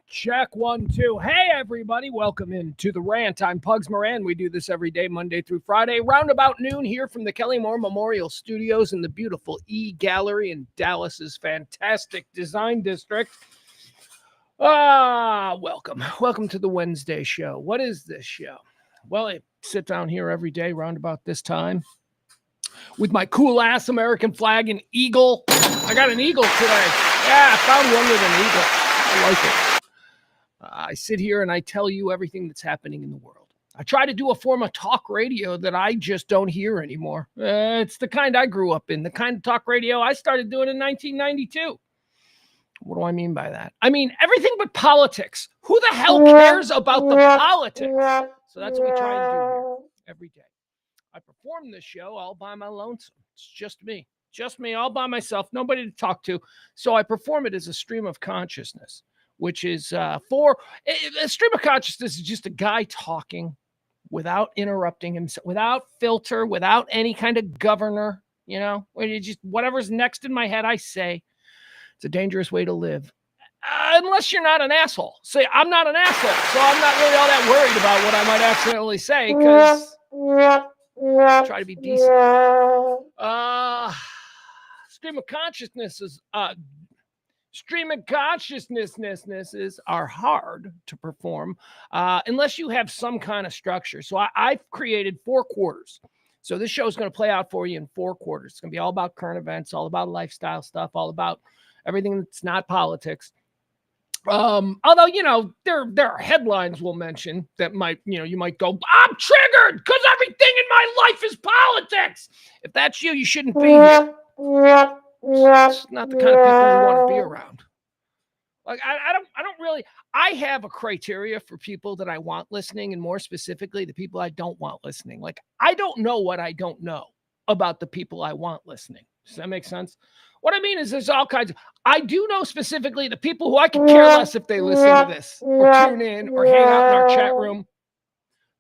Check 1, 2. Hey, everybody. Welcome into the Rant. I'm Pugs Moran. We do this every day, Monday through Friday, round about noon here from the Kelly Moore Memorial Studios in the beautiful E Gallery in Dallas's fantastic design district. Welcome. Welcome to the Wednesday show. What is this show? Well, I sit down here every day, round about this time, with my cool-ass American flag and eagle. I got an eagle today. Yeah, I found one with an eagle. I like it. I sit here and I tell you everything that's happening in the world. I try to do a form of talk radio that I just don't hear anymore. It's the kind I grew up in, the kind of talk radio I started doing in 1992. What do I mean by that? I mean everything but politics. Who the hell cares about the politics? So that's what we try and do here every day. I perform this show all by my lonesome. It's just me. Just me, all by myself, nobody to talk to. So I perform it as a stream of consciousness, which is a stream of consciousness is just a guy talking without interrupting himself, without filter, without any kind of governor, just whatever's next in my head, I say. It's a dangerous way to live. Unless you're not an asshole. Say, I'm not an asshole, so I'm not really all that worried about what I might accidentally say, because try to be decent. Stream of consciousnesses are hard to perform unless you have some kind of structure. So I've created 4 quarters. So this show is going to play out for you in 4 quarters. It's going to be all about current events, all about lifestyle stuff, all about everything that's not politics. Although, there are headlines we'll mention that might, you might go, I'm triggered because everything in my life is politics. If that's you, you shouldn't be here. It's not the kind of people we want to be around. Like, I have a criteria for people that I want listening, and more specifically, the people I don't want listening. Like, I don't know what I don't know about the people I want listening. Does that make sense? What I mean is there's all kinds of, I do know specifically the people who I could care less if they listen to this or tune in or hang out in our chat room.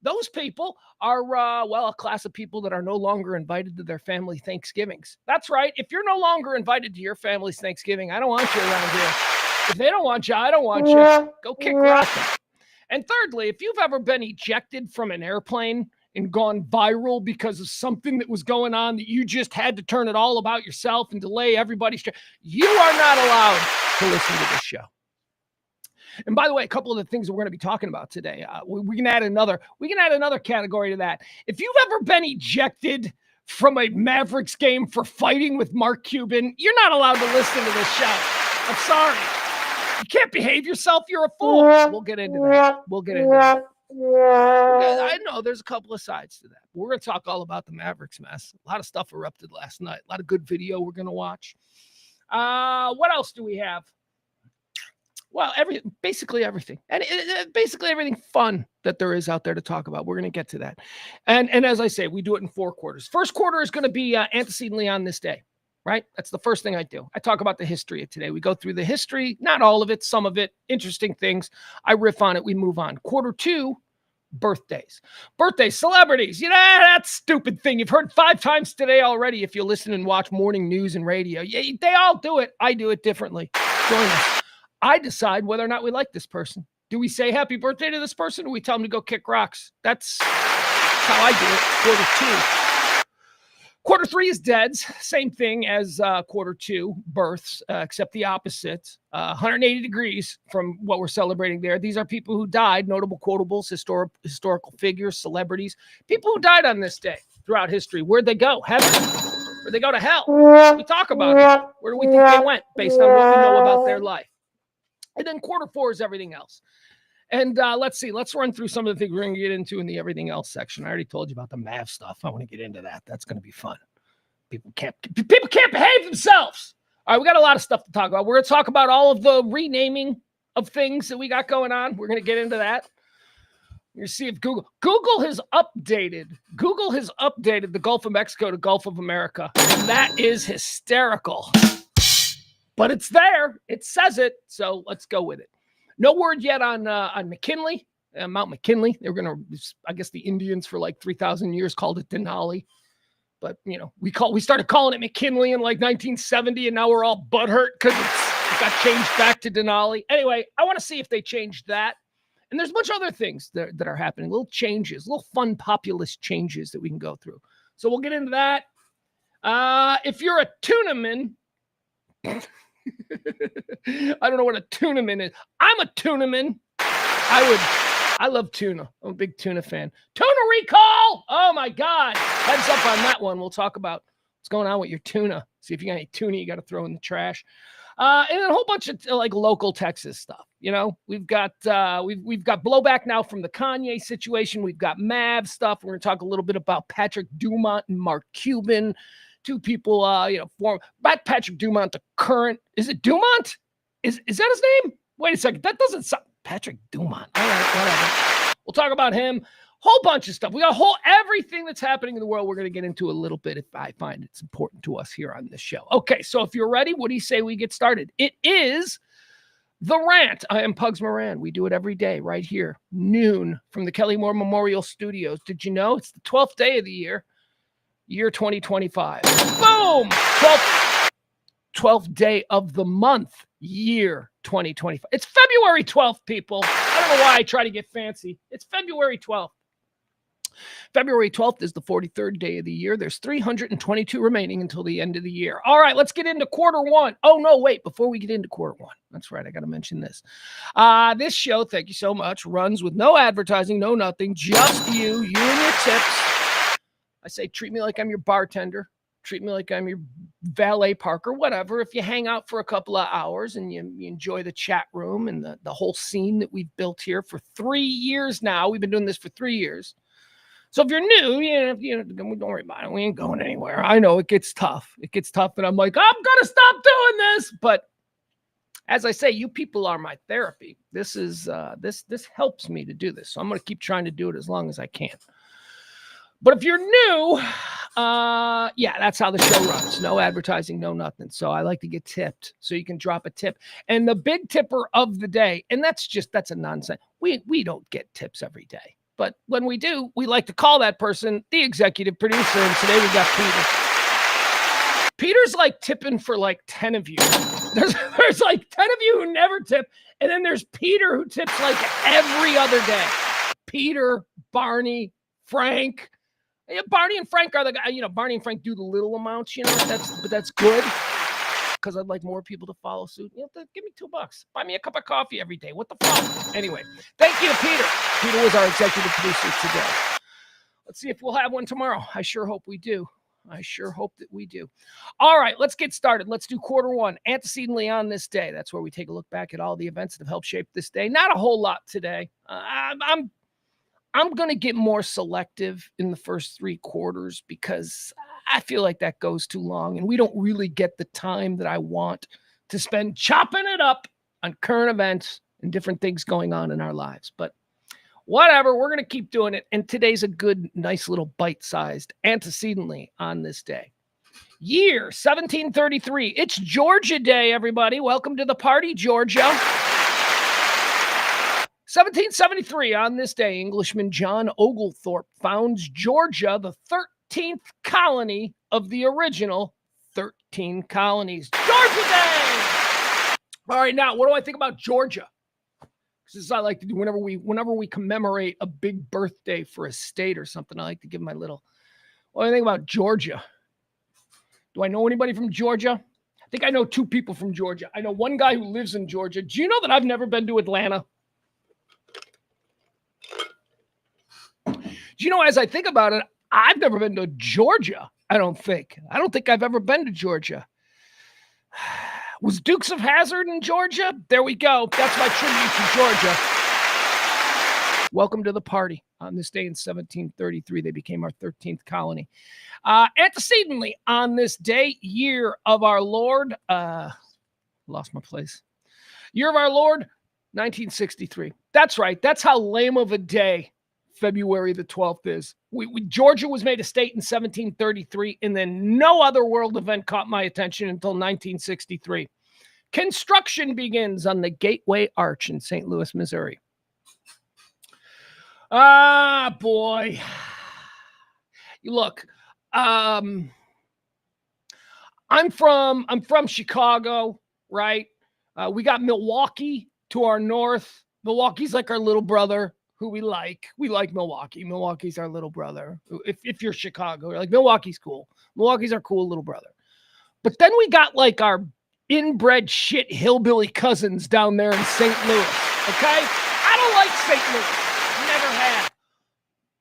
Those people are, a class of people that are no longer invited to their family Thanksgivings. That's right. If you're no longer invited to your family's Thanksgiving, I don't want you around here. If they don't want you, I don't want you. Go kick rocks. And thirdly, if you've ever been ejected from an airplane and gone viral because of something that was going on that you just had to turn it all about yourself and delay everybody's trip, you are not allowed to listen to this show. And by the way, a couple of the things that we're going to be talking about today, we can add another category to that. If you've ever been ejected from a Mavericks game for fighting with Mark Cuban, you're not allowed to listen to this show. I'm sorry. You can't behave yourself. You're a fool. We'll get into that. I know there's a couple of sides to that. We're going to talk all about the Mavericks mess. A lot of stuff erupted last night. A lot of good video we're going to watch. What else do we have? Well, basically everything. And basically everything fun that there is out there to talk about. We're going to get to that. And as I say, we do it in 4 quarters. First quarter is going to be antecedently on this day, right? That's the first thing I do. I talk about the history of today. We go through the history, not all of it, some of it, interesting things. I riff on it. We move on. Quarter 2, birthdays, celebrities. That stupid thing you've heard 5 times today already. If you listen and watch morning news and radio, they all do it. I do it differently. Join us. I decide whether or not we like this person. Do we say happy birthday to this person, or we tell them to go kick rocks? That's how I do it. Quarter 2. Quarter 3 is deads. Same thing as quarter 2, births, except the opposite. 180 degrees from what we're celebrating there. These are people who died, notable quotables, historical figures, celebrities, people who died on this day throughout history. Where'd they go? Heaven? Where'd they go to hell? We talk about it. Where do we think they went based on what we know about their life? And then quarter 4 is everything else. And let's see. Let's run through some of the things we're going to get into in the everything else section. I already told you about the Mav stuff. I want to get into that. That's going to be fun. People can't behave themselves. All right, we got a lot of stuff to talk about. We're going to talk about all of the renaming of things that we got going on. We're going to get into that. You see if Google has updated the Gulf of Mexico to Gulf of America. And that is hysterical. But it's there. It says it. So let's go with it. No word yet on McKinley, Mount McKinley. They were going to, I guess the Indians for like 3,000 years called it Denali. But, we started calling it McKinley in like 1970, and now we're all butthurt because It got changed back to Denali. Anyway, I want to see if they changed that. And there's a bunch of other things that are happening, little changes, little fun populist changes that we can go through. So we'll get into that. If you're a tunaman, I don't know what a tunaman is. I'm a tunaman. I love tuna. I'm a big tuna fan. Tuna recall! Oh my God. Heads up on that one. We'll talk about what's going on with your tuna. See if you got any tuna you got to throw in the trash. And then a whole bunch of like local Texas stuff. You know, we've got blowback now from the Kanye situation. We've got Mav stuff. We're going to talk a little bit about Patrick Dumont and Mark Cuban. Two people, about Patrick Dumont, the current. Is it Dumont? Is that his name? Wait a second. That doesn't sound. Patrick Dumont. All right, whatever. We'll talk about him. Whole bunch of stuff. We got everything that's happening in the world. We're going to get into a little bit if I find it's important to us here on this show. Okay, so if you're ready, what do you say we get started? It is The Rant. I am Pugs Moran. We do it every day right here, noon, from the Kelly Moore Memorial Studios. Did you know it's the 12th day of the year 2025? Boom! 12th day of the month, year 2025. It's February 12th, people. I don't know why I try to get fancy. It's February 12th. February 12th is the 43rd day of the year. There's 322 remaining until the end of the year. All right, let's get into quarter one. Oh, no, wait, before we get into quarter one. That's right, I got to mention this. This show, thank you so much, runs with no advertising, no nothing, just you and your tips. I say treat me like I'm your bartender. Treat me like I'm your valet parker, whatever. If you hang out for a couple of hours and you enjoy the chat room and the whole scene that we've built here for 3 years now. We've been doing this for 3 years. So if you're new, don't worry about it. We ain't going anywhere. I know it gets tough. And I'm like, I'm going to stop doing this. But as I say, you people are my therapy. This is this helps me to do this. So I'm going to keep trying to do it as long as I can. But if you're new, that's how the show runs. No advertising, no nothing. So I like to get tipped so you can drop a tip. And the big tipper of the day, and that's a nonsense. We don't get tips every day. But when we do, we like to call that person the executive producer. And today we got Peter. Peter's like tipping for like 10 of you. There's like 10 of you who never tip. And then there's Peter who tips like every other day. Peter, Barney, Frank. Yeah, Barney and Frank are the guy. Barney and Frank do the little amounts. That's good because I'd like more people to follow suit. Give me $2. Buy me a cup of coffee every day. What the fuck? Anyway, thank you to Peter. Peter was our executive producer today. Let's see if we'll have one tomorrow. I sure hope we do. All right, let's get started. Let's do quarter one. Antecedently on this day. That's where we take a look back at all the events that have helped shape this day. Not a whole lot today. I'm going to get more selective in the first 3 quarters because I feel like that goes too long and we don't really get the time that I want to spend chopping it up on current events and different things going on in our lives. But whatever, we're going to keep doing it. And today's a good, nice little bite-sized antecedently on this day. Year 1733. It's Georgia Day, everybody. Welcome to the party, Georgia. 1773, on this day, Englishman John Oglethorpe founds Georgia, the 13th colony of the original 13 colonies. Georgia Day! All right, now, what do I think about Georgia? This is what I like to do whenever we commemorate a big birthday for a state or something. I like to give my little, what do I think about Georgia? Do I know anybody from Georgia? I think I know 2 people from Georgia. I know one guy who lives in Georgia. Do you know that I've never been to Atlanta? As I think about it, I've never been to Georgia, I don't think. I don't think I've ever been to Georgia. Was Dukes of Hazzard in Georgia? There we go. That's my tribute to Georgia. Welcome to the party. On this day in 1733, they became our 13th colony. Antecedently, on this day, year of our Lord, lost my place. Year of our Lord, 1963. That's right. That's how lame of a day February the 12th is. Georgia was made a state in 1733, and then no other world event caught my attention until 1963. Construction begins on the Gateway Arch in St. Louis, Missouri. Ah, boy. Look, I'm from Chicago, right? We got Milwaukee to our north. Milwaukee's like our little brother who we like. We like Milwaukee. Milwaukee's our little brother. If you're Chicago, you're like, Milwaukee's cool. Milwaukee's our cool little brother. But then we got like our inbred shit hillbilly cousins down there in St. Louis. Okay? I don't like St. Louis. Never have.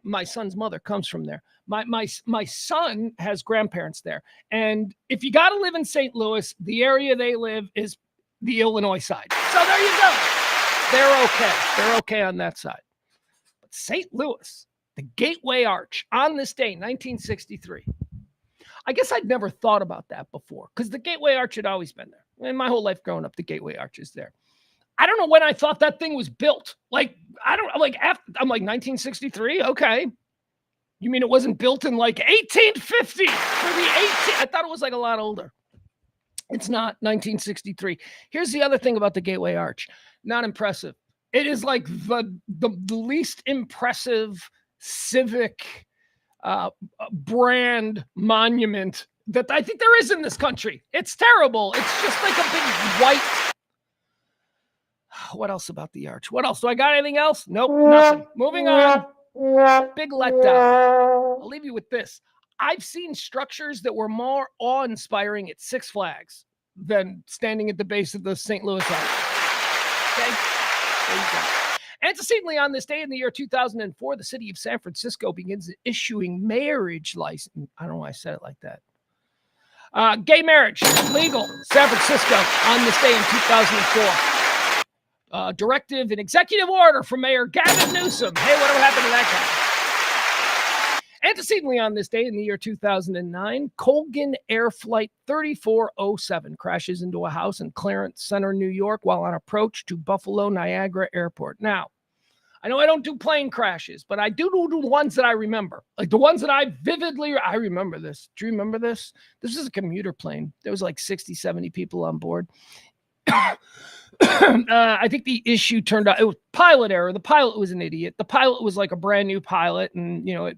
My son's mother comes from there. My son has grandparents there. And if you got to live in St. Louis, the area they live is the Illinois side. So there you go. They're okay. They're okay on that side. But St. Louis, the Gateway Arch, on this day, 1963. I guess I'd never thought about that before because the Gateway Arch had always been there. And my whole life growing up, the Gateway Arch is there. I don't know when I thought that thing was built. I'm like 1963. Okay. You mean it wasn't built in like 1850 for the 18? I thought it was like a lot older. It's not 1963. Here's the other thing about the Gateway Arch. Not impressive. It is like the least impressive civic brand monument that I think there is in this country. It's terrible. It's just like a big white. What else about the arch? What else? Do I got anything else? Nope, nothing. Moving on. Big letdown. I'll leave you with this. I've seen structures that were more awe-inspiring at Six Flags than standing at the base of the St. Louis Arch. Okay? There you go. Antecedently on this day in the year 2004, the city of San Francisco begins issuing marriage license. I don't know why I said it like that. Gay marriage, legal, San Francisco on this day in 2004. Directive and executive order from Mayor Gavin Newsom. Hey, whatever happened to that guy? Antecedently on this day in the year 2009, Colgan Air Flight 3407 crashes into a house in Clarence Center, New York, while on approach to Buffalo Niagara Airport. Now, I know I don't do plane crashes, but I do the ones that I remember. Like the ones that I remember this. Do you remember this? This is a commuter plane. There was like 60, 70 people on board. I think the issue turned out it was pilot error. The pilot was an idiot. The pilot was like a brand new pilot. And, you know,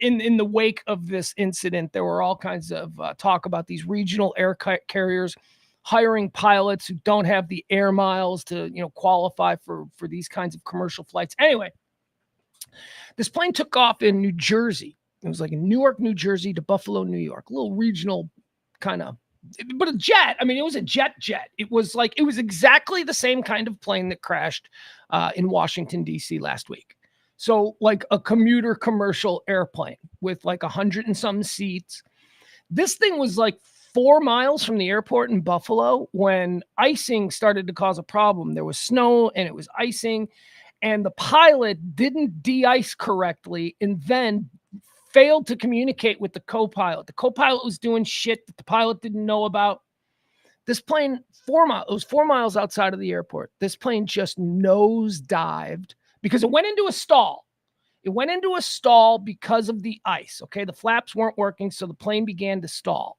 in the wake of this incident, there were all kinds of talk about these regional air carriers hiring pilots who don't have the air miles to, you know, qualify for these kinds of commercial flights. Anyway, this plane took off in New Jersey. It was like in Newark, New Jersey to Buffalo, New York, a little regional kind of. But a jet, I mean, it was a jet. It was exactly the same kind of plane that crashed in Washington, D.C. last week. So like a commuter commercial airplane with like 100 and some seats. This thing was like 4 miles from the airport in Buffalo when icing started to cause a problem. There was snow and it was icing, and the pilot didn't de-ice correctly and then failed to communicate with the co-pilot. The co-pilot was doing shit that the pilot didn't know about. This plane, 4 miles, it was 4 miles outside of the airport. This plane just nose-dived because it went into a stall. It went into a stall because of the ice, okay? The flaps weren't working, so the plane began to stall.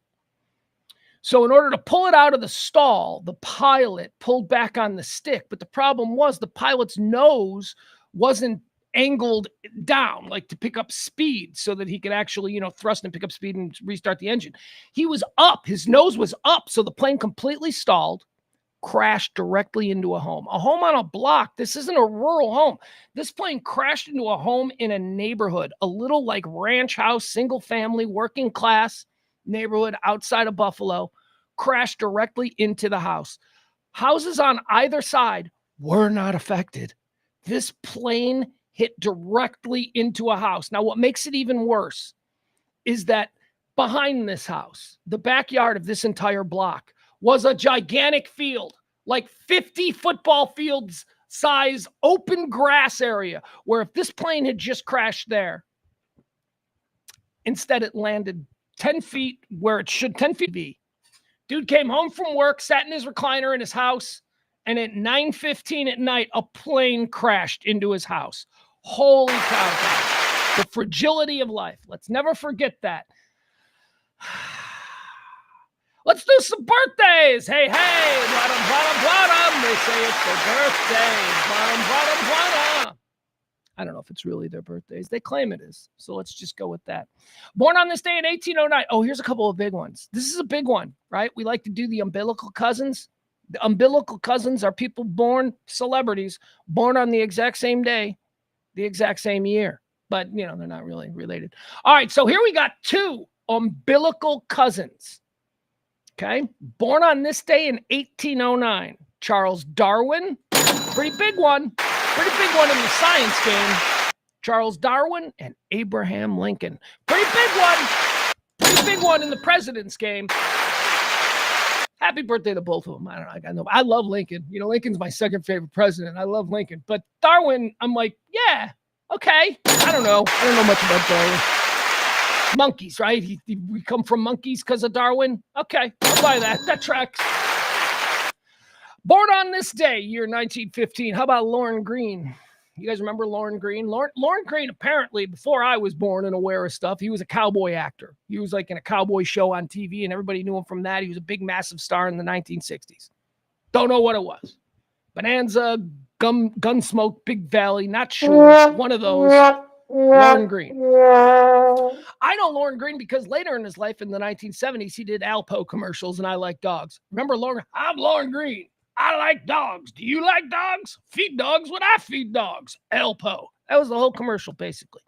So in order to pull it out of the stall, the pilot pulled back on the stick, but the problem was the pilot's nose wasn't angled down, like to pick up speed so that he could actually, you know, thrust and pick up speed and restart the engine. He was up, his nose was up, so the plane completely stalled, crashed directly into a home on a block. This isn't a rural home. This plane crashed into a home in a neighborhood, a little like ranch house, single family, working class neighborhood outside of Buffalo, crashed directly into the house. Houses on either side were not affected. This plane hit directly into a house. Now, what makes it even worse is that behind this house, the backyard of this entire block, was a gigantic field, like 50 football fields size open grass area, where if this plane had just crashed there, instead it landed 10 feet where it should 10 feet be. Dude came home from work, sat in his recliner in his house, and at 9:15 at night, a plane crashed into his house. Holy cow, guys. The fragility of life. Let's never forget that. Let's do some birthdays. Hey, bottom, bottom, bottom. They say it's their birthday. Bottom, bottom, bottom. I don't know if it's really their birthdays. They claim it is. So let's just go with that. Born on this day in 1809. Oh, here's a couple of big ones. This is a big one, right? We like to do the umbilical cousins. The umbilical cousins are people born, celebrities, born on the exact same day, the exact same year. But, they're not really related. All right, so here we got 2 umbilical cousins. Okay, born on this day in 1809. Charles Darwin, pretty big one in the science game. Charles Darwin and Abraham Lincoln, pretty big one in the president's game. Happy birthday to both of them. I don't know. I love Lincoln. Lincoln's my second favorite president. I love Lincoln. But Darwin, I'm like, yeah, okay. I don't know much about Darwin. Monkeys, right? We come from monkeys because of Darwin. Okay, I'll buy that. That tracks. Born on this day, year 1915. How about Lorne Greene? You guys remember Lorne Greene? Lorne Greene, apparently, before I was born and aware of stuff, he was a cowboy actor. He was like in a cowboy show on TV, and everybody knew him from that. He was a big, massive star in the 1960s. Don't know what it was. Bonanza, Gunsmoke, Big Valley, not sure. One of those. Lorne Greene. I know Lorne Greene because later in his life, in the 1970s, he did Alpo commercials, and I like dogs. Remember Lorne? I'm Lorne Greene. I like dogs. Do you like dogs? Feed dogs when I feed dogs. Alpo. That was the whole commercial, basically.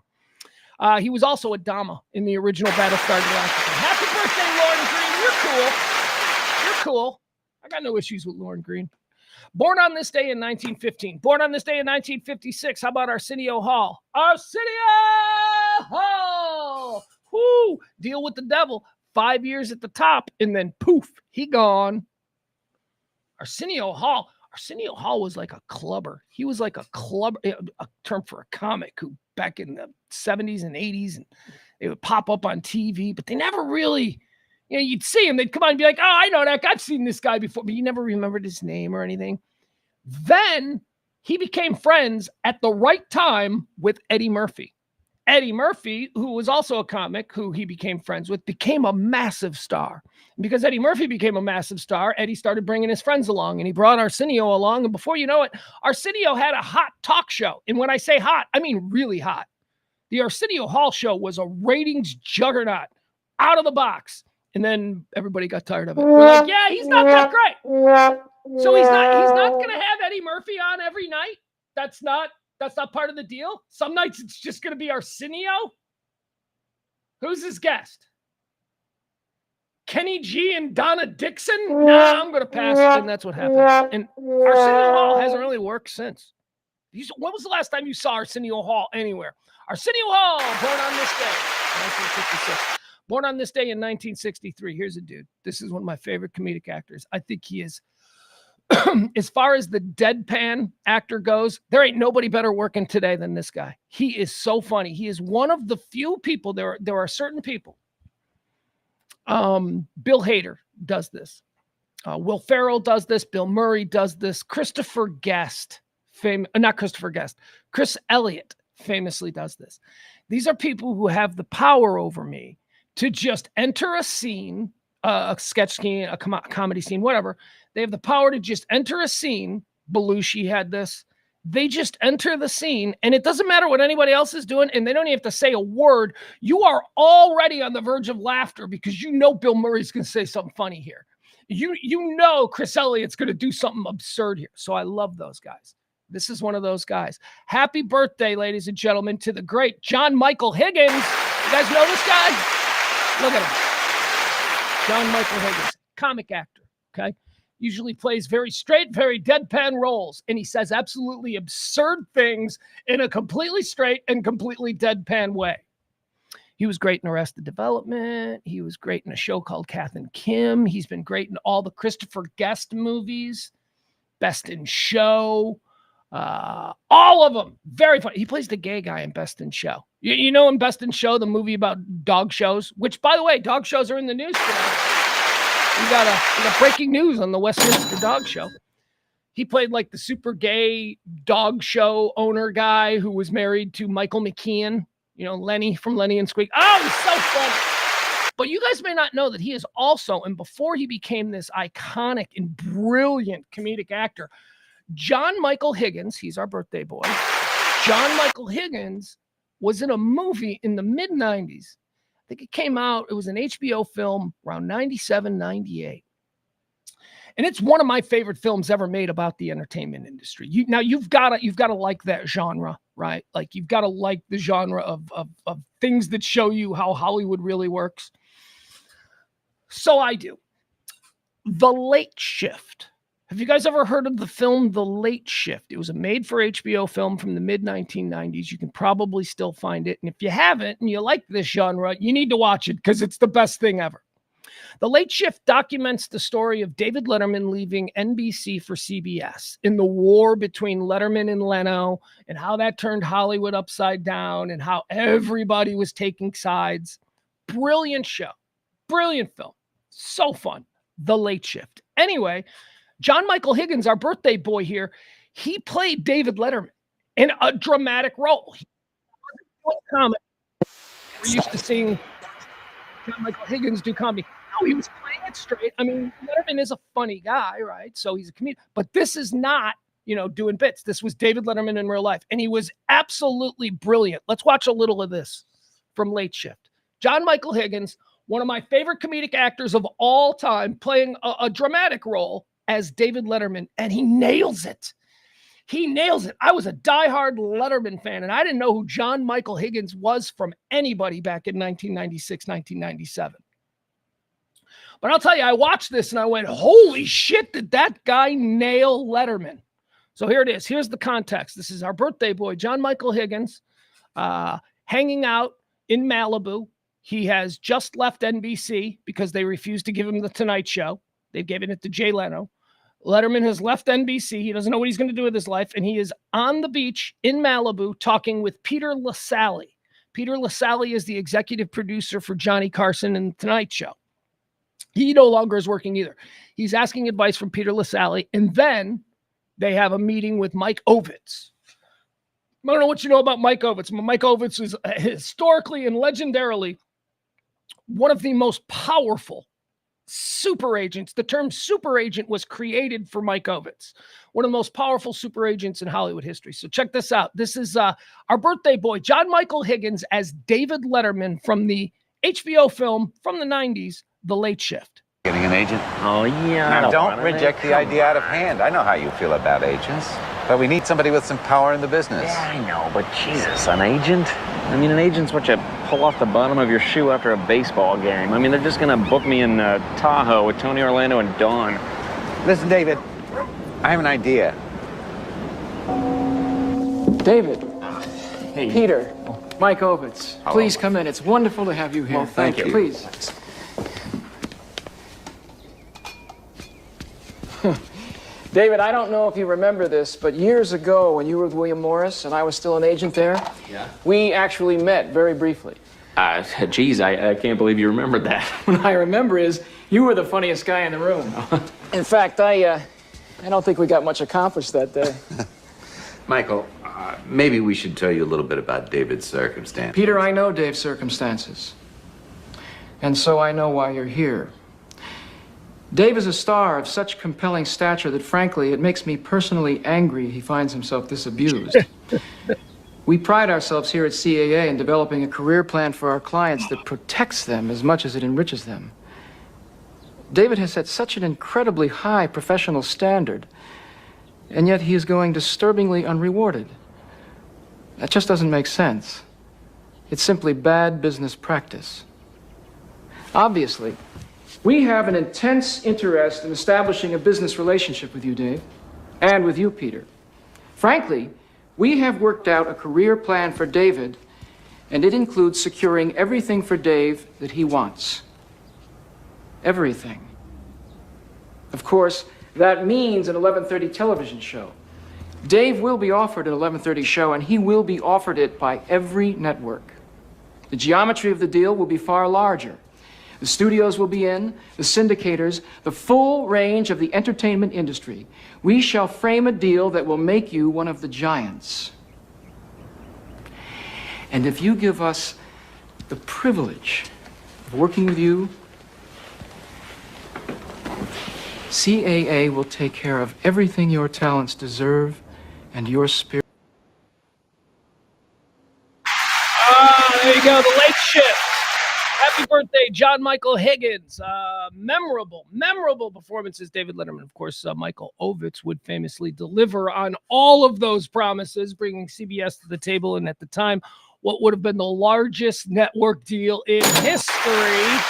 He was also a Dama in the original Battlestar Galactica. Happy birthday, Lorne Greene. You're cool. I got no issues with Lorne Greene. Born on this day in 1915. Born on this day in 1956. How about Arsenio Hall? Arsenio Hall! Whoo! Deal with the devil. 5 years at the top, and then poof, he gone. Arsenio Hall was like a clubber. He was like a clubber, a term for a comic who back in the 70s and 80s, and they would pop up on TV, but they never really, you'd see him. They'd come on and be like, oh, I know that guy. I've seen this guy before, but you never remembered his name or anything. Then he became friends at the right time with Eddie Murphy. Eddie Murphy, who was also a comic who he became friends with, became a massive star. And because Eddie Murphy became a massive star, Eddie started bringing his friends along, and he brought Arsenio along. And before you know it, Arsenio had a hot talk show. And when I say hot, I mean really hot. The Arsenio Hall show was a ratings juggernaut out of the box. And then everybody got tired of it. We're like, yeah, he's not that great. So he's not going to have Eddie Murphy on every night. That's not part of the deal. Some nights it's just going to be Arsenio. Who's his guest? Kenny G and Donna Dixon? Nah, I'm going to pass. And that's what happened. And Arsenio Hall hasn't really worked since. When was the last time you saw Arsenio Hall anywhere? Arsenio Hall, born on this day, 1956. Born on this day in 1963. Here's a dude. This is one of my favorite comedic actors. I think he is, as far as the deadpan actor goes, there ain't nobody better working today than this guy. He is so funny. He is one of the few people. There are certain people. Bill Hader does this. Will Ferrell does this. Bill Murray does this. Chris Elliott famously does this. These are people who have the power over me to just enter a scene, a sketch scene, a comedy scene, whatever. They have the power to just enter a scene. Belushi had this. They just enter the scene, and it doesn't matter what anybody else is doing, and they don't even have to say a word. You are already on the verge of laughter because you know Bill Murray's going to say something funny here. You know Chris Elliott's going to do something absurd here. So I love those guys. This is one of those guys. Happy birthday, ladies and gentlemen, to the great John Michael Higgins. You guys know this guy? Look at him. John Michael Higgins, comic actor, okay? Usually plays very straight, very deadpan roles, and he says absolutely absurd things in a completely straight and completely deadpan way. He was great in Arrested Development. He was great in a show called Kath and Kim. He's been great in all the Christopher Guest movies, Best in Show, all of them. Very funny. He plays the gay guy in Best in Show. You know in Best in Show, the movie about dog shows, which, by the way, dog shows are in the news today. We got breaking news on the Westminster Dog Show. He played like the super gay dog show owner guy who was married to Michael McKean, Lenny from Lenny and Squeak. Oh, he's so funny. But you guys may not know that he is also, and before he became this iconic and brilliant comedic actor, John Michael Higgins, he's our birthday boy. John Michael Higgins was in a movie in the mid-90s. I think it came out, it was an HBO film around 97, 98. And it's one of my favorite films ever made about the entertainment industry. You've got to like that genre, right? Like you've got to like the genre of things that show you how Hollywood really works. So I do. The Late Shift. Have you guys ever heard of the film The Late Shift? It was a made-for-HBO film from the mid-1990s. You can probably still find it. And if you haven't and you like this genre, you need to watch it because it's the best thing ever. The Late Shift documents the story of David Letterman leaving NBC for CBS in the war between Letterman and Leno and how that turned Hollywood upside down and how everybody was taking sides. Brilliant show. Brilliant film. So fun. The Late Shift. Anyway, John Michael Higgins, our birthday boy here, he played David Letterman in a dramatic role. We're used to seeing John Michael Higgins do comedy. No, he was playing it straight. I mean, Letterman is a funny guy, right? So he's a comedian. But this is not, doing bits. This was David Letterman in real life. And he was absolutely brilliant. Let's watch a little of this from Late Shift. John Michael Higgins, one of my favorite comedic actors of all time, playing a dramatic role as David Letterman, and he nails it. He nails it. I was a diehard Letterman fan, and I didn't know who John Michael Higgins was from anybody back in 1996, 1997. But I'll tell you, I watched this and I went, holy shit, did that guy nail Letterman? So here it is. Here's the context. This is our birthday boy, John Michael Higgins, hanging out in Malibu. He has just left NBC because they refused to give him the Tonight Show. They've given it to Jay Leno. Letterman has left NBC. He doesn't know what he's going to do with his life. And he is on the beach in Malibu talking with Peter LaSalle. Peter LaSalle is the executive producer for Johnny Carson and The Tonight Show. He no longer is working either. He's asking advice from Peter LaSalle. And then they have a meeting with Mike Ovitz. I don't know what you know about Mike Ovitz. Mike Ovitz is historically and legendarily one of the most powerful super agents. The term super agent was created for Mike Ovitz, one of the most powerful super agents in Hollywood history. So check this out. This is our birthday boy, John Michael Higgins, as David Letterman from the HBO film from the 90s, The Late Shift. Getting an agent? Oh, yeah. Now, don't reject the idea out of hand. I know how you feel about agents. But we need somebody with some power in the business. Yeah, I know, but Jesus, an agent? I mean, an agent's what you pull off the bottom of your shoe after a baseball game. I mean, they're just going to book me in Tahoe with Tony Orlando and Dawn. Listen, David, I have an idea. David. Hey. Peter. Mike Ovitz. Hello. Please come in. It's wonderful to have you here. Well, thank you. Please. David, I don't know if you remember this, but years ago when you were with William Morris and I was still an agent there, we actually met very briefly. Geez, I can't believe you remembered that. What I remember is you were the funniest guy in the room. In fact, I don't think we got much accomplished that day. Michael, maybe we should tell you a little bit about David's circumstance. Peter, I know Dave's circumstances. And so I know why you're here. Dave is a star of such compelling stature that, frankly, it makes me personally angry he finds himself disabused. We pride ourselves here at CAA in developing a career plan for our clients that protects them as much as it enriches them. David has set such an incredibly high professional standard, and yet he is going disturbingly unrewarded. That just doesn't make sense. It's simply bad business practice. Obviously, we have an intense interest in establishing a business relationship with you, Dave, and with you, Peter. Frankly, we have worked out a career plan for David, and it includes securing everything for Dave that he wants. Everything. Of course, that means an 11:30 television show. Dave will be offered an 11:30 show, and he will be offered it by every network. The geometry of the deal will be far larger. The studios will be in, the syndicators, the full range of the entertainment industry. We shall frame a deal that will make you one of the giants. And if you give us the privilege of working with you, CAA will take care of everything your talents deserve and your spirit. There you go, The Late Shift. Happy birthday. birthday, John Michael Higgins. Memorable performances. David Letterman, of course, Michael Ovitz would famously deliver on all of those promises, bringing CBS to the table. And at the time, what would have been the largest network deal in history.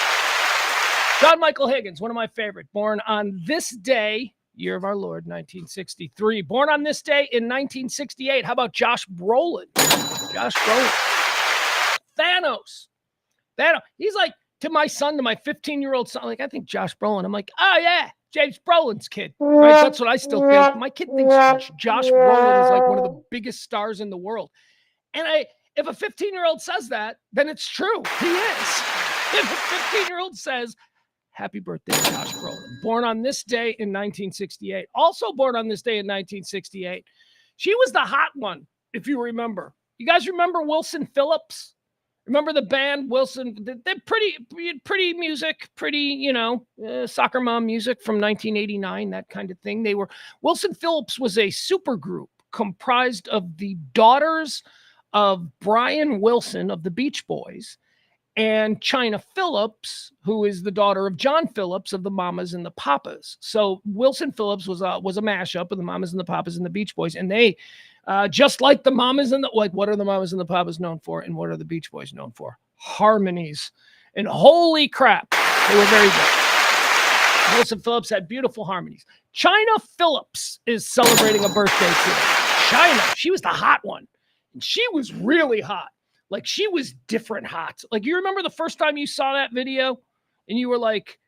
John Michael Higgins, one of my favorite, born on this day, year of our Lord, 1963. Born on this day in 1968. How about Josh Brolin? Josh Brolin. Thanos. He's like, to my son, to my 15-year-old son, like, I think Josh Brolin. I'm like, oh, yeah, James Brolin's kid. Right? That's what I still think. My kid thinks Josh Brolin is like one of the biggest stars in the world. And if a 15-year-old says that, then it's true. He is. If a 15-year-old says, happy birthday, Josh Brolin. Born on this day in 1968. Also born on this day in 1968. She was the hot one, if you remember. You guys remember Wilson Phillips? Remember the band Wilson? They're pretty music, soccer mom music from 1989, that kind of thing. Wilson Phillips was a supergroup comprised of the daughters of Brian Wilson of the Beach Boys and China Phillips, who is the daughter of John Phillips of the Mamas and the Papas. So Wilson Phillips was a mashup of the Mamas and the Papas and the Beach Boys, and they, just like the Mamas and what are the Mamas and the Papas known for, and what are the Beach Boys known for? Harmonies. And holy crap, they were very good. Wilson Phillips had beautiful harmonies. China Phillips is celebrating a birthday today. China, she was the hot one, and she was really hot. Like, she was different hot. Like, you remember the first time you saw that video and you were like,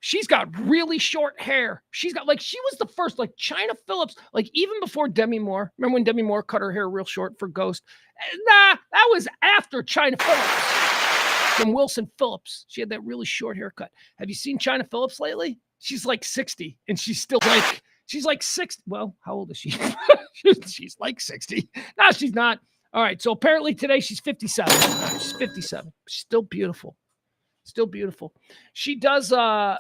she's got really short hair. She was the first, like, China Phillips, like, even before Demi Moore. Remember when Demi Moore cut her hair real short for Ghost? Nah, that was after China Phillips. From Wilson Phillips. She had that really short haircut. Have you seen China Phillips lately? She's like 60 and she's still like, she's like 60. Well, how old is she? She's like 60. No, she's not. All right, so apparently today she's 57. She's 57. Still beautiful. Still beautiful. She does, I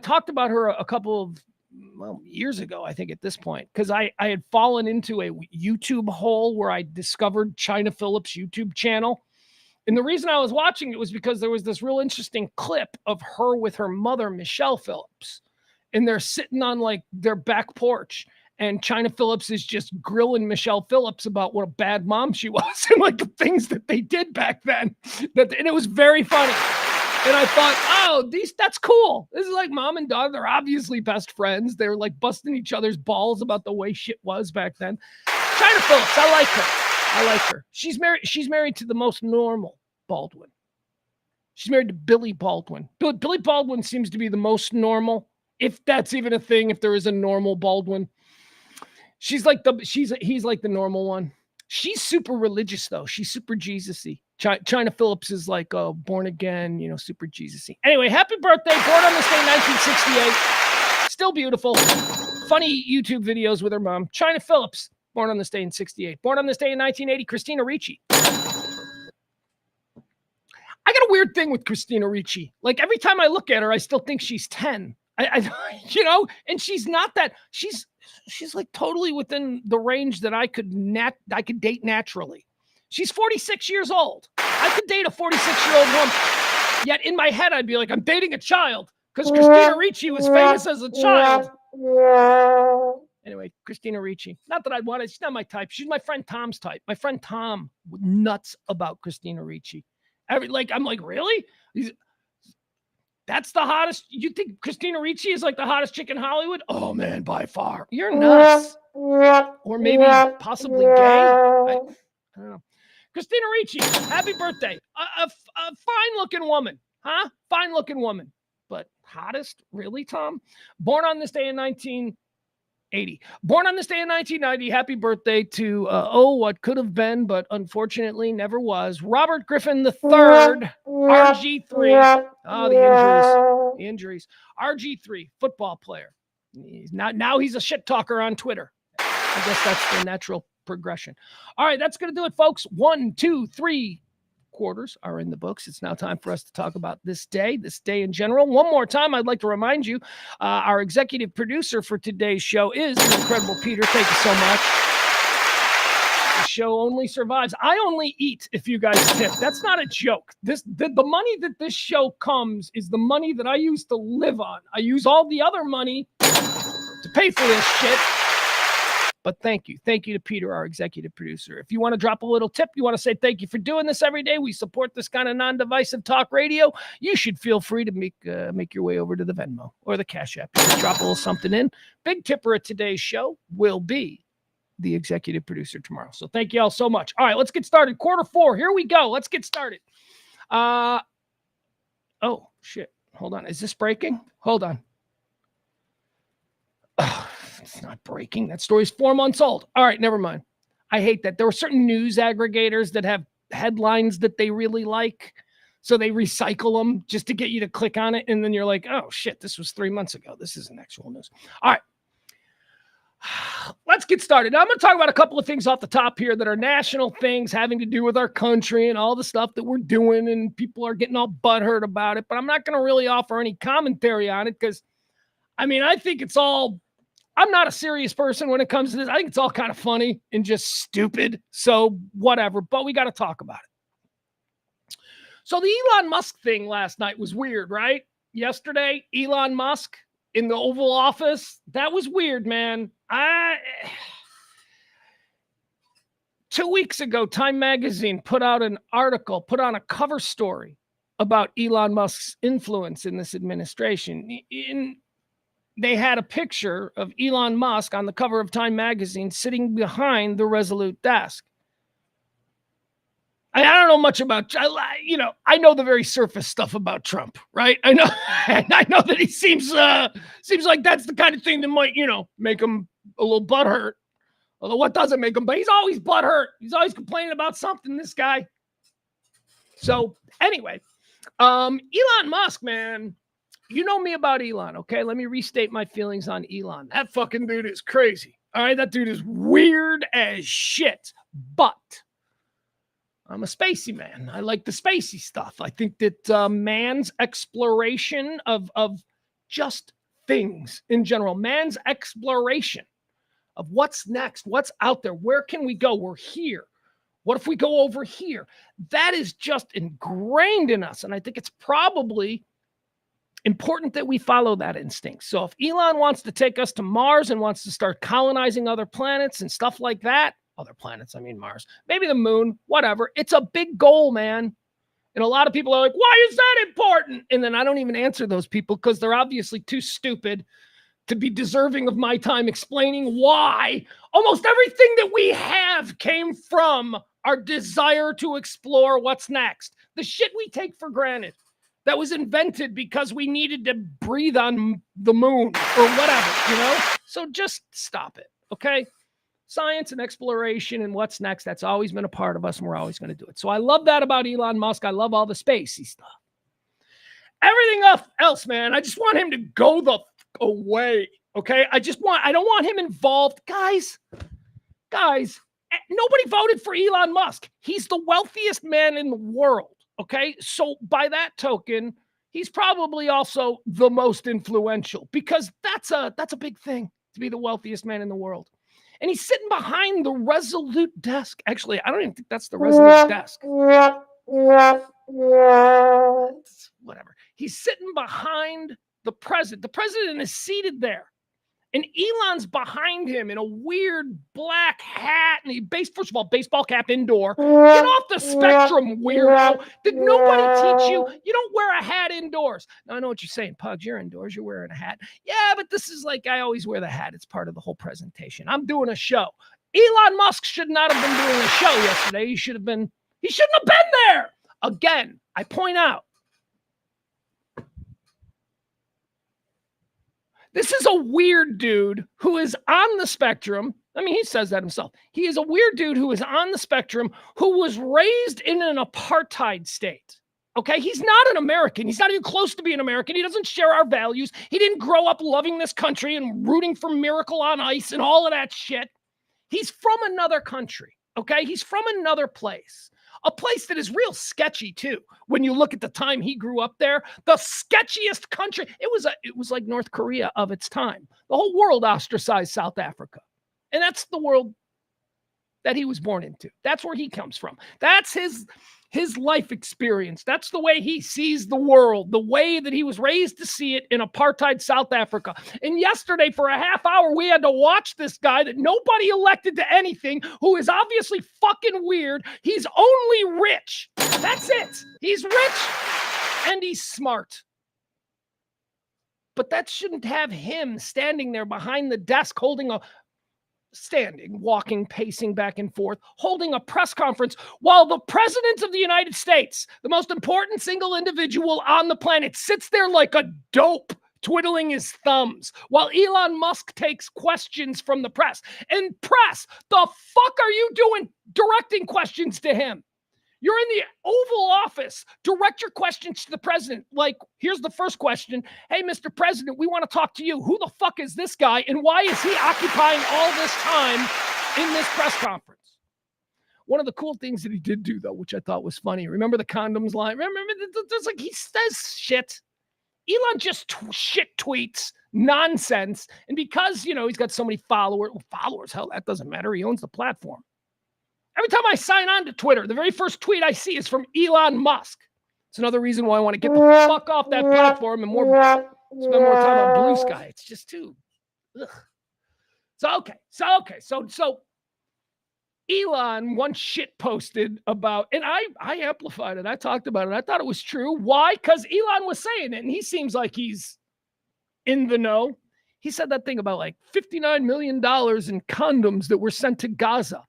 talked about her a couple of years ago, I think at this point, because I had fallen into a YouTube hole where I discovered China Phillips' YouTube channel. And the reason I was watching it was because there was this real interesting clip of her with her mother, Michelle Phillips. And they're sitting on like their back porch. And China Phillips is just grilling Michelle Phillips about what a bad mom she was and like the things that they did back then. And it was very funny. And I thought, that's cool. This is like mom and daughter. They're obviously best friends. They're like busting each other's balls about the way shit was back then. China Phillips, I like her. She's married to the most normal Baldwin. She's married to Billy Baldwin. Billy Baldwin seems to be the most normal, if that's even a thing, if there is a normal Baldwin. He's like the normal one. She's super religious though. She's super Jesus-y. China Phillips is like born again, super Jesus-y. Anyway, happy birthday. Born on this day, 1968. Still beautiful. Funny YouTube videos with her mom. China Phillips, born on this day in 68. Born on this day in 1980, Christina Ricci. I got a weird thing with Christina Ricci. Like, every time I look at her, I still think she's 10. And she's not that. She's like totally within the range that I could date naturally. She's 46 years old. I could date a 46-year-old woman. Yet in my head, I'd be like, I'm dating a child because Christina Ricci was famous as a child. Anyway, Christina Ricci. Not that I'd want it. She's not my type. She's my friend Tom's type. My friend Tom was nuts about Christina Ricci. I'm like, really? That's the hottest. You think Christina Ricci is like the hottest chick in Hollywood? Oh man, by far. You're nuts. Or maybe possibly gay. I don't know. Christina Ricci, happy birthday. A fine-looking woman, huh? Fine-looking woman. But hottest? Really, Tom? Born on this day in 1980. Born on this day in 1990. Happy birthday to, what could have been, but unfortunately never was. Robert Griffin III, RG3. Oh, the injuries. RG3, football player. Now he's a shit talker on Twitter. I guess that's the natural progression. All right, that's going to do it, folks. 1, 2, 3 quarters are in the books. It's now time for us to talk about this day in general. One more time, I'd like to remind you, our executive producer for today's show is the incredible Peter. Thank you so much. The show only survives. I only eat if you guys tip. That's not a joke. The money that this show comes is the money that I use to live on. I use all the other money to pay for this shit. But thank you. Thank you to Peter, our executive producer. If you want to drop a little tip, you want to say thank you for doing this every day, we support this kind of non-divisive talk radio, you should feel free to make your way over to the Venmo or the Cash App. You can drop a little something in. Big tipper at today's show will be the executive producer tomorrow. So thank you all so much. All right, let's get started. Quarter 4. Here we go. Let's get started. Oh, shit. Hold on. Is this breaking? Hold on. It's not breaking. That story's 4 months old. All right, never mind. I hate that. There were certain news aggregators that have headlines that they really like, so they recycle them just to get you to click on it, and then you're like, oh, shit, this was 3 months ago. This isn't actual news. All right. Let's get started. Now, I'm going to talk about a couple of things off the top here that are national things having to do with our country and all the stuff that we're doing, and people are getting all butthurt about it, but I'm not going to really offer any commentary on it because, I mean, I think it's all... I'm not a serious person when it comes to this. I think it's all kind of funny and just stupid. So whatever, but we got to talk about it. So the Elon Musk thing last night was weird, right? Yesterday, Elon Musk in the Oval Office. That was weird, man. 2 weeks ago, Time Magazine put out an article, put on a cover story about Elon Musk's influence in this administration. They had a picture of Elon Musk on the cover of Time Magazine sitting behind the Resolute desk. I don't know much about, I know the very surface stuff about Trump, right? I know that he seems like that's the kind of thing that might, make him a little butthurt. Although what doesn't make him, but he's always butthurt. He's always complaining about something, this guy. So anyway, Elon Musk, man. You know me about Elon, okay? Let me restate my feelings on Elon. That fucking dude is crazy. All right, that dude is weird as shit. But I'm a spacey man. I like the spacey stuff. I think that man's exploration of just things in general, man's exploration of what's next, what's out there, where can we go? We're here. What if we go over here? That is just ingrained in us. And I think it's probably important that we follow that instinct. So if Elon wants to take us to Mars and wants to start colonizing other planets and stuff like that, other planets, I mean Mars, maybe the moon, whatever, it's a big goal, man. And a lot of people are like, why is that important? And then I don't even answer those people because they're obviously too stupid to be deserving of my time explaining why almost everything that we have came from our desire to explore what's next. The shit we take for granted. That was invented because we needed to breathe on the moon or whatever, So just stop it, okay? Science and exploration and what's next, that's always been a part of us, and we're always going to do it. So I love that about Elon Musk. I love all the spacey stuff. Everything else, man, I just want him to go the away, okay? I don't want him involved. Guys, nobody voted for Elon Musk. He's the wealthiest man in the world. Okay, so by that token, he's probably also the most influential because that's a big thing to be the wealthiest man in the world. And he's sitting behind the Resolute desk. Actually, I don't even think that's the Resolute desk. Whatever. He's sitting behind the president. The president is seated there. And Elon's behind him in a weird black hat. And first of all, baseball cap indoor. Get off the spectrum, weirdo. Did nobody teach you? You don't wear a hat indoors. Now, I know what you're saying, Pugs. You're indoors. You're wearing a hat. Yeah, but this is like I always wear the hat. It's part of the whole presentation. I'm doing a show. Elon Musk should not have been doing a show yesterday. He shouldn't have been there. Again, I point out, this is a weird dude who is on the spectrum. I mean, he says that himself. He is a weird dude who is on the spectrum who was raised in an apartheid state. Okay? He's not an American. He's not even close to being American. He doesn't share our values. He didn't grow up loving this country and rooting for Miracle on Ice and all of that shit. He's from another country. Okay? He's from another place. A place that is real sketchy too. When you look at the time he grew up there, the sketchiest country. It was like North Korea of its time. The whole world ostracized South Africa. And that's the world that he was born into. That's where he comes from. That's his life experience. That's the way he sees the world, the way that he was raised to see it in apartheid South Africa. And yesterday, for a half hour, we had to watch this guy that nobody elected to anything, who is obviously fucking weird. He's only rich. That's it. He's rich and he's smart. But that shouldn't have him standing there behind the desk walking, pacing back and forth, holding a press conference while the president of the United States, the most important single individual on the planet, sits there like a dope, twiddling his thumbs while Elon Musk takes questions from the press. And press, the fuck are you doing directing questions to him? You're in the Oval Office. Direct your questions to the president. Like, here's the first question. Hey, Mr. President, we want to talk to you. Who the fuck is this guy? And why is he occupying all this time in this press conference? One of the cool things that he did do, though, which I thought was funny. Remember the condoms line? Remember, there's like, he says shit. Elon just shit tweets nonsense. And because, he's got so many followers, hell, that doesn't matter. He owns the platform. Every time I sign on to Twitter, the very first tweet I see is from Elon Musk. It's another reason why I want to get the fuck off that platform and spend more time on Blue Sky. It's just too. Ugh. So Elon once shit posted about, and I amplified it. I talked about it. I thought it was true. Why? Because Elon was saying it, and he seems like he's in the know. He said that thing about like $59 million in condoms that were sent to Gaza.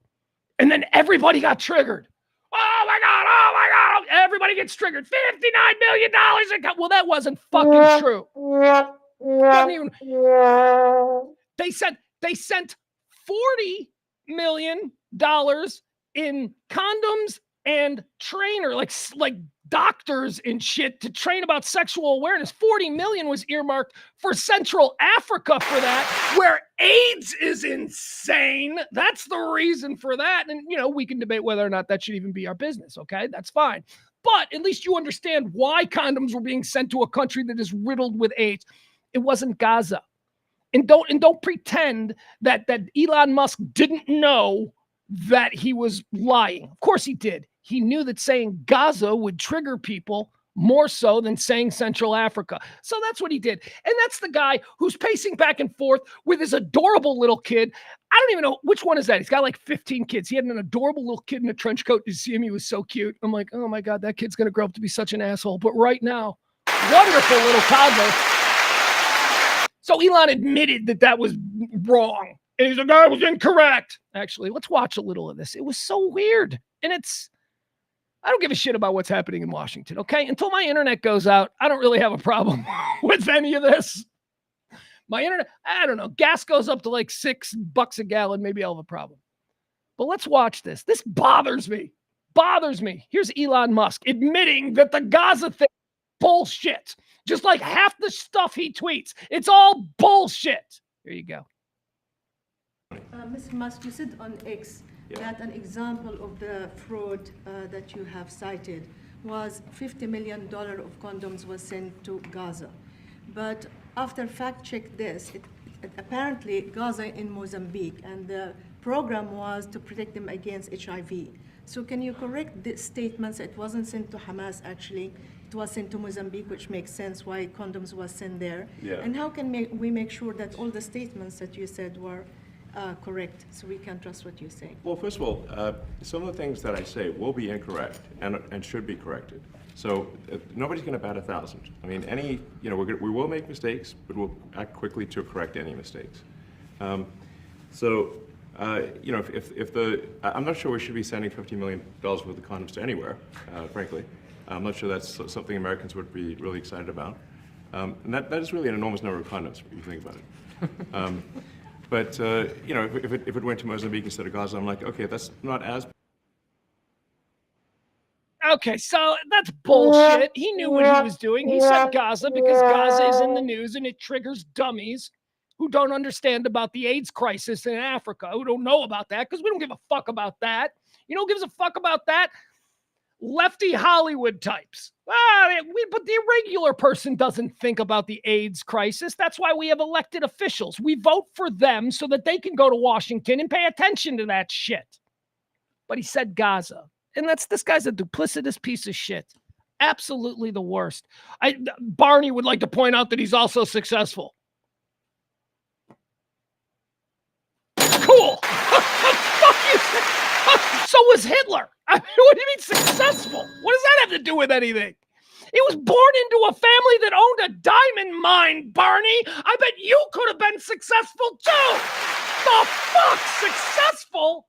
And then everybody got triggered. Oh my God. Everybody gets triggered. $59 million. Well, that wasn't fucking true. They sent $40 million in condoms and trainer, like doctors and shit, to train about sexual awareness. 40 million was earmarked for Central Africa for that, where AIDS is insane. That's the reason for that. And, we can debate whether or not that should even be our business. Okay, that's fine. But at least you understand why condoms were being sent to a country that is riddled with AIDS. It wasn't Gaza. And don't pretend that Elon Musk didn't know that he was lying. Of course he did. He knew that saying Gaza would trigger people more so than saying Central Africa. So that's what he did. And that's the guy who's pacing back and forth with his adorable little kid. I don't even know which one is that. He's got like 15 kids. He had an adorable little kid in a trench coat. Did you see him? He was so cute. I'm like, oh my God, that kid's going to grow up to be such an asshole. But right now, wonderful little toddler. So Elon admitted that was wrong. And he's like, I was incorrect. Actually, let's watch a little of this. It was so weird. And I don't give a shit about what's happening in Washington, okay? Until my internet goes out, I don't really have a problem with any of this. My internet, I don't know, gas goes up to like $6 a gallon, maybe I'll have a problem. But let's watch this. This bothers me. Here's Elon Musk admitting that the Gaza thing is bullshit. Just like half the stuff he tweets. It's all bullshit. Here you go. Mr. Musk, you said on X that an example of the fraud that you have cited was $50 million of condoms was sent to Gaza. But after fact-check this, apparently Gaza in Mozambique, and the program was to protect them against HIV. So can you correct the statements? It wasn't sent to Hamas, actually. It was sent to Mozambique, which makes sense why condoms was sent there. Yeah. And how can we make sure that all the statements that you said were correct, so we can trust what you say? Well, first of all, some of the things that I say will be incorrect and should be corrected. So nobody's going to bat 1,000. I mean, we will make mistakes, but we'll act quickly to correct any mistakes. I'm not sure we should be sending $50 million worth of condoms to anywhere, frankly. I'm not sure that's something Americans would be really excited about. And that is really an enormous number of condoms, if you think about it. But if it went to Mozambique instead of Gaza, I'm like, okay, that's not as. Okay, so that's bullshit. He knew what he was doing. He said Gaza because Gaza is in the news and it triggers dummies who don't understand about the AIDS crisis in Africa, who don't know about that, because we don't give a fuck about that. You know who gives a fuck about that? Lefty Hollywood types. But the regular person doesn't think about the AIDS crisis. That's why we have elected officials. We vote for them so that they can go to Washington and pay attention to that shit. but he said Gaza. And this guy's a duplicitous piece of shit. Absolutely the worst. Barney would like to point out that he's also successful. Cool. Fuck you. So was Hitler. I mean, what do you mean successful? What does that have to do with anything? He was born into a family that owned a diamond mine, Barney. I bet you could have been successful too. The fuck? Successful?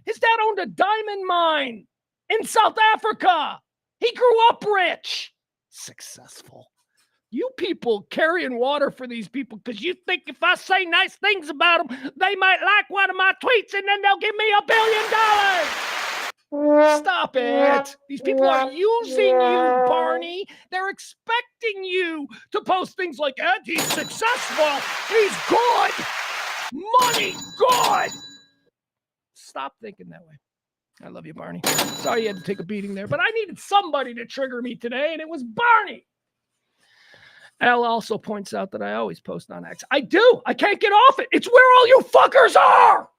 His dad owned a diamond mine in South Africa. He grew up rich. Successful. You people carrying water for these people because you think if I say nice things about them, they might like one of my tweets and then they'll give me $1 billion. Stop it. These people are using you, Barney. They're expecting you to post things like, he's successful. He's good. Money, good. Stop thinking that way. I love you, Barney. Sorry you had to take a beating there, but I needed somebody to trigger me today, and it was Barney. Al also points out that I always post on X. I do. I can't get off it. It's where all you fuckers are.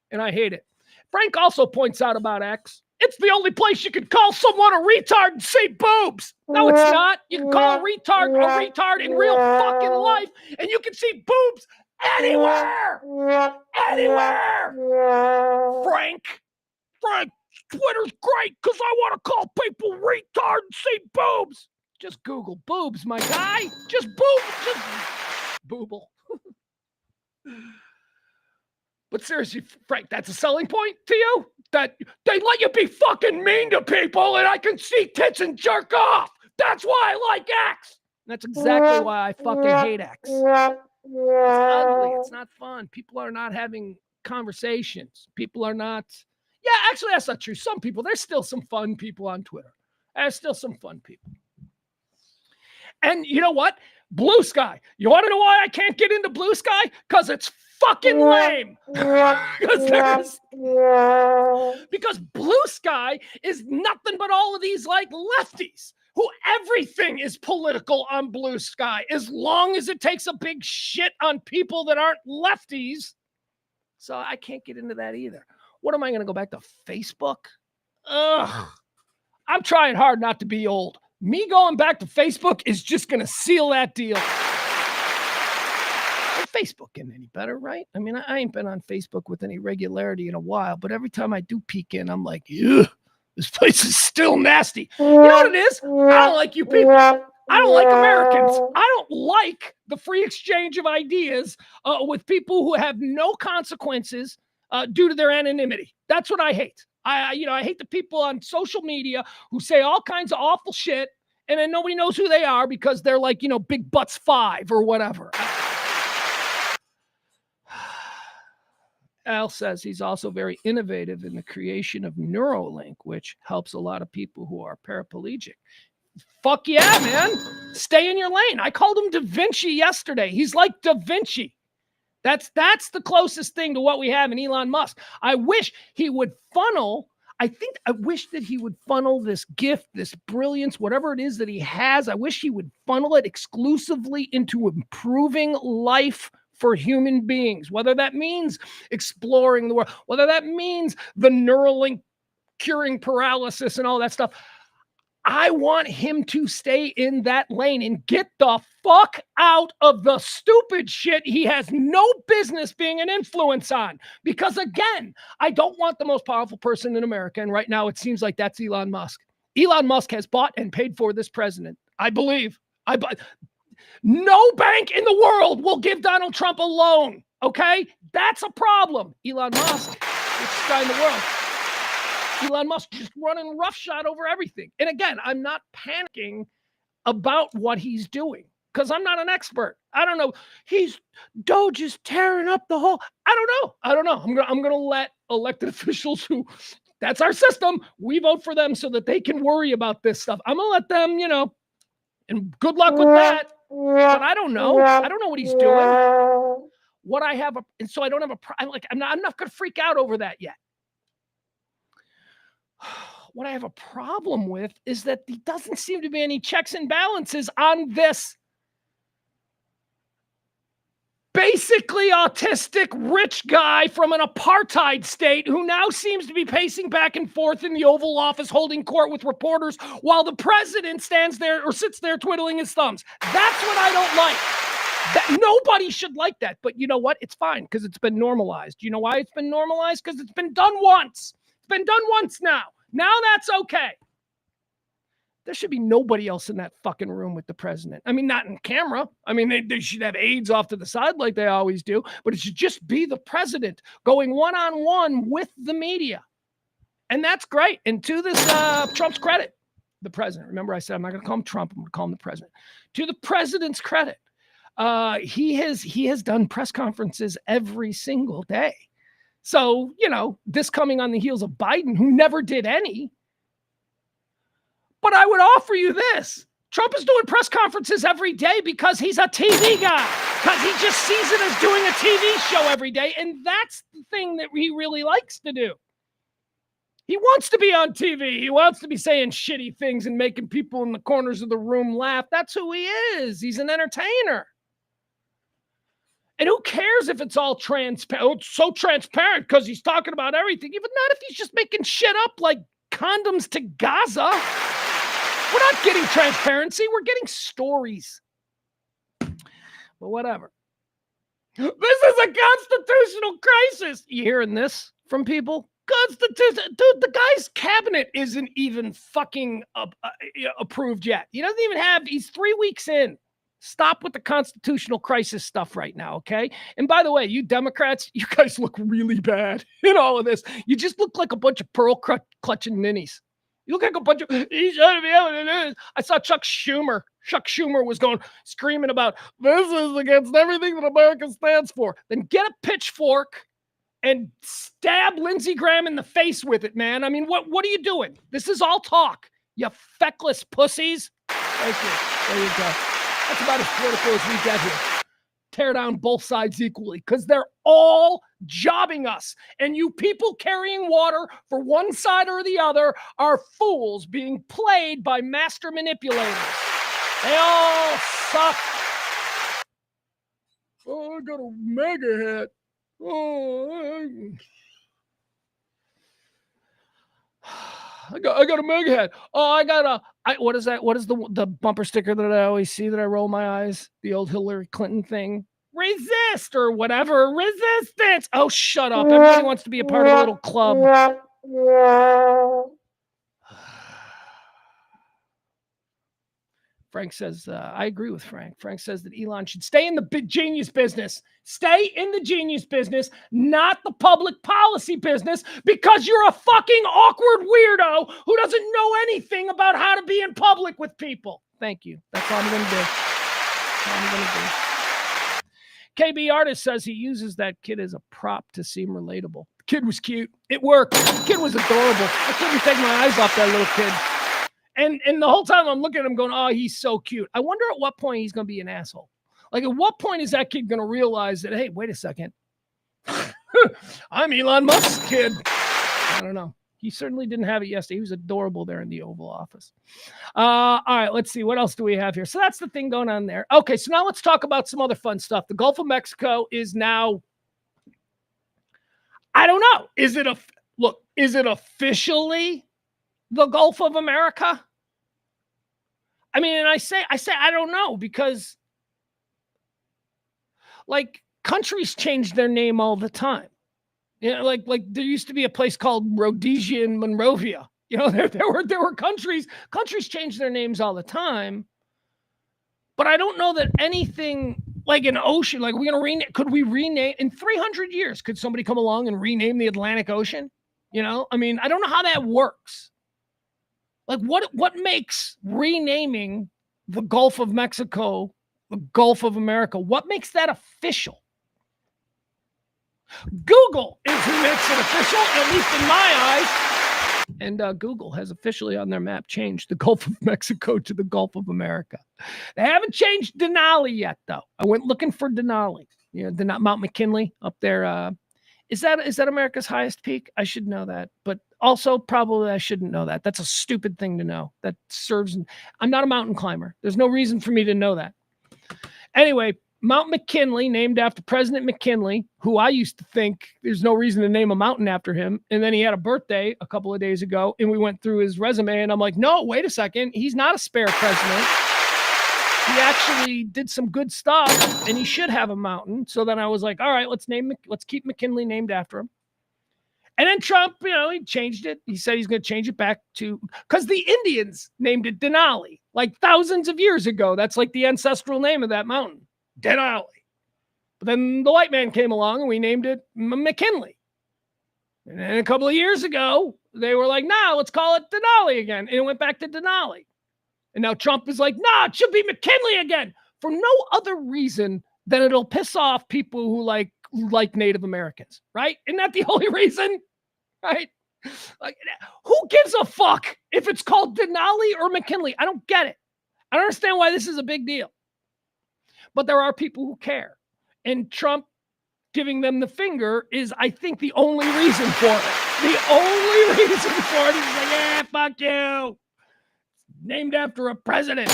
And I hate it. Frank also points out about X. It's the only place you can call someone a retard and see boobs. No, it's not. You can call a retard in real fucking life, and you can see boobs anywhere. Anywhere. Frank, Twitter's great because I want to call people retard and see boobs. Just Google boobs, my guy. Just boobs. Just booble. But seriously, Frank, that's a selling point to you? That they let you be fucking mean to people and I can see tits and jerk off. That's why I like X. That's exactly why I fucking hate X. It's ugly. It's not fun. People are not having conversations. People are not... Yeah, actually, that's not true. Some people, there's still some fun people on Twitter. There's still some fun people. And you know what? Blue Sky. You want to know why I can't get into Blue Sky? Because it's fucking lame. Because Blue Sky is nothing but all of these like lefties who everything is political on Blue Sky as long as it takes a big shit on people that aren't lefties. So I can't get into that either. What am I going to go back to Facebook? Ugh. I'm trying hard not to be old. Me going back to Facebook is just going to seal that deal. Facebook isn't any better, right? I mean, I ain't been on Facebook with any regularity in a while, but every time I do peek in, I'm like, ew, this place is still nasty. You know what it is? I don't like you people. I don't like Americans. I don't like the free exchange of ideas with people who have no consequences due to their anonymity. That's what I hate. I hate the people on social media who say all kinds of awful shit, and then nobody knows who they are because they're like, Big Butts 5 or whatever. Al says he's also very innovative in the creation of Neuralink, which helps a lot of people who are paraplegic. Fuck yeah, man. Stay in your lane. I called him Da Vinci yesterday. He's like Da Vinci. That's the closest thing to what we have in Elon Musk. I wish he would funnel. I wish that he would funnel this gift, this brilliance, whatever it is that he has. I wish he would funnel it exclusively into improving life for human beings, whether that means exploring the world, whether that means the Neuralink curing paralysis and all that stuff. I want him to stay in that lane and get the fuck out of the stupid shit he has no business being an influence on. Because again, I don't want the most powerful person in America. And right now it seems like that's Elon Musk. Elon Musk has bought and paid for this president. I believe. No bank in the world will give Donald Trump a loan. Okay? That's a problem. Elon Musk, richest guy in the world. Elon Musk just running roughshod over everything. And again, I'm not panicking about what he's doing because I'm not an expert. I don't know. Doge is tearing up the whole. I don't know. I'm gonna let elected officials who, that's our system. We vote for them so that they can worry about this stuff. I'm gonna let them, and good luck with that. But I don't know. I don't know what he's doing. And so I don't have I'm not gonna freak out over that yet. What I have a problem with is that there doesn't seem to be any checks and balances on this basically autistic rich guy from an apartheid state who now seems to be pacing back and forth in the Oval Office holding court with reporters while the president stands there or sits there twiddling his thumbs. That's what I don't like. That nobody should like that. But you know what? It's fine because it's been normalized. You know why it's been normalized? Because it's been done once. It's been done once now. Now that's okay. There should be nobody else in that fucking room with the president. I mean, not in camera. I mean, they should have aides off to the side like they always do, but it should just be the president going one-on-one with the media. And that's great. And to this Trump's credit, the president, remember I said I'm not going to call him Trump, I'm going to call him the president. To the president's credit, he has done press conferences every single day. So, you know, this coming on the heels of Biden, who never did any. But I would offer you this. Trump is doing press conferences every day because he's a TV guy. Because he just sees it as doing a TV show every day. And that's the thing that he really likes to do. He wants to be on TV. He wants to be saying shitty things and making people in the corners of the room laugh. That's who he is. He's an entertainer. And who cares if it's all transparent? Oh, it's so transparent because he's talking about everything. Even not if he's just making shit up like condoms to Gaza. We're not getting transparency. We're getting stories. But whatever. This is a constitutional crisis. You hearing this from people? Constitution. Dude, the guy's cabinet isn't even fucking approved yet. He doesn't even have, he's 3 weeks in. Stop with the constitutional crisis stuff right now, okay? And by the way, you Democrats, you guys look really bad in all of this. You just look like a bunch of pearl clutching ninnies. You look like a bunch of, he should be able to do this. I saw Chuck Schumer. Chuck Schumer was screaming about, this is against everything that America stands for. Then get a pitchfork and stab Lindsey Graham in the face with it, man. I mean, what are you doing? This is all talk, you feckless pussies. Thank you. There you go. That's about as political as we get here. Tear down both sides equally because they're all jobbing us. And you people carrying water for one side or the other are fools being played by master manipulators. They all suck. Oh, I got a mega hat. Oh, I got a mega hat. Oh, what is that? What is the bumper sticker that I always see that I roll my eyes? The old Hillary Clinton thing. Resist or whatever. Resistance. Oh, shut up. Everybody wants to be a part of a little club. Frank says, I agree with Frank. Frank says that Elon should stay in the big genius business. Stay in the genius business, not the public policy business, because you're a fucking awkward weirdo who doesn't know anything about how to be in public with people. Thank you. That's all I'm going to do. That's all I'm going to do. KB Artist says he uses that kid as a prop to seem relatable. The kid was cute. It worked. The kid was adorable. I couldn't take my eyes off that little kid. And the whole time I'm looking at him going, oh, he's so cute. I wonder at what point he's going to be an asshole. Like, at what point is that kid going to realize that, hey, wait a second. I'm Elon Musk's kid. I don't know. He certainly didn't have it yesterday. He was adorable there in the Oval Office. All right, let's see. What else do we have here? So that's the thing going on there. Okay, so now let's talk about some other fun stuff. The Gulf of Mexico is now, I don't know. Is it officially the Gulf of America? I mean, and I say I don't know, because like countries change their name all the time. You know, like there used to be a place called Rhodesia and Monrovia. You know, there were countries change their names all the time. But I don't know that anything like an ocean, like could we rename in 300 years? Could somebody come along and rename the Atlantic Ocean? You know, I mean, I don't know how that works. Like what makes renaming the Gulf of Mexico the Gulf of America? What makes that official? Google is who makes it official, at least in my eyes. And Google has officially on their map changed the Gulf of Mexico to the Gulf of America. They haven't changed Denali yet, though. I went looking for Denali. You know, Mount McKinley up there. Is that America's highest peak? I should know that, but also probably I shouldn't know that. That's a stupid thing to know. That serves. I'm not a mountain climber. There's no reason for me to know that. Anyway, Mount McKinley, named after President McKinley, who I used to think there's no reason to name a mountain after him. And then he had a birthday a couple of days ago, and we went through his resume, and I'm like, no, wait a second. He's not a spare president. He actually did some good stuff, and he should have a mountain. So then I was like, all right, let's keep McKinley named after him. And then Trump, he changed it. He said he's going to change it back to, because the Indians named it Denali, like thousands of years ago. That's like the ancestral name of that mountain, Denali. But then the white man came along and we named it McKinley. And then a couple of years ago, they were like, nah, let's call it Denali again. And it went back to Denali. And now Trump is like, nah, it should be McKinley again, for no other reason than it'll piss off people who like Native Americans, right? Isn't that the only reason? Right? Like, who gives a fuck if it's called Denali or McKinley? I don't get it. I don't understand why this is a big deal. But there are people who care. And Trump giving them the finger is, I think, the only reason for it. The only reason for it is like, yeah, fuck you. Named after a president.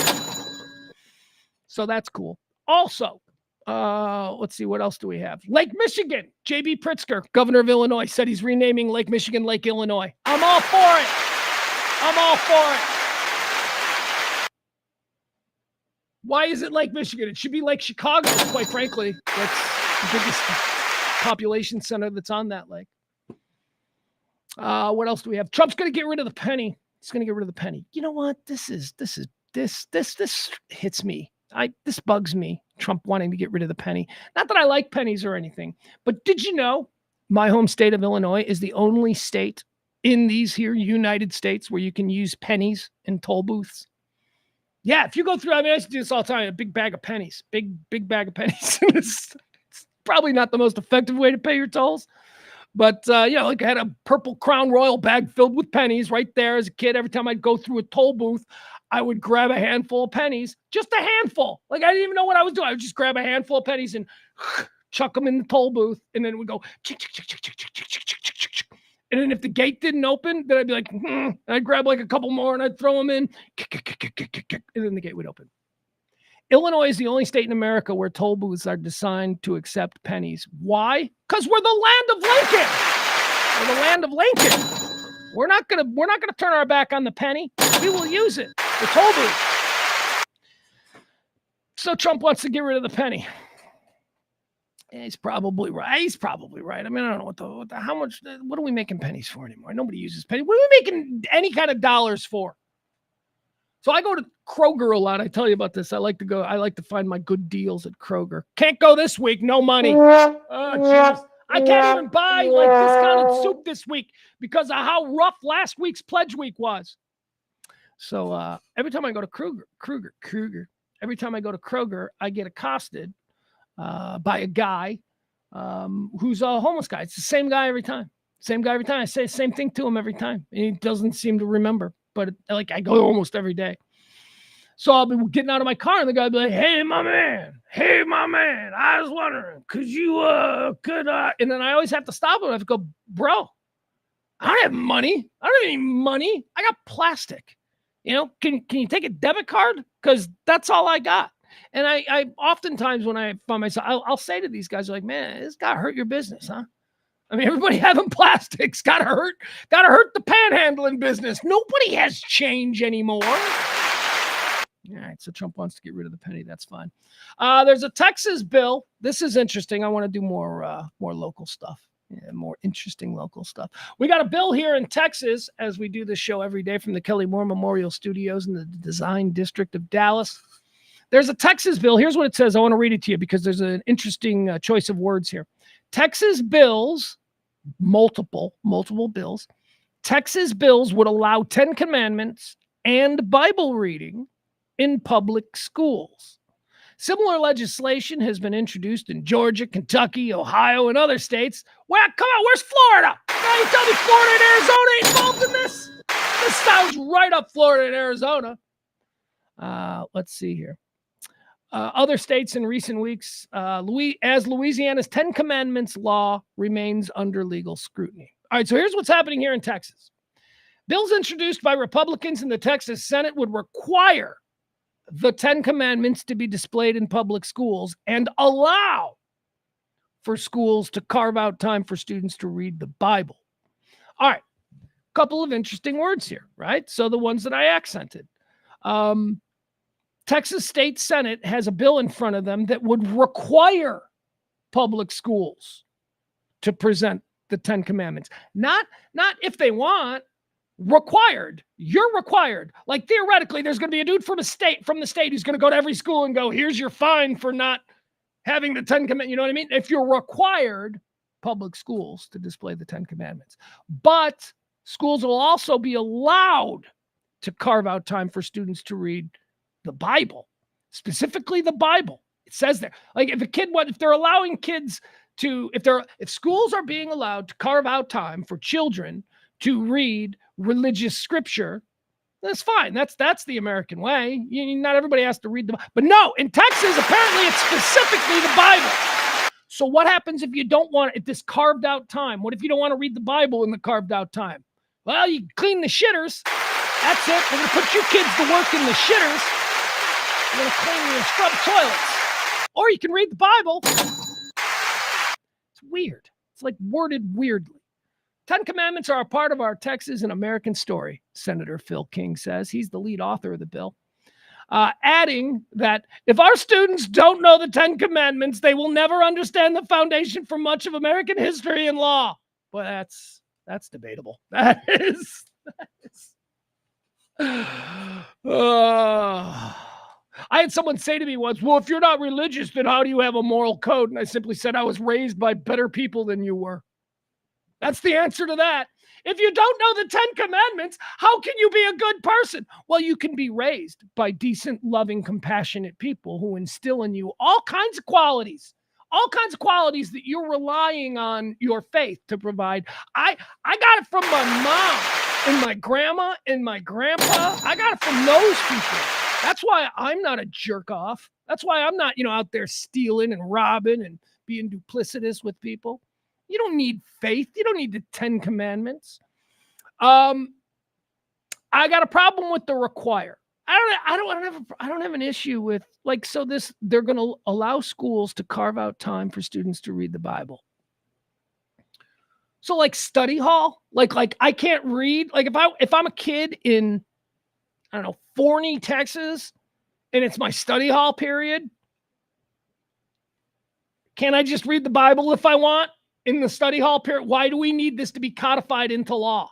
So that's cool. Also, let's see, what else do we have? Lake Michigan. J.B. Pritzker, governor of Illinois, said he's renaming Lake Michigan Lake Illinois. I'm all for it. I'm all for it. Why is it Lake Michigan? It should be Lake Chicago, quite frankly. That's the biggest population center that's on that lake. What else do we have? Trump's going to get rid of the penny. He's going to get rid of the penny. You know what? This hits me. This bugs me. Trump wanting to get rid of the penny. Not that I like pennies or anything, but did you know my home state of Illinois is the only state in these here United States where you can use pennies in toll booths? Yeah, if you go through, I used to do this all the time, a big bag of pennies, big bag of pennies. It's probably not the most effective way to pay your tolls. But, like I had a purple Crown Royal bag filled with pennies right there as a kid. Every time I'd go through a toll booth, I would grab a handful of pennies, just a handful. Like, I didn't even know what I was doing. I would just grab a handful of pennies and chuck them in the toll booth. And then it would go, chick, chick, chick, chick, chick, chick, chick, chick, chick, chick. And then if the gate didn't open, then I'd be like, and I'd grab like a couple more and I'd throw them in. And then the gate would open. Illinois is the only state in America where toll booths are designed to accept pennies. Why? Because we're the land of Lincoln. We're the land of Lincoln. We're not gonna turn our back on the penny. We will use it. The toll booth. So Trump wants to get rid of the penny. Yeah, he's probably right. I mean, I don't know how much. What are we making pennies for anymore? Nobody uses pennies. What are we making any kind of dollars for? So I go to Kroger a lot. I tell you about this. I like to find my good deals at Kroger. Can't go this week. No money. Oh, jeez. I can't even buy like discounted soup this week because of how rough last week's pledge week was. So every time I go to Kroger, every time I go to Kroger, I get accosted by a guy who's a homeless guy. It's the same guy every time. I say the same thing to him every time. And he doesn't seem to remember. But I go almost every day. So I'll be getting out of my car and the guy will be like, hey, my man, I was wondering, could you, and then I always have to stop him. I have to go, bro, I don't have money. I don't have any money. I got plastic. Can you take a debit card? Because that's all I got. And I oftentimes when I find myself, I'll say to these guys, like, man, this got to hurt your business, huh? I mean, everybody having plastics gotta hurt the panhandling business. Nobody has change anymore. All right, so Trump wants to get rid of the penny. That's fine. There's a Texas bill. This is interesting. I want to do more local stuff. Yeah, more interesting local stuff. We got a bill here in Texas as we do this show every day from the Kelly Moore Memorial Studios in the Design District of Dallas. There's a Texas bill. Here's what it says. I want to read it to you because there's an interesting choice of words here. Texas bills, multiple bills. Texas bills would allow 10 commandments and Bible reading in public schools. Similar legislation has been introduced in Georgia, Kentucky, Ohio, and other states. Well, come on, where's Florida? Now you tell me Florida and Arizona ain't involved in this? This sounds right up Florida and Arizona. Let's see here. Other states in recent weeks, as Louisiana's 10 Commandments law remains under legal scrutiny. All right, so here's what's happening here in Texas. Bills introduced by Republicans in the Texas Senate would require the 10 Commandments to be displayed in public schools and allow for schools to carve out time for students to read the Bible. All right, couple of interesting words here, right? So the ones that I accented. Texas State Senate has a bill in front of them that would require public schools to present the 10 Commandments. Not if they want, required. You're required. Like theoretically, there's going to be a dude from the state who's going to go to every school and go, here's your fine for not having the 10 Commandments. You know what I mean? If you're required, public schools to display the 10 Commandments. But schools will also be allowed to carve out time for students to read the Bible, specifically the Bible. It says there, like if they're allowing kids to, if schools are being allowed to carve out time for children to read religious scripture, that's fine. That's the American way. Not everybody has to read the Bible. But no, in Texas, apparently it's specifically the Bible. So what happens if you don't want it, this carved out time? What if you don't want to read the Bible in the carved out time? Well, you clean the shitters. That's it. We're going to put you kids to work in the shitters. You're going to clean and scrub toilets. Or you can read the Bible. It's weird. It's like worded weirdly. 10 Commandments are a part of our Texas and American story, Senator Phil King says. He's the lead author of the bill. Adding that if our students don't know the 10 Commandments, they will never understand the foundation for much of American history and law. Boy, that's debatable. That is. I had someone say to me once, well, if you're not religious, then how do you have a moral code? And I simply said, I was raised by better people than you were. That's the answer to that. If you don't know the 10 Commandments, how can you be a good person? Well, you can be raised by decent, loving, compassionate people who instill in you all kinds of qualities that you're relying on your faith to provide. I got it from my mom and my grandma and my grandpa. I got it from those people. That's why I'm not a jerk off. That's why I'm not, out there stealing and robbing and being duplicitous with people. You don't need faith. You don't need the 10 Commandments. I got a problem with the require. I don't have an issue with they're going to allow schools to carve out time for students to read the Bible. So like study hall, like I can't read. Like if I'm a kid in, I don't know, Forney, Texas, and it's my study hall period, can I just read the Bible if I want? In the study hall period, why do we need this to be codified into law?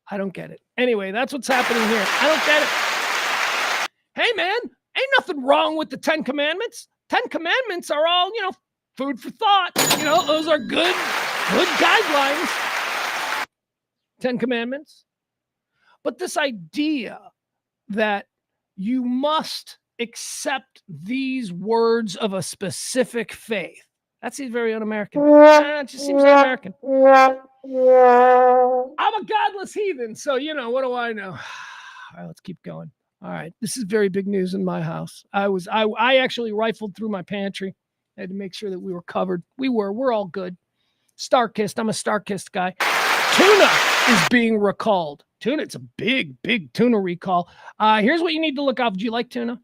I don't get it. Anyway, that's what's happening here. I don't get it. Hey, man, ain't nothing wrong with the 10 Commandments. 10 Commandments are all, food for thought. Those are good guidelines. 10 Commandments. But this idea that you must accept these words of a specific faith, that seems very un-American. It just seems un-American. I'm a godless heathen, so, what do I know? All right, let's keep going. All right, this is very big news in my house. I actually rifled through my pantry. I had to make sure that we were covered. We're all good. Star-Kissed, I'm a Star-Kissed guy. Tuna is being recalled. Tuna, it's a big tuna recall. Here's what you need to look out. Do you like tuna?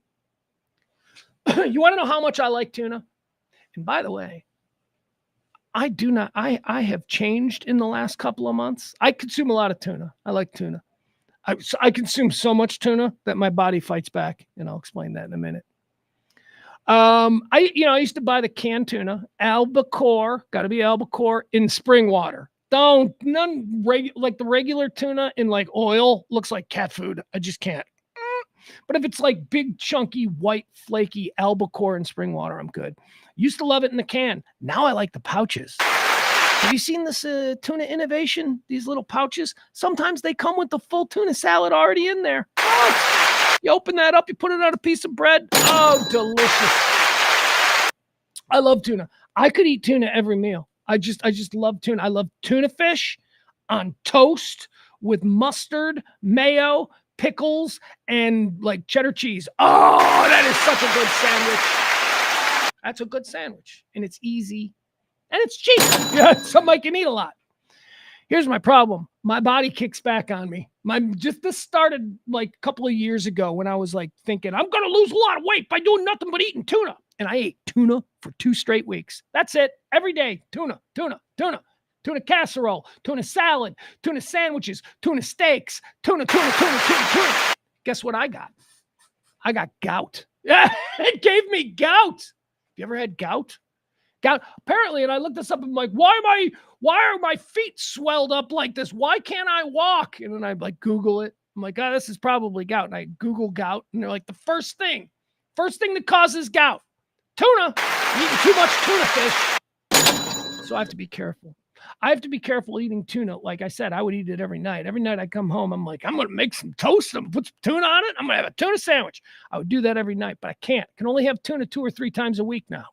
You want to know how much I like tuna? And by the way, I do not, I have changed in the last couple of months. I consume a lot of tuna. I like tuna. I consume so much tuna that my body fights back, and I'll explain that in a minute. I used to buy the canned tuna, albacore, got to be albacore in spring water. Like the regular tuna in like oil looks like cat food. I just can't. But if it's like big, chunky, white, flaky albacore in spring water, I'm good. Used to love it in the can. Now I like the pouches. Have you seen this tuna innovation? These little pouches? Sometimes they come with the full tuna salad already in there. Oh, you open that up, you put it on a piece of bread. Oh, delicious. I love tuna. I could eat tuna every meal. I just love tuna. I love tuna fish on toast with mustard, mayo, pickles, and like cheddar cheese. Oh, that is such a good sandwich. That's a good sandwich. And it's easy. And it's cheap. Yeah, something I can eat a lot. Here's my problem. My body kicks back on me. This started like a couple of years ago when I was like thinking I'm gonna lose a lot of weight by doing nothing but eating tuna. And I ate tuna for 2 straight weeks. That's it. Every day, tuna casserole, tuna salad, tuna sandwiches, tuna steaks, tuna. Guess what I got? I got gout. Yeah, it gave me gout. You ever had gout? Gout. Apparently, and I looked this up. I'm like, why are my feet swelled up like this? Why can't I walk? And then I like Google it. I'm like, oh, this is probably gout. And I Google gout, and they're like, the first thing that causes gout, tuna. You're eating too much tuna fish. So I have to be careful. I have to be careful eating tuna. Like I said, I would eat it every night. Every night I come home, I'm like, I'm going to make some toast and put some tuna on it. I'm going to have a tuna sandwich. I would do that every night, but I can't. I can only have tuna 2 or 3 times a week now.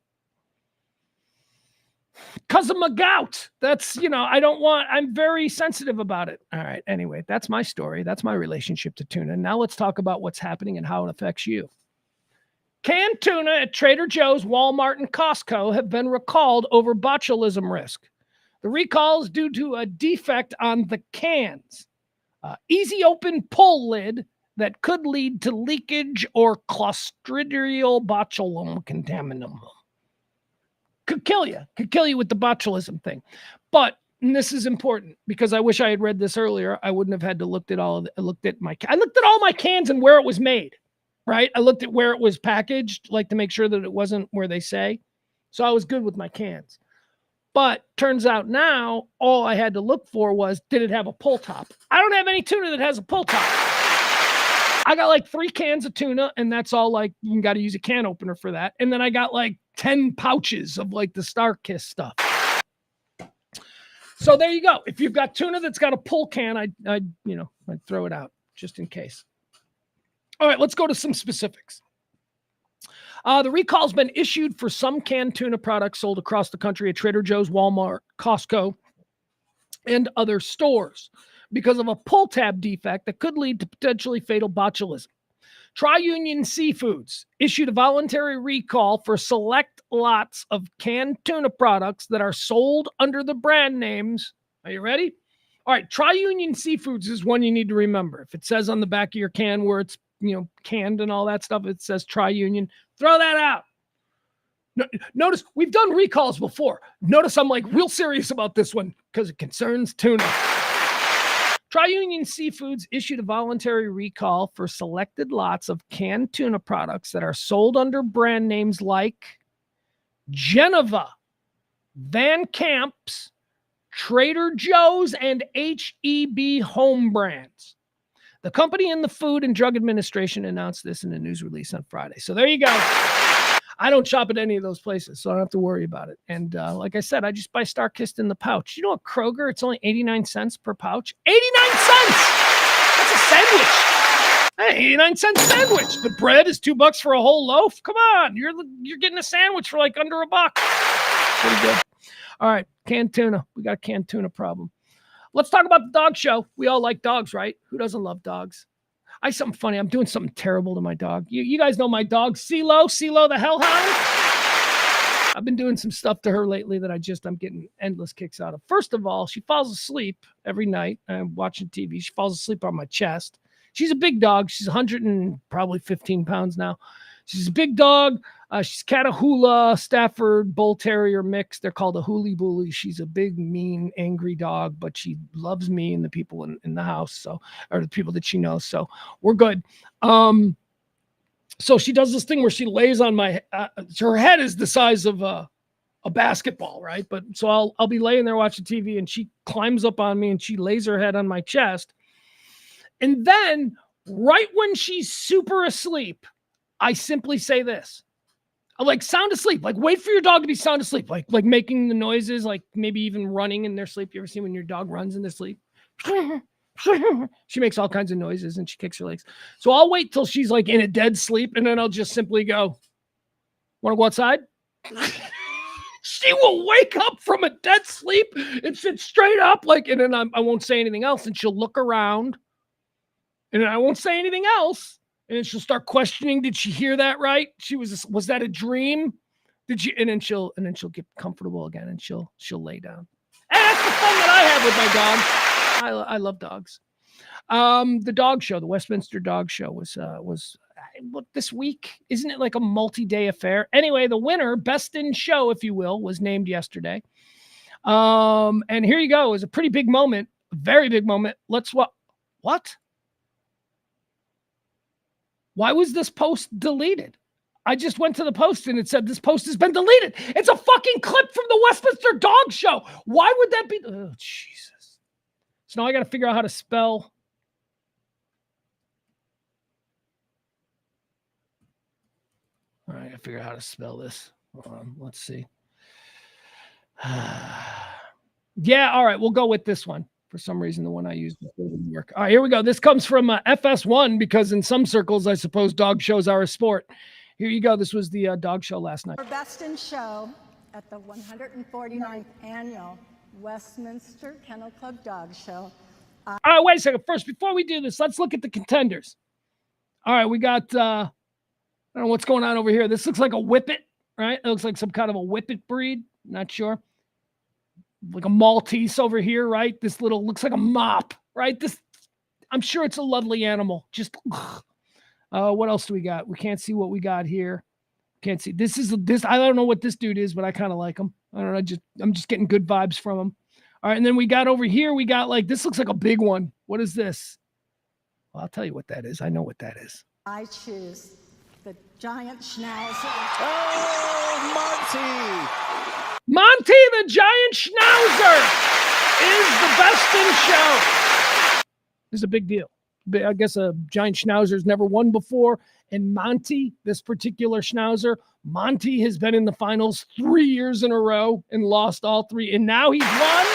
Because of my gout. That's, I'm very sensitive about it. All right. Anyway, that's my story. That's my relationship to tuna. Now let's talk about what's happening and how it affects you. Canned tuna at Trader Joe's, Walmart, and Costco have been recalled over botulism risk. The recall is due to a defect on the cans. Easy open pull lid that could lead to leakage or Clostridial botulinum contaminum. Could kill you with the botulism thing. But this is important because I wish I had read this earlier. I wouldn't have had to look at all my cans and where it was made, right? I looked at where it was packaged, like to make sure that it wasn't where they say. So I was good with my cans. But turns out now, all I had to look for was, did it have a pull top? I don't have any tuna that has a pull top. I got like 3 cans of tuna, and that's all like, you got to use a can opener for that. And then I got like 10 pouches of like the Star Kiss stuff. So there you go. If you've got tuna that's got a pull can, I'd throw it out just in case. All right, let's go to some specifics. The recall's been issued for some canned tuna products sold across the country at Trader Joe's, Walmart, Costco, and other stores because of a pull tab defect that could lead to potentially fatal botulism. Tri-Union Seafoods issued a voluntary recall for select lots of canned tuna products that are sold under the brand names. Are you ready? All right, Tri-Union Seafoods is one you need to remember. If it says on the back of your can where it's canned and all that stuff, it says Tri-Union. Throw that out. Notice we've done recalls before. Notice I'm like real serious about this one because it concerns tuna. Tri-Union Seafoods issued a voluntary recall for selected lots of canned tuna products that are sold under brand names like Geneva, Van Camp's, Trader Joe's, and H-E-B Home Brands. The company and the Food and Drug Administration announced this in a news release on Friday. So there you go. I don't shop at any of those places, so I don't have to worry about it. And like I said, I just buy Starkist in the pouch. You know what, Kroger, it's only 89 cents per pouch. 89 cents! That's a sandwich. Hey, 89 cent sandwich. But bread is $2 for a whole loaf. Come on, you're getting a sandwich for like under $1. Pretty good. All right, canned tuna. We got a canned tuna problem. Let's talk about the dog show. We all like dogs, right? Who doesn't love dogs? Something funny. I'm doing something terrible to my dog. You guys know my dog, CeeLo the Hellhound. I've been doing some stuff to her lately that I'm getting endless kicks out of. First of all, she falls asleep every night. I'm watching TV. She falls asleep on my chest. She's a big dog. She's 115 pounds now. She's a big dog. She's Catahoula, Stafford, Bull Terrier mix. They're called a Hoolie Bully. She's a big, mean, angry dog, but she loves me and the people in the house, or the people that she knows. So we're good. So she does this thing where she lays on my. Her head is the size of a basketball, right? But so I'll be laying there watching TV, and she climbs up on me and she lays her head on my chest, and then right when she's super asleep, I simply say this. I'm like, sound asleep. Like, wait for your dog to be sound asleep. Like making the noises, like maybe even running in their sleep. You ever seen when your dog runs in their sleep? She makes all kinds of noises and she kicks her legs. So I'll wait till she's like in a dead sleep, and then I'll just simply go, want to go outside? She will wake up from a dead sleep and sit straight up, and then I won't say anything else, and she'll look around, and then I won't say anything else. And then she'll start questioning, did she hear that right? Was that a dream? Did you? And then she'll get comfortable again, and she'll lay down. And that's the fun that I have with my dog. I love dogs. The dog show, the Westminster Dog Show was this week. Isn't it like a multi-day affair? Anyway, the winner, best in show, if you will, was named yesterday. And here you go. It was a pretty big moment, a very big moment. Let's what? Why was this post deleted? I just went to the post and it said this post has been deleted. It's a fucking clip from the Westminster Dog Show. Why would that be? Oh, Jesus. So now I got to figure out how to spell. All right, I got to figure out how to spell this. Hold on, let's see. Yeah, all right, we'll go with this one. For some reason, the one I used before didn't work. All right, here we go. This comes from FS1 because in some circles, I suppose dog shows are a sport. Here you go. This was the dog show last night. For Best in Show at the 149th Annual Westminster Kennel Club Dog Show. All right, wait a second. First, before we do this, let's look at the contenders. All right, we got, I don't know what's going on over here. This looks like a Whippet, right? It looks like some kind of a Whippet breed. Not sure. Like a Maltese over here, right? This little looks like a mop, right? This, I'm sure it's a lovely animal. Just, what else do we got? We can't see what we got here. Can't see. This. I don't know what this dude is, but I kind of like him. I don't know. I'm just getting good vibes from him. All right, and then we got over here. We got like this looks like a big one. What is this? Well, I'll tell you what that is. I know what that is. I choose the giant schnauzer. Oh, Monty! Monty the Giant Schnauzer is the best in show. This is a big deal. I guess a giant Schnauzer's never won before. And Monty, this particular Schnauzer, Monty has been in the finals 3 years in a row and lost all three. And now he's won.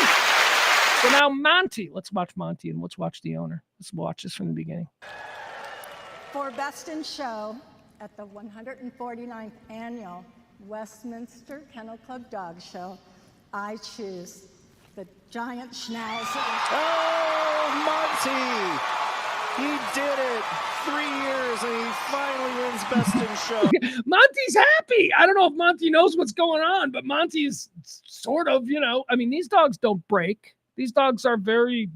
So now Monty. Let's watch Monty and let's watch the owner. Let's watch this from the beginning. For Best in Show at the 149th Annual Westminster Kennel Club Dog Show, I choose the giant Schnauzer. Oh, Monty! He did it! 3 years and he finally wins Best in Show. Monty's happy. I don't know if Monty knows what's going on, but Monty is sort of, I mean, these dogs don't break. These dogs are very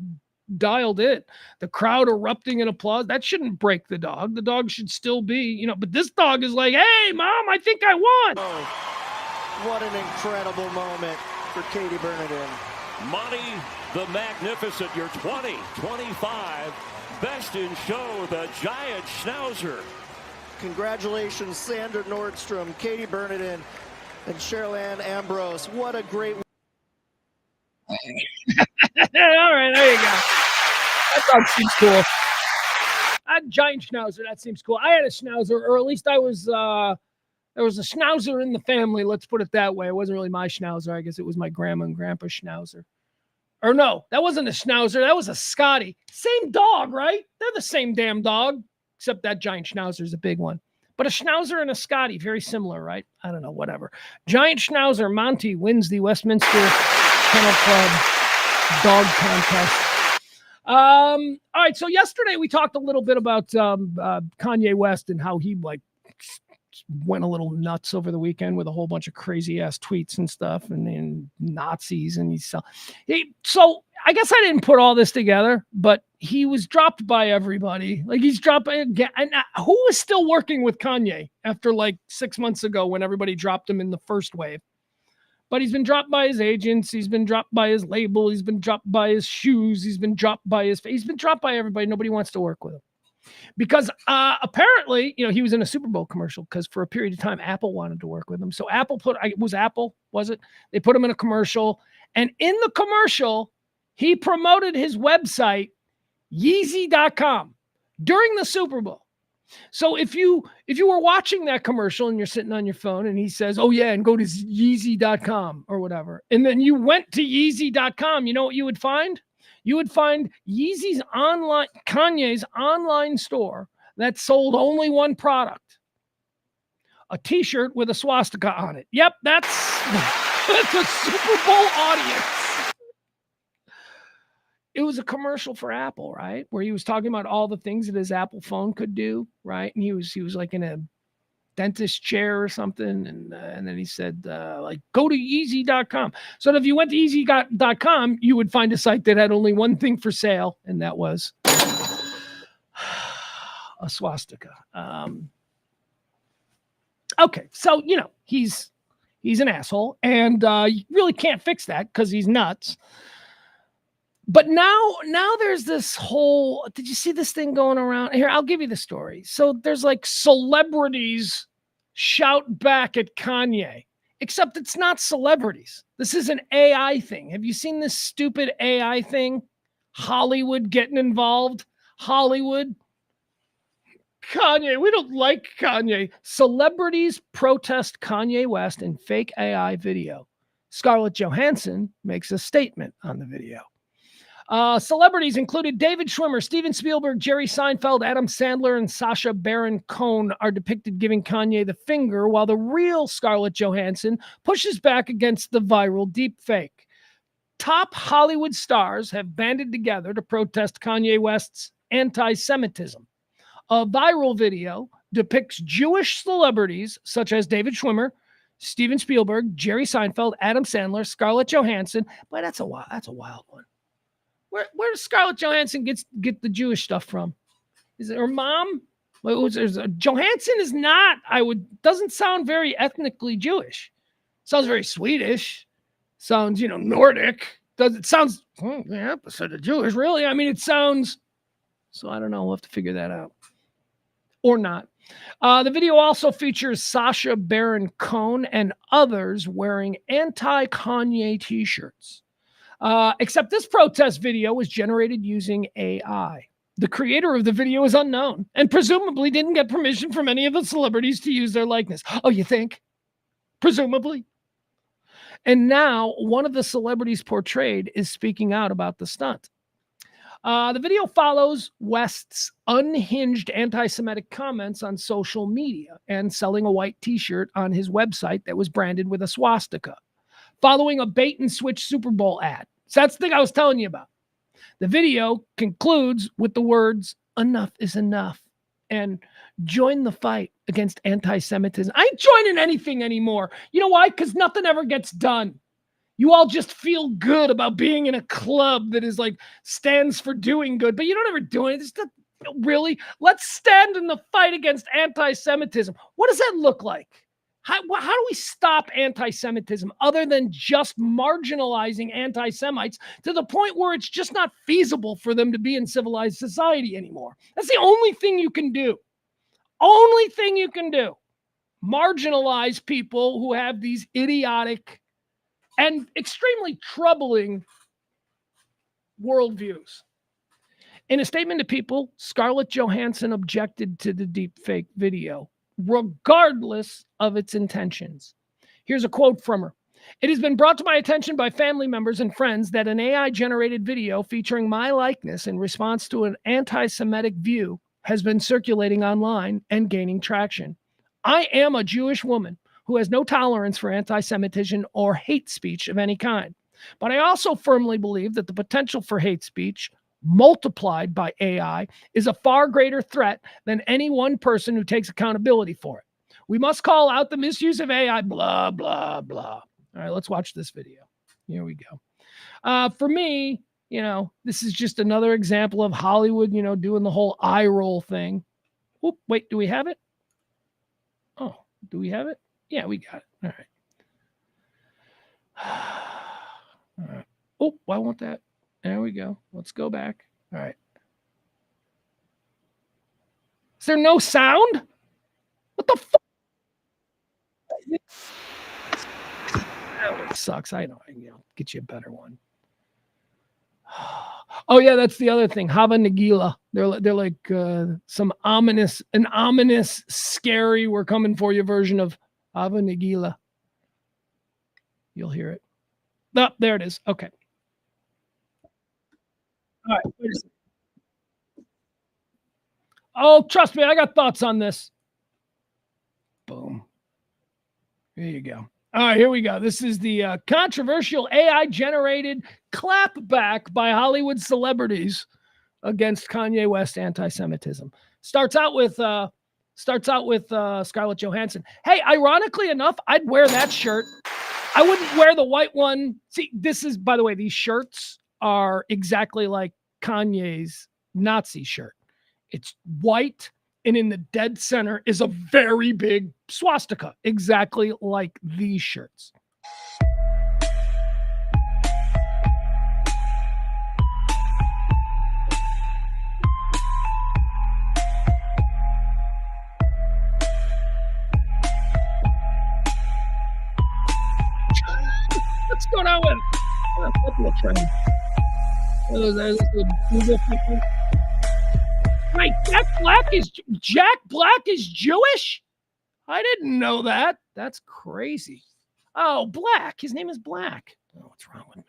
dialed in. The crowd erupting in applause, that shouldn't break the dog. The dog should still be, but this dog is like, hey, Mom, I think I won. Oh, what an incredible moment for Katie Bernadette. Monty the Magnificent, your 2025 Best in Show, the Giant Schnauzer. Congratulations, Sandra Nordstrom, Katie Bernadette, and Cheryl Ann Ambrose. What a great... All right, there you go. That dog seems cool. A giant Schnauzer, that seems cool. I had a Schnauzer, or at least there was a Schnauzer in the family, let's put it that way. It wasn't really my Schnauzer. I guess it was my grandma and grandpa's Schnauzer. Or no, that wasn't a Schnauzer. That was a Scotty. Same dog, right? They're the same damn dog, except that giant Schnauzer is a big one. But a Schnauzer and a Scotty, very similar, right? I don't know, whatever. Giant Schnauzer, Monty, wins the Westminster Kennel Club dog contest. All right, so yesterday we talked a little bit about Kanye West and how he went a little nuts over the weekend with a whole bunch of crazy ass tweets and stuff and Nazis and so I guess I didn't put all this together, but he was dropped by everybody. Like he's dropped by again. And who is still working with Kanye after 6 months ago when everybody dropped him in the first wave? But he's been dropped by his agents. He's been dropped by his label. He's been dropped by his shoes. He's been dropped by he's been dropped by everybody. Nobody wants to work with him. Because apparently, he was in a Super Bowl commercial because for a period of time, Apple wanted to work with him. So was it? They put him in a commercial. And in the commercial, he promoted his website, Yeezy.com, during the Super Bowl. So if you were watching that commercial and you're sitting on your phone and he says, oh yeah, and go to Yeezy.com or whatever. And then you went to Yeezy.com, you know what you would find? You would find Kanye's online store that sold only one product, a t-shirt with a swastika on it. Yep, that's a Super Bowl audience. It was a commercial for Apple, right? Where he was talking about all the things that his Apple phone could do, right? And he was like in a dentist chair or something. And then he said, go to Yeezy.com. So if you went to Yeezy.com, you would find a site that had only one thing for sale, and that was a swastika. Okay, so he's an asshole, and you really can't fix that because he's nuts. But now there's this whole. Did you see this thing going around here? I'll give you the story. So there's like celebrities shout back at Kanye, except it's not celebrities. This is an AI thing. Have you seen this stupid AI thing? Hollywood getting involved. Hollywood. Kanye, we don't like Kanye. Celebrities protest Kanye West in fake AI video. Scarlett Johansson makes a statement on the video. Celebrities included David Schwimmer, Steven Spielberg, Jerry Seinfeld, Adam Sandler, and Sacha Baron Cohen are depicted giving Kanye the finger, while the real Scarlett Johansson pushes back against the viral deepfake. Top Hollywood stars have banded together to protest Kanye West's anti-Semitism. A viral video depicts Jewish celebrities such as David Schwimmer, Steven Spielberg, Jerry Seinfeld, Adam Sandler, Scarlett Johansson. But that's a wild one. Where does Scarlett Johansson get the Jewish stuff from? Is it her mom? Johansson is not. Doesn't sound very ethnically Jewish. Sounds very Swedish. Sounds Nordic. Sounds sort of Jewish, really? I mean, it sounds. So I don't know. We'll have to figure that out. Or not. The video also features Sacha Baron Cohen and others wearing anti-Kanye t-shirts. Except this protest video was generated using AI. The creator of the video is unknown and presumably didn't get permission from any of the celebrities to use their likeness. Oh, you think? Presumably. And now one of the celebrities portrayed is speaking out about the stunt. The video follows West's unhinged anti-Semitic comments on social media and selling a white t-shirt on his website that was branded with a swastika, following a bait-and-switch Super Bowl ad. So that's the thing I was telling you about. The video concludes with the words, "Enough is enough," and "Join the fight against anti-Semitism." I ain't joining anything anymore. You know why? Because nothing ever gets done. You all just feel good about being in a club that is like stands for doing good, but you don't ever do it. It's not really. Let's stand in the fight against anti-Semitism. What does that look like? How do we stop anti-Semitism other than just marginalizing anti-Semites to the point where it's just not feasible for them to be in civilized society anymore? That's the only thing you can do. Only thing you can do. Marginalize people who have these idiotic and extremely troubling worldviews. In a statement to People, Scarlett Johansson objected to the deepfake video, regardless of its intentions. Here's a quote from her. "It has been brought to my attention by family members and friends that an AI-generated video featuring my likeness in response to an anti-Semitic view has been circulating online and gaining traction. I am a Jewish woman who has no tolerance for anti-Semitism or hate speech of any kind. But I also firmly believe that the potential for hate speech multiplied by AI is a far greater threat than any one person who takes accountability for it. We must call out the misuse of AI, blah, blah, blah." All right, let's watch this video. Here we go. For me, this is just another example of Hollywood, doing the whole eye roll thing. Oop, wait, do we have it? Oh, do we have it? Yeah, we got it. All right. Oh, why won't that? There we go. Let's go back. All right. Is there no sound? What the fuck? That sucks. I know. Get you a better one. Oh yeah, that's the other thing. Hava Nagila. They're like some ominous, scary, we're coming for you version of Hava Nagila. You'll hear it. Oh, there it is. Okay. All right. Wait a second. Oh, trust me, I got thoughts on this. Boom. There you go. All right, here we go. This is the controversial AI-generated clapback by Hollywood celebrities against Kanye West anti-Semitism. Starts out with Scarlett Johansson. Hey, ironically enough, I'd wear that shirt. I wouldn't wear the white one. See, this is, by the way, these shirts are exactly like Kanye's Nazi shirt. It's white and in the dead center is a very big swastika, exactly like these shirts. What's going on with Wait, Jack Black is Jewish? I didn't know that. That's crazy. Oh, Black. His name is Black. Oh, what's wrong with me?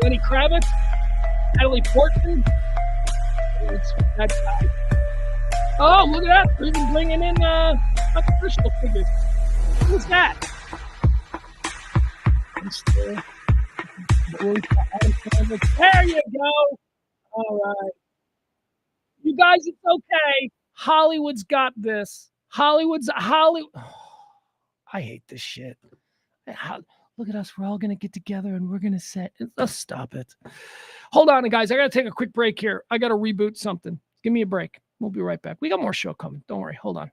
Lenny Kravitz? Natalie Portman? It's that guy. Oh, look at that. They're even bringing in controversial figures. Who's that? There you go. All right. You guys, it's okay. Hollywood's got this. Hollywood. I hate this shit. Look at us. We're all going to get together and we're going to say, stop it. Hold on, guys. I got to take a quick break here. I got to reboot something. Give me a break. We'll be right back. We got more show coming. Don't worry. Hold on.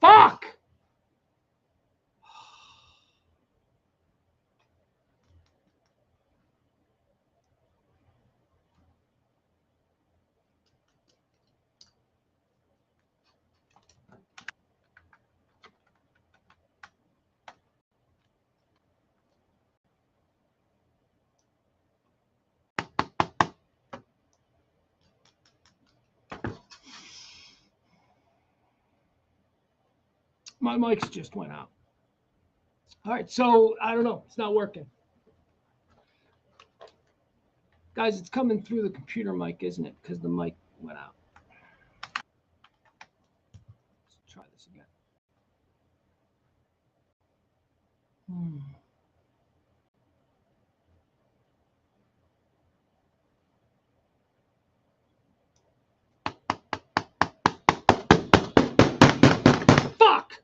Fuck! My mics just went out. All right, so I don't know. It's not working. Guys, it's coming through the computer mic, isn't it? Because the mic went out. Let's try this again. Fuck!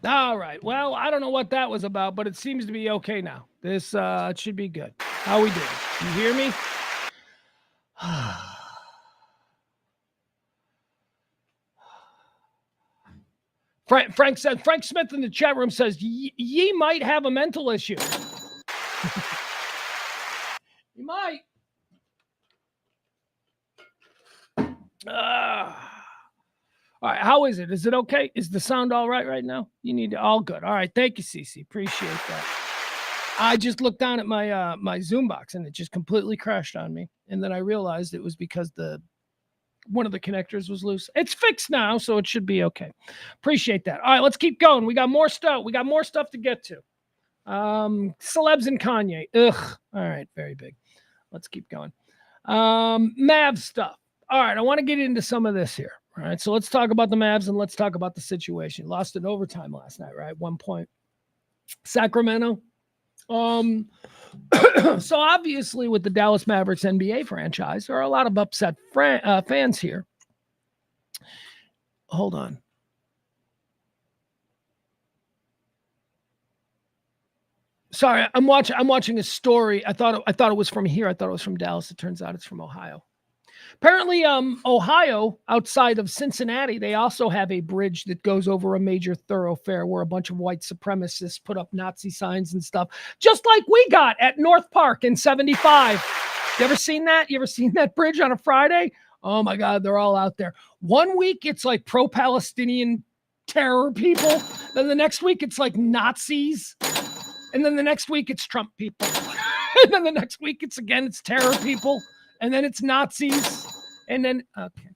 All right. Well, I don't know what that was about, but it seems to be okay now. This it should be good. How we doing? You hear me? Frank said. Frank Smith in the chat room says ye might have a mental issue. You might. All right, how is it? Is it okay? Is the sound all right now? You need all good. All right, thank you, Cece. Appreciate that. I just looked down at my my Zoom box and it just completely crashed on me, and then I realized it was because one of the connectors was loose. It's fixed now, so it should be okay. Appreciate that. All right, let's keep going. We got more stuff. We got more stuff to get to. Celebs and Kanye. Ugh. All right, very big. Let's keep going. Mavs stuff. All right, I want to get into some of this here. All right, so let's talk about the Mavs and let's talk about the situation. Lost in overtime last night, right? 1 point. Sacramento. So obviously with the Dallas Mavericks NBA franchise, there are a lot of upset fans here. Hold on. Sorry, I'm watching a story. I thought it was from here. I thought it was from Dallas. It turns out it's from Ohio. Apparently, Ohio, outside of Cincinnati, they also have a bridge that goes over a major thoroughfare where a bunch of white supremacists put up Nazi signs and stuff, just like we got at North Park in 75. You ever seen that? You ever seen that bridge on a Friday? Oh my God, they're all out there. 1 week, it's like pro-Palestinian terror people. Then the next week, it's like Nazis. And then the next week, it's Trump people. And then the next week, it's terror people. And then it's Nazis. And then, okay.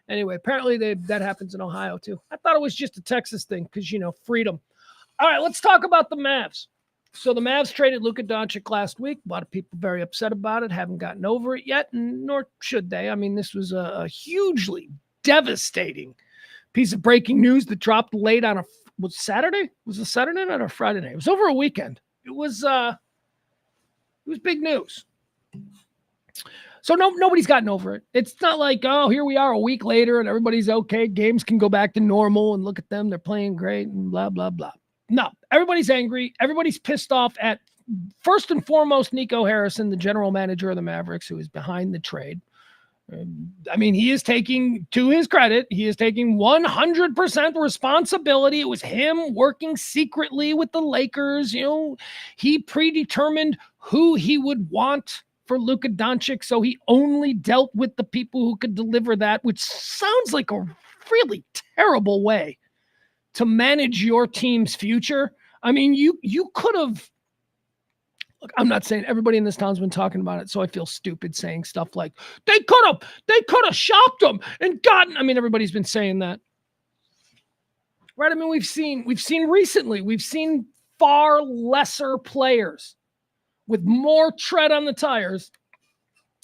Anyway, apparently that happens in Ohio too. I thought it was just a Texas thing because, freedom. All right, let's talk about the Mavs. So the Mavs traded Luka Doncic last week. A lot of people very upset about it, haven't gotten over it yet, and nor should they. I mean, this was a hugely devastating piece of breaking news that dropped late on was Saturday? Was it Saturday night or Friday night? It was over a weekend. It was big news. So nobody's gotten over it. It's not like, oh, here we are a week later and everybody's okay. Games can go back to normal and look at them. They're playing great and blah, blah, blah. No, everybody's angry. Everybody's pissed off at, first and foremost, Nico Harrison, the general manager of the Mavericks, who is behind the trade. I mean, he is taking, to his credit, he is taking 100% responsibility. It was him working secretly with the Lakers. He predetermined who he would want for Luka Doncic, so he only dealt with the people who could deliver that, which sounds like a really terrible way to manage your team's future. I mean, you could have, look, I'm not saying everybody in this town's been talking about it, so I feel stupid saying stuff like, they could have shopped him and gotten, I mean, everybody's been saying that. Right? I mean, we've seen recently, we've seen far lesser players with more tread on the tires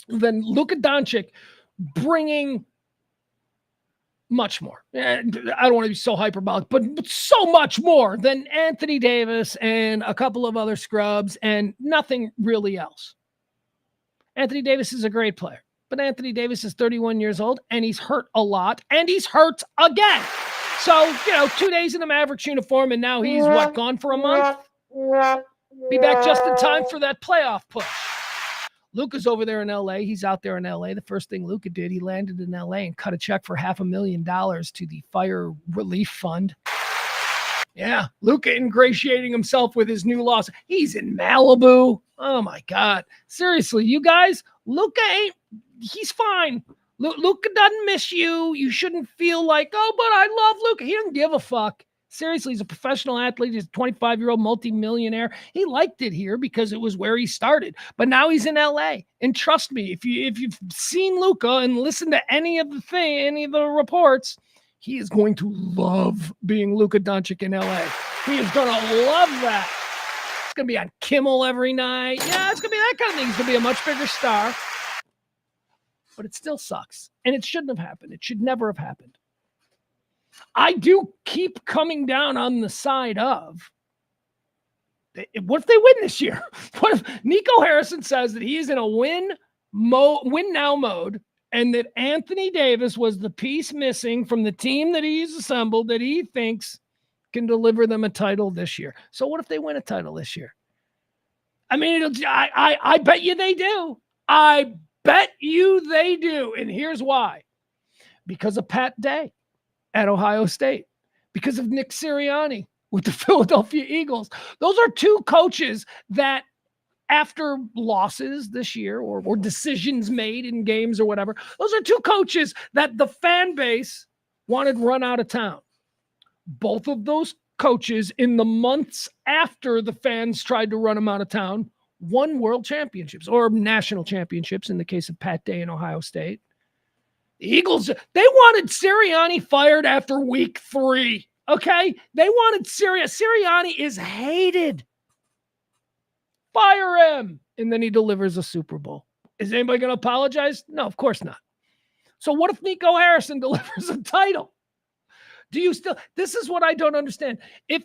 than Luka Doncic bringing much more. I don't want to be so hyperbolic, but so much more than Anthony Davis and a couple of other scrubs and nothing really else. Anthony Davis is a great player, but Anthony Davis is 31 years old and he's hurt a lot and he's hurt again. So, 2 days in the Mavericks uniform and now he's gone for a month? Be back just in time for that playoff push. Luka's over there in LA. He's out there in LA. The first thing Luka did, he landed in LA and cut a check for $500,000 to the fire relief fund. Yeah, Luka ingratiating himself with his new loss. He's in Malibu. Oh my God. Seriously, you guys, he's fine. Luka doesn't miss you. You shouldn't feel like, oh, but I love Luka. He doesn't give a fuck. Seriously, he's a professional athlete. He's a 25-year-old multimillionaire. He liked it here because it was where he started. But now he's in LA. And trust me, if you've seen Luka and listened to any of the reports, he is going to love being Luka Doncic in LA. He is going to love that. It's going to be on Kimmel every night. Yeah, it's going to be that kind of thing. He's going to be a much bigger star. But it still sucks. And it shouldn't have happened. It should never have happened. I do keep coming down on the side of, what if they win this year? What if Nico Harrison says that he is in a win now mode and that Anthony Davis was the piece missing from the team that he's assembled that he thinks can deliver them a title this year? So what if they win a title this year? I mean, I bet you they do. I bet you they do. And here's why. Because of Pat Day at Ohio State, because of Nick Sirianni with the Philadelphia Eagles. Those are two coaches that after losses this year or decisions made in games or whatever, those are two coaches that the fan base wanted run out of town. Both of those coaches in the months after the fans tried to run them out of town won world championships or national championships in the case of Pat Day and Ohio State. The Eagles, they wanted Sirianni fired after week 3, okay? They wanted Sirianni is hated. Fire him. And then he delivers a Super Bowl. Is anybody going to apologize? No, of course not. So what if Nico Harrison delivers a title? Do you still, this is what I don't understand. If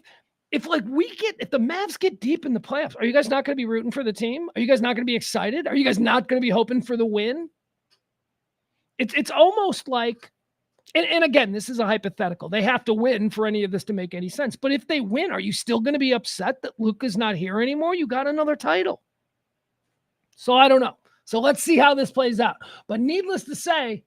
the Mavs get deep in the playoffs, are you guys not going to be rooting for the team? Are you guys not going to be excited? Are you guys not going to be hoping for the win? It's almost like, and again, this is a hypothetical. They have to win for any of this to make any sense. But if they win, are you still going to be upset that Luka's not here anymore? You got another title. So I don't know. So let's see how this plays out. But needless to say,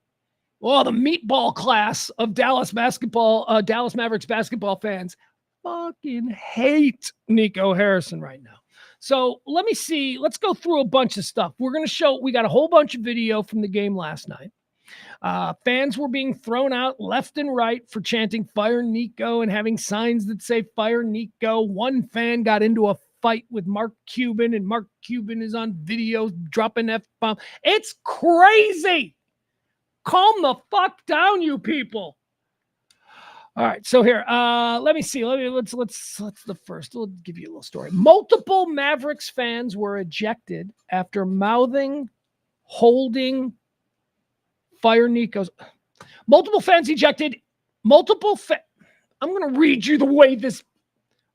well, the meatball class of Dallas Mavericks basketball fans fucking hate Nico Harrison right now. So let me see. Let's go through a bunch of stuff. We got a whole bunch of video from the game last night. Fans were being thrown out left and right for chanting "Fire Nico" and having signs that say "Fire Nico." One fan got into a fight with Mark Cuban, and Mark Cuban is on video dropping F-bomb. It's crazy. Calm the fuck down, you people. All right, so here, let me see. Let's give you a little story. Multiple Mavericks fans were ejected after holding Fire Nico's. Multiple fans ejected. I'm going to read you the way this.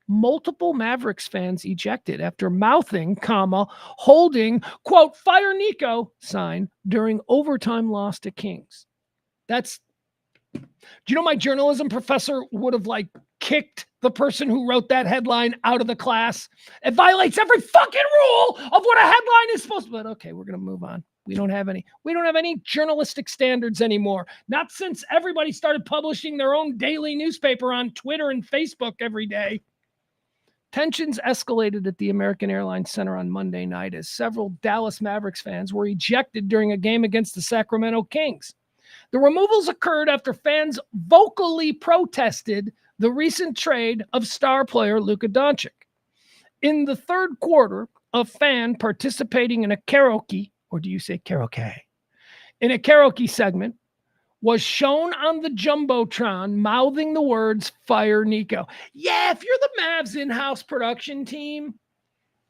Multiple Mavericks fans ejected after mouthing, holding, quote, "Fire Nico" sign during overtime loss to Kings. Do you know my journalism professor would have kicked the person who wrote that headline out of the class? It violates every fucking rule of what a headline is supposed to be. But okay, we're going to move on. We don't have any journalistic standards anymore. Not since everybody started publishing their own daily newspaper on Twitter and Facebook every day. Tensions escalated at the American Airlines Center on Monday night as several Dallas Mavericks fans were ejected during a game against the Sacramento Kings. The removals occurred after fans vocally protested the recent trade of star player Luka Doncic. In the third quarter, a fan participating in a karaoke, or do you say karaoke? In a karaoke segment, was shown on the Jumbotron mouthing the words "Fire Nico." Yeah, if you're the Mavs in-house production team,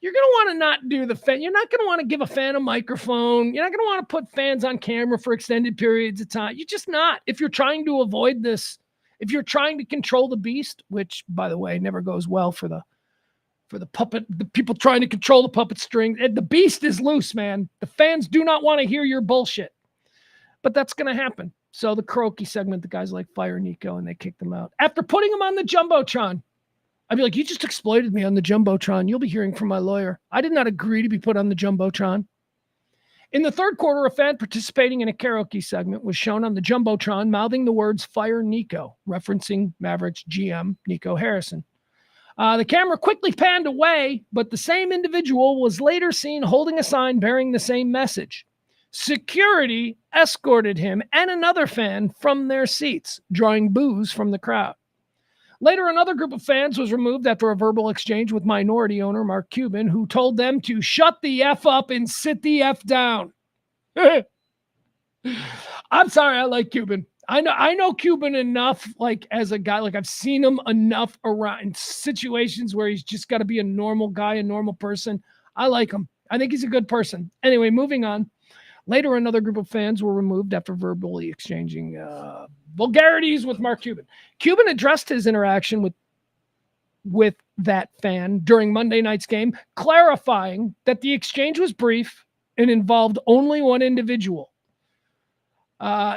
you're going to want to not do the fan. You're not going to want to give a fan a microphone. You're not going to want to put fans on camera for extended periods of time. You're just not. If you're trying to avoid this, if you're trying to control the beast, which, by the way, never goes well for the puppet, the people trying to control the puppet string. The beast is loose, man. The fans do not want to hear your bullshit. But that's going to happen. So the karaoke segment, the guys like "Fire Nico," and they kicked them out. After putting him on the Jumbotron, I'd be like, "You just exploited me on the Jumbotron. You'll be hearing from my lawyer. I did not agree to be put on the Jumbotron." In the third quarter, a fan participating in a karaoke segment was shown on the Jumbotron mouthing the words "Fire Nico," referencing Mavericks GM Nico Harrison. The camera quickly panned away, but the same individual was later seen holding a sign bearing the same message. Security escorted him and another fan from their seats, drawing boos from the crowd. Later, another group of fans was removed after a verbal exchange with minority owner Mark Cuban, who told them to shut the F up and sit the F down. I'm sorry, I like Cuban. I know Cuban enough, as a guy, I've seen him enough around in situations where he's just got to be a normal guy, a normal person. I like him. I think he's a good person. Anyway, moving on. Later, another group of fans were removed after verbally exchanging vulgarities with Mark Cuban. Cuban addressed his interaction with that fan during Monday night's game, clarifying that the exchange was brief and involved only one individual.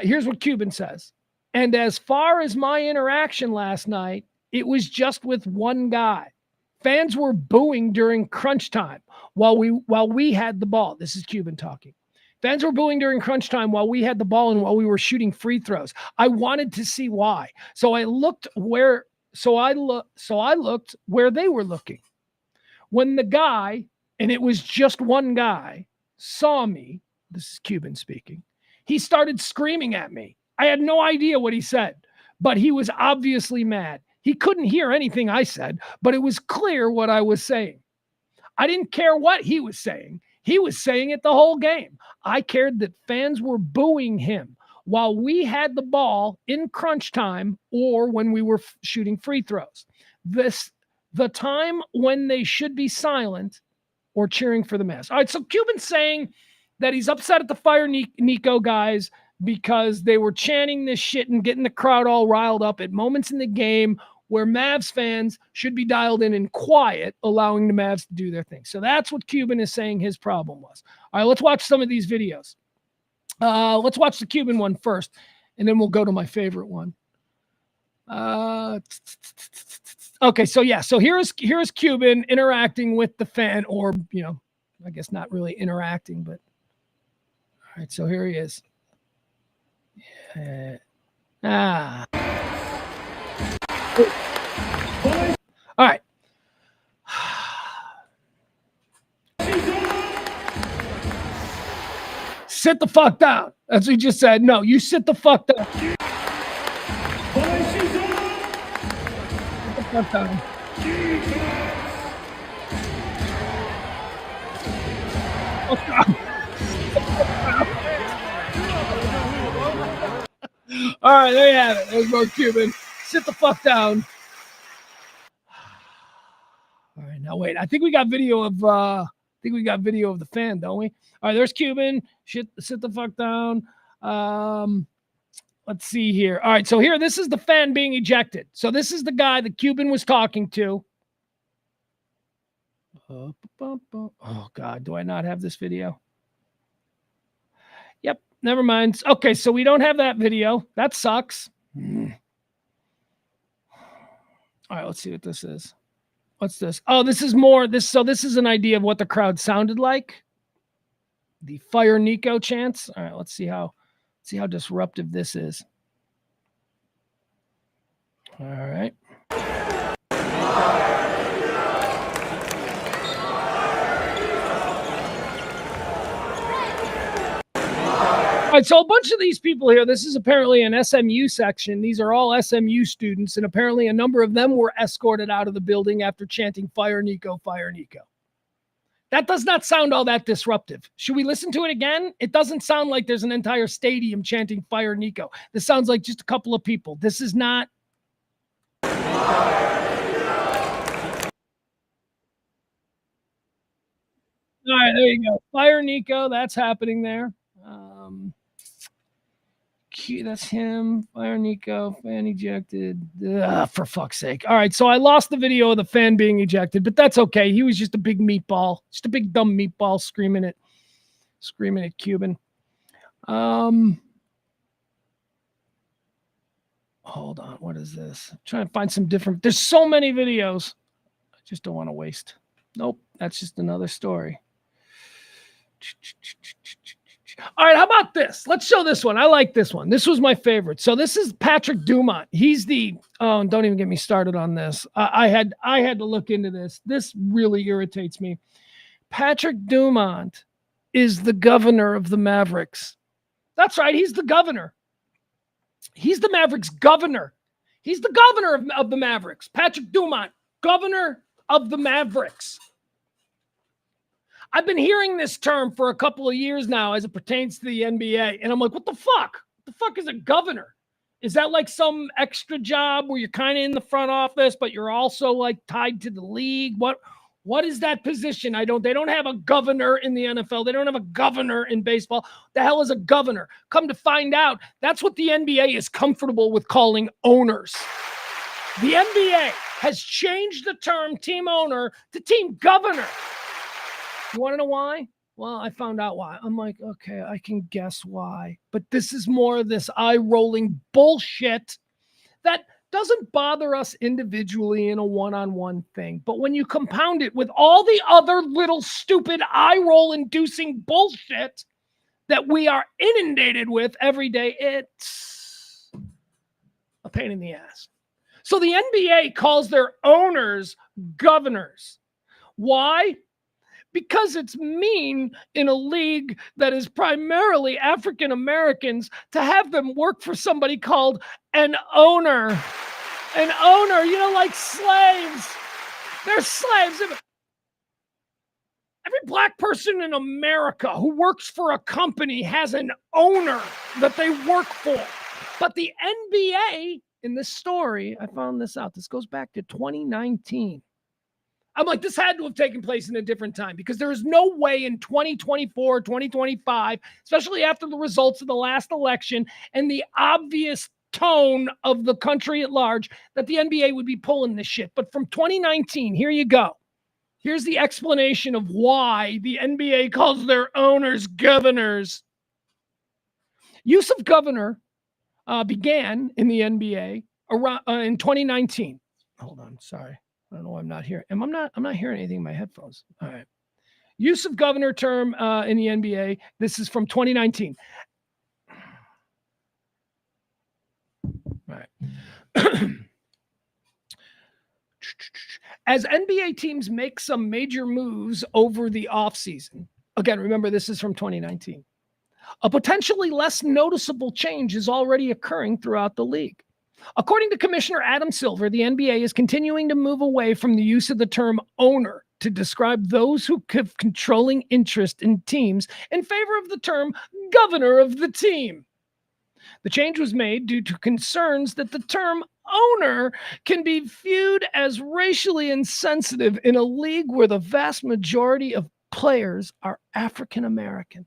Here's what Cuban says. "And as far as my interaction last night, it was just with one guy. Fans were booing during crunch time while we had the ball." This is Cuban talking. "Fans were booing during crunch time while we had the ball and while we were shooting free throws. I wanted to see why. So I looked where they were looking. When the guy, and it was just one guy, saw me," this is Cuban speaking, "he started screaming at me. I had no idea what he said, but he was obviously mad. He couldn't hear anything I said, but it was clear what I was saying. I didn't care what he was saying. He was saying it the whole game. I cared that fans were booing him while we had the ball in crunch time or when we were shooting free throws. The time when they should be silent or cheering for the Mavs. All right, so Cuban's saying that he's upset at the Fire Nico guys because they were chanting this shit and getting the crowd all riled up at moments in the game where Mavs fans should be dialed in and quiet, allowing the Mavs to do their thing. So that's what Cuban is saying his problem was. All right, let's watch some of these videos. Let's watch the Cuban one first, and then we'll go to my favorite one. Okay, so yeah, so here's Cuban interacting with the fan, or I guess not really interacting, but all right, so here he is. All right. Sit the fuck down. That's what he just said. No, you sit the fuck down. Sit the fuck down. All right, there you have it. There's more Cuban. Sit the fuck down. All right, now wait. I think we got video of the fan, don't we? All right, there's Cuban. Sit the fuck down. Let's see here. All right, so here, this is the fan being ejected. So this is the guy that Cuban was talking to. Oh God, do I not have this video? Yep, never mind. Okay, so we don't have that video. That sucks. All right, let's see what this is. What's this? Oh, this is more this. So this is an idea of what the crowd sounded like. The Fire Nico chants. All right, let's see how disruptive this is. All right. All right, so a bunch of these people here, this is apparently an SMU section. These are all SMU students, and apparently a number of them were escorted out of the building after chanting Fire Nico, Fire Nico. That does not sound all that disruptive. Should we listen to it again? It doesn't sound like there's an entire stadium chanting Fire Nico. This sounds like just a couple of people. This is not... All right, there you go. Fire Nico, that's happening there. That's him. Fire Nico, fan ejected. For fuck's sake. All right, so I lost the video of the fan being ejected, but that's okay. He was just a big meatball, just a big dumb meatball screaming at Cuban. Hold on, what is this? I'm trying to find some different. There's so many videos. I just don't want to waste. Nope, that's just another story. All right, how about this? Let's show this one. I like this one. This was my favorite. So this is Patrick Dumont. He's the don't even get me started on this. I had to look into this. This really irritates me. Patrick Dumont is the governor of the Mavericks. That's right. He's the governor. He's the Mavericks governor. He's the governor of the Mavericks. Patrick Dumont, governor of the Mavericks. I've been hearing this term for a couple of years now as it pertains to the NBA. And I'm like, what the fuck? What the fuck is a governor? Is that like some extra job where you're kind of in the front office, but you're also like tied to the league? What is that position? They don't have a governor in the NFL. They don't have a governor in baseball. The hell is a governor? Come to find out, that's what the NBA is comfortable with calling owners. The NBA has changed the term team owner to team governor. You want to know why? Well, I found out why. I'm like, okay, I can guess why. But this is more of this eye-rolling bullshit that doesn't bother us individually in a one-on-one thing. But when you compound it with all the other little stupid eye-roll-inducing bullshit that we are inundated with every day, it's a pain in the ass. So the NBA calls their owners governors. Why? Because it's mean in a league that is primarily African Americans to have them work for somebody called an owner. An owner, like slaves. They're slaves. Every black person in America who works for a company has an owner that they work for. But the NBA, in this story, I found this out. This goes back to 2019. I'm like, this had to have taken place in a different time because there is no way in 2024, 2025, especially after the results of the last election and the obvious tone of the country at large, that the NBA would be pulling this shit. But from 2019, here you go. Here's the explanation of why the NBA calls their owners governors. Use of governor began in the NBA around in 2019. Hold on, sorry. I don't know why I'm not hearing. I'm not hearing anything in my headphones. All right. Use of governor term in the NBA. This is from 2019. All right. As NBA teams make some major moves over the offseason, again, remember this is from 2019, a potentially less noticeable change is already occurring throughout the league. According to Commissioner Adam Silver, the NBA is continuing to move away from the use of the term owner to describe those who have controlling interest in teams in favor of the term governor of the team. The change was made due to concerns that the term owner can be viewed as racially insensitive in a league where the vast majority of players are African American.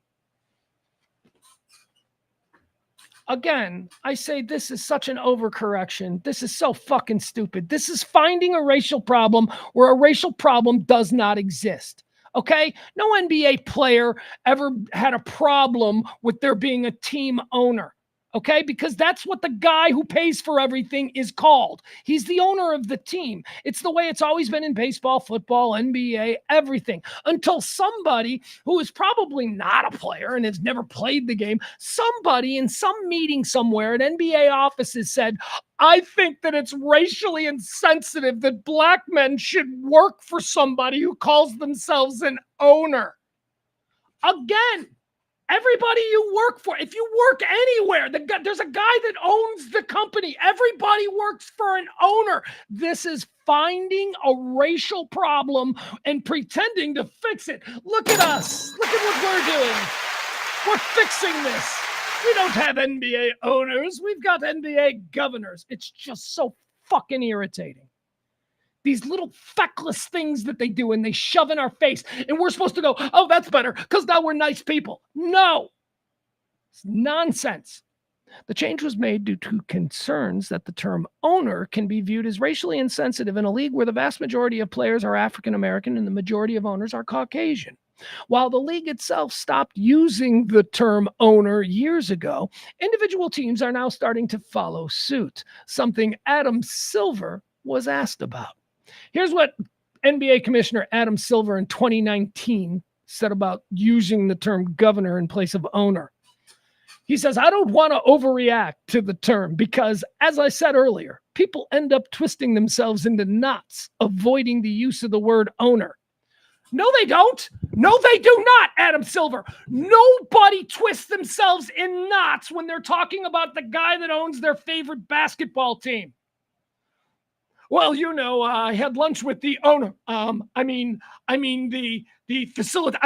Again, I say this is such an overcorrection. This is so fucking stupid. This is finding a racial problem where a racial problem does not exist. Okay? No NBA player ever had a problem with there being a team owner. Okay, because that's what the guy who pays for everything is called. He's the owner of the team. It's the way it's always been in baseball, football, NBA, everything. Until somebody who is probably not a player and has never played the game, somebody in some meeting somewhere at NBA offices said, I think that it's racially insensitive that black men should work for somebody who calls themselves an owner. Again, everybody you work for, if you work anywhere, there's a guy that owns the company. Everybody works for an owner. This is finding a racial problem and pretending to fix it. Look at us. Look at what we're doing. We're fixing this. We don't have NBA owners. We've got NBA governors. It's just so fucking irritating. These little feckless things that they do and they shove in our face. And we're supposed to go, oh, that's better because now we're nice people. No, it's nonsense. The change was made due to concerns that the term owner can be viewed as racially insensitive in a league where the vast majority of players are African American and the majority of owners are Caucasian. While the league itself stopped using the term owner years ago, individual teams are now starting to follow suit, something Adam Silver was asked about. Here's what NBA Commissioner Adam Silver in 2019 said about using the term governor in place of owner. He says, I don't want to overreact to the term because, as I said earlier, people end up twisting themselves into knots, avoiding the use of the word owner. No, they don't. No, they do not, Adam Silver. Nobody twists themselves in knots when they're talking about the guy that owns their favorite basketball team. Well, you know, I had lunch with the owner. The facility.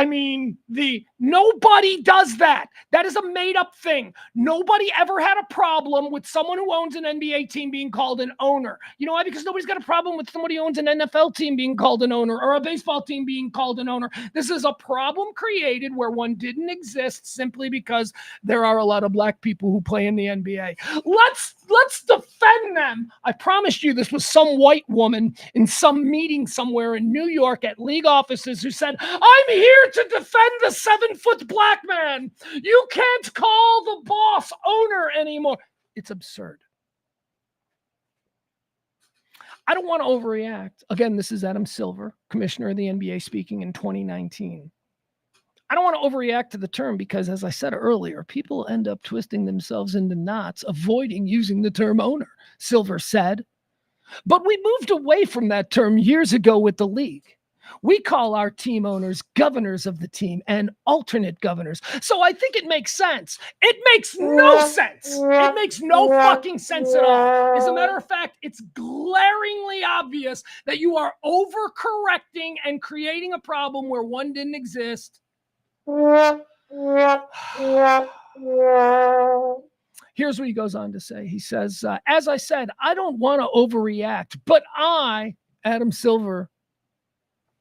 Nobody does that. That is a made up thing. Nobody ever had a problem with someone who owns an NBA team being called an owner. You know why? Because nobody's got a problem with somebody who owns an NFL team being called an owner or a baseball team being called an owner. This is a problem created where one didn't exist simply because there are a lot of black people who play in the NBA. Let's defend them. I promised you this was some white woman in some meeting somewhere in New York at league offices who said, I'm here to defend the 7-foot black man. You can't call the boss owner anymore. It's absurd. I don't want to overreact. Again, this is Adam Silver, commissioner of the NBA, speaking in 2019. I don't want to overreact to the term because, as I said earlier, people end up twisting themselves into knots, avoiding using the term owner, Silver said. But we moved away from that term years ago with the league. We call our team owners governors of the team and alternate governors. So I think it makes sense. It makes no sense. It makes no fucking sense at all. As a matter of fact, it's glaringly obvious that you are overcorrecting and creating a problem where one didn't exist. Here's what he goes on to say. He says, as I said, I don't want to overreact, but I, Adam Silver,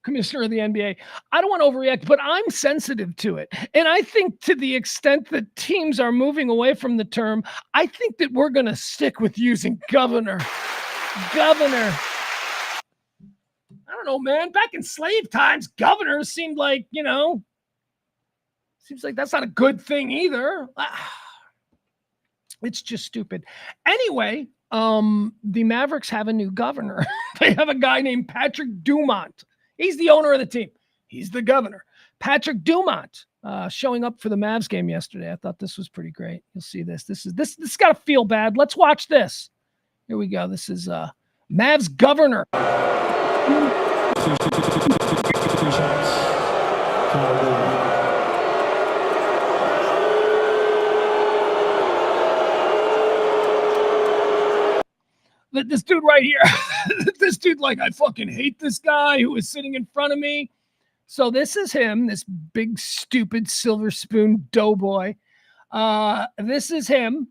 commissioner of the NBA. I don't want to overreact, but I'm sensitive to it. And I think to the extent that teams are moving away from the term, I think that we're going to stick with using governor. Governor. I don't know, man. Back in slave times, governors seemed like, seems like that's not a good thing either. It's just stupid. Anyway, the Mavericks have a new governor. They have a guy named Patrick Dumont. He's the owner of the team. He's the governor. Patrick Dumont showing up for the Mavs game yesterday. I thought this was pretty great. You'll see this. This got to feel bad. Let's watch this. Here we go. This is Mavs governor. This dude right here, this dude, like, I fucking hate this guy who is sitting in front of me. So this is him, this big, stupid silver spoon doughboy. This is him.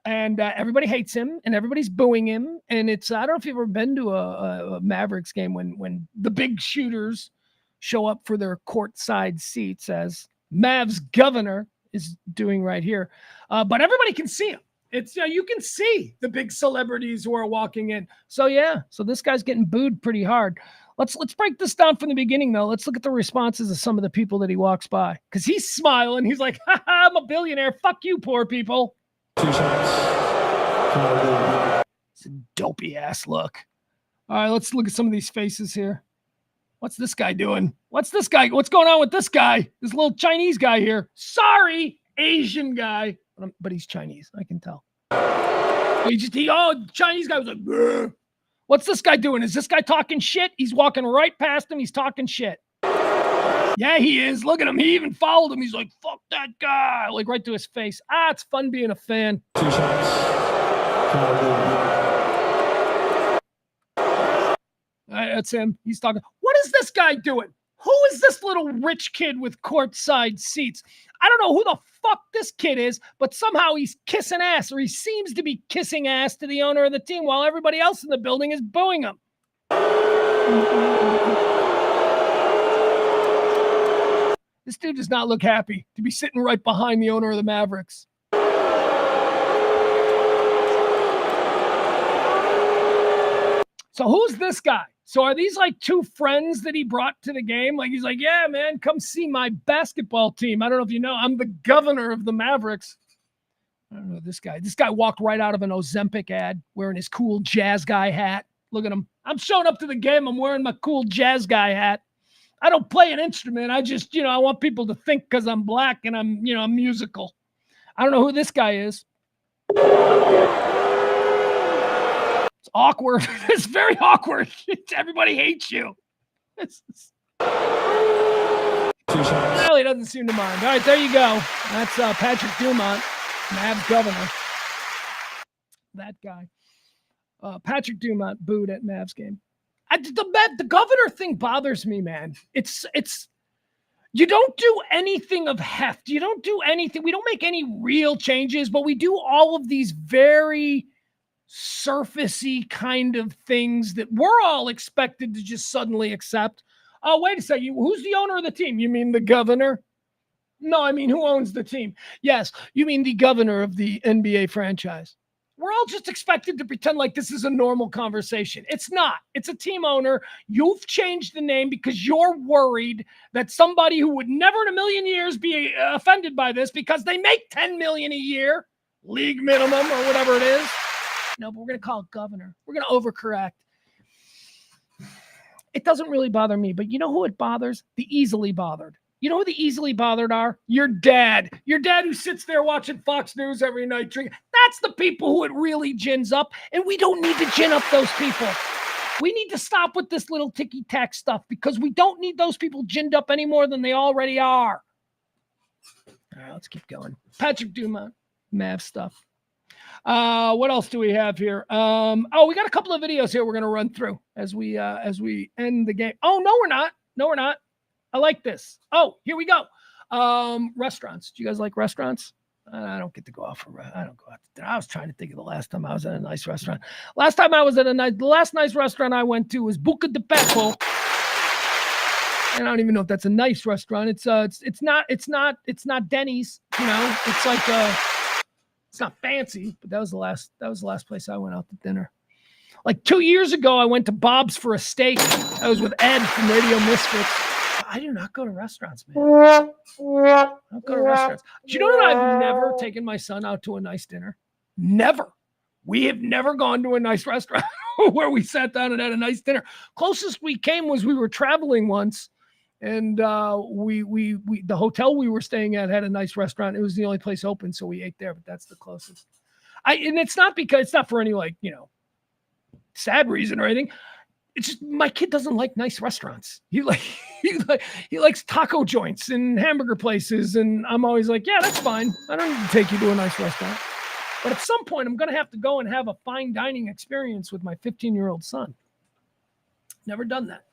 And everybody hates him and everybody's booing him. And it's, I don't know if you've ever been to a Mavericks game when the big shooters show up for their courtside seats, as Mavs governor is doing right here. But everybody can see him. It's, you can see the big celebrities who are walking in. So yeah, so this guy's getting booed pretty hard. Let's break this down from the beginning though. Let's look at the responses of some of the people that he walks by, because he's smiling. He's like, ha, I'm a billionaire. Fuck you, poor people. It's a dopey ass look. All right, let's look at some of these faces here. What's this guy doing? What's this guy? What's going on with this guy? This little Chinese guy here. Sorry, Asian guy. But he's Chinese, I can tell. Chinese guy was like, bleh. What's this guy doing? Is this guy talking shit? He's walking right past him. He's talking shit. Yeah, he is. Look at him. He even followed him. He's like, fuck that guy. Like right to his face. It's fun being a fan. That's him. He's talking. What is this guy doing? Who is this little rich kid with courtside seats? I don't know who the fuck this kid is, but somehow he's kissing ass, or he seems to be kissing ass to the owner of the team while everybody else in the building is booing him. This dude does not look happy to be sitting right behind the owner of the Mavericks. So who's this guy? So are these like two friends that he brought to the game? Like he's like, yeah, man, come see my basketball team. I don't know if you know, I'm the governor of the Mavericks. I don't know this guy. This guy walked right out of an Ozempic ad wearing his cool jazz guy hat. Look at him. I'm showing up to the game. I'm wearing my cool jazz guy hat. I don't play an instrument. I just, I want people to think because I'm black and I'm musical. I don't know who this guy is. It's awkward. It's very awkward. Everybody hates you. Well, he doesn't seem to mind. All right, there you go. That's Patrick Dumont, Mavs governor. That guy. Patrick Dumont booed at Mavs game. The governor thing bothers me, man. It's you don't do anything of heft. You don't do anything. We don't make any real changes, but we do all of these very surfacey kind of things that we're all expected to just suddenly accept. Oh, wait a second. Who's the owner of the team? You mean the governor? No, I mean, who owns the team? Yes, you mean the governor of the NBA franchise. We're all just expected to pretend like this is a normal conversation. It's not. It's a team owner. You've changed the name because you're worried that somebody who would never in a million years be offended by this because they make $10 million a year, league minimum or whatever it is. No, but we're going to call it governor. We're going to overcorrect. It doesn't really bother me, but you know who it bothers? The easily bothered. You know who the easily bothered are? Your dad. Your dad who sits there watching Fox News every night drinking. That's the people who it really gins up, and we don't need to gin up those people. We need to stop with this little ticky-tack stuff because we don't need those people ginned up any more than they already are. All right, let's keep going. Patrick Dumont, Mav stuff. What else do we have here? We got a couple of videos here we're going to run through as we end the game. Oh, no, we're not. No, we're not. I like this. Oh, here we go. Restaurants. Do you guys like restaurants? I don't get to go out for. I don't go out to dinner. I was trying to think of the last time I was at a nice restaurant. The last nice restaurant I went to was Buca de Beppo. I don't even know if that's a nice restaurant. It's not Denny's, you know. It's like it's not fancy, but that was the last place I went out to dinner. Like 2 years ago, I went to Bob's for a steak. I was with Ed from Radio Misfits. I do not go to restaurants, man. I don't go to restaurants. Do you know that I've never taken my son out to a nice dinner? Never. We have never gone to a nice restaurant where we sat down and had a nice dinner. Closest we came was we were traveling once, and we the hotel we were staying at had a nice restaurant. It was the only place open, so we ate there. But that's the closest. And it's not for any like sad reason or anything. It's just my kid doesn't like nice restaurants. He likes taco joints and hamburger places, and I'm always like, yeah, that's fine. I don't need to take you to a nice restaurant. But at some point, I'm going to have to go and have a fine dining experience with my 15-year-old son. Never done that.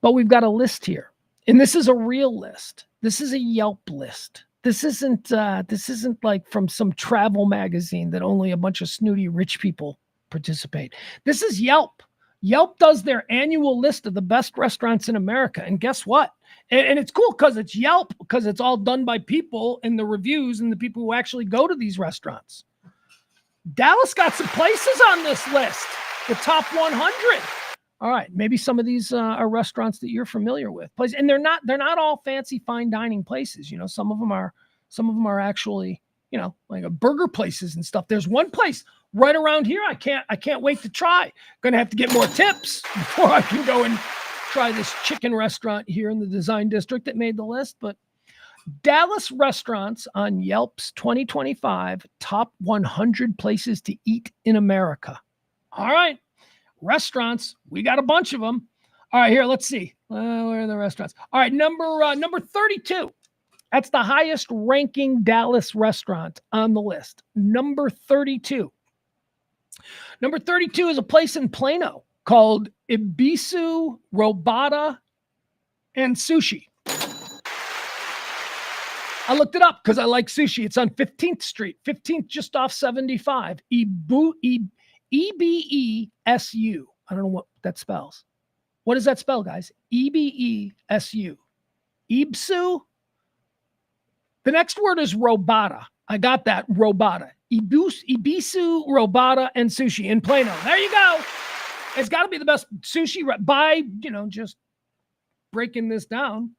But we've got a list here, and this is a real list. This is a Yelp list. This isn't like from some travel magazine that only a bunch of snooty rich people participate. This is Yelp. Yelp does their annual list of the best restaurants in America. And guess what? And it's cool because it's Yelp, because it's all done by people and the reviews and the people who actually go to these restaurants. Dallas got some places on this list, the top 100. All right, maybe some of these are restaurants that you're familiar with. And they're not all fancy fine dining places. You know, some of them are actually, like a burger places and stuff. There's one place right around here I can't wait to try. Gonna have to get more tips before I can go and try this chicken restaurant here in the Design District that made the list. But Dallas restaurants on Yelp's 2025 top 100 places to eat in America. All right, restaurants, we got a bunch of them. All right, here, let's see. Where are the restaurants? All right, number 32. That's the highest ranking Dallas restaurant on the list. Number 32. Number 32 is a place in Plano called Ibisu Robata and Sushi. I looked it up because I like sushi. It's on 15th Street, 15th just off 75. E-B-E-S-U. I don't know what that spells. What does that spell, guys? E-B-E-S-U. Ibisu. The next word is Robata. I got that. Robata. Ibisu, Robata, and Sushi in Plano. There you go. It's got to be the best sushi by, just breaking this down.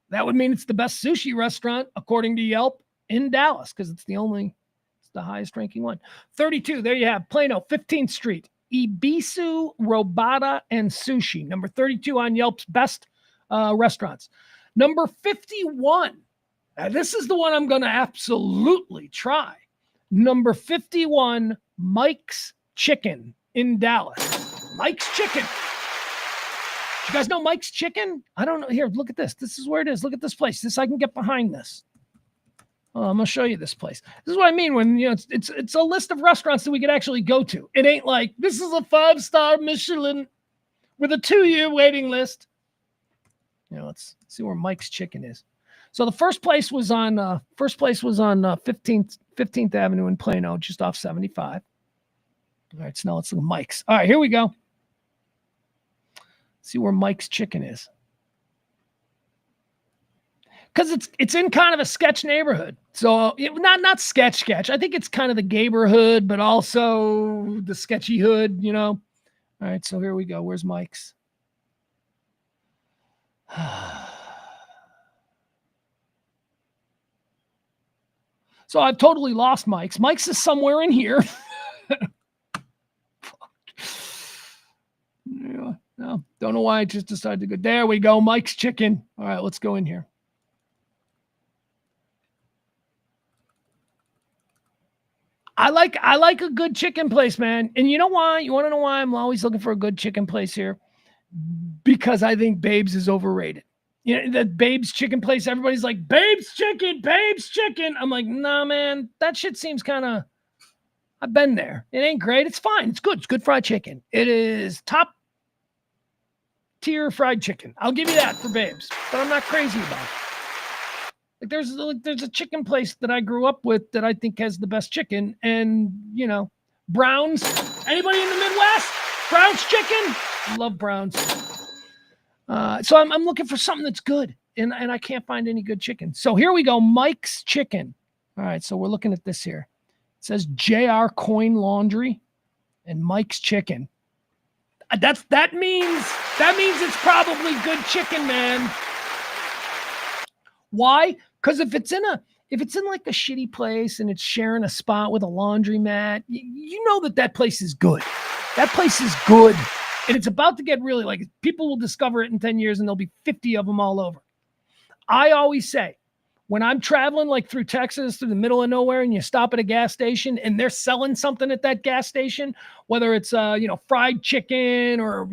That would mean it's the best sushi restaurant, according to Yelp, in Dallas, because it's the highest ranking one. 32, there you have Plano, 15th Street. Ibisu, Robata, and Sushi. Number 32 on Yelp's best restaurants. Number 51. Now, this is the one I'm going to absolutely try. Number 51, Mike's Chicken in Dallas. Mike's Chicken. You guys know Mike's Chicken? I don't know. Here, look at this. This is where it is. Look at this place. I can get behind this. Oh, I'm going to show you this place. This is what I mean when, it's a list of restaurants that we could actually go to. It ain't like, this is a 5-star Michelin with a 2-year waiting list. Let's see where Mike's Chicken is. So the first place was on 15th Avenue in Plano, just off 75. All right, so now let's look at Mike's. All right, here we go. See where Mike's Chicken is. Because it's in kind of a sketch neighborhood. So not sketch. I think it's kind of the neighborhood, but also the sketchy hood, All right, so here we go. Where's Mike's? So I've totally lost Mike's. Mike's is somewhere in here. Yeah, no, don't know why I just decided to go. There we go. Mike's Chicken. All right, let's go in here. I like a good chicken place, man. And you know why? You want to know why I'm always looking for a good chicken place here? Because I think Babe's is overrated. That Babe's Chicken place, everybody's like, Babe's Chicken. I'm like, nah, man, that shit seems kind of, I've been there. It ain't great. It's fine. It's good. It's good fried chicken. It is top tier fried chicken. I'll give you that for Babe's, but I'm not crazy about it. There's a chicken place that I grew up with that I think has the best chicken, and Brown's. Anybody in the Midwest? Brown's Chicken? I love Brown's. So I'm looking for something that's good, and I can't find any good chicken. So here we go, Mike's Chicken. All right, so we're looking at this here. It says JR Coin Laundry and Mike's Chicken. That means it's probably good chicken, man. Why? Because if it's in like a shitty place and it's sharing a spot with a laundromat, you know that place is good. That place is good. And it's about to get really, like, people will discover it in 10 years and there'll be 50 of them all over. I always say, when I'm traveling like through Texas, through the middle of nowhere, and you stop at a gas station and they're selling something at that gas station, whether it's fried chicken or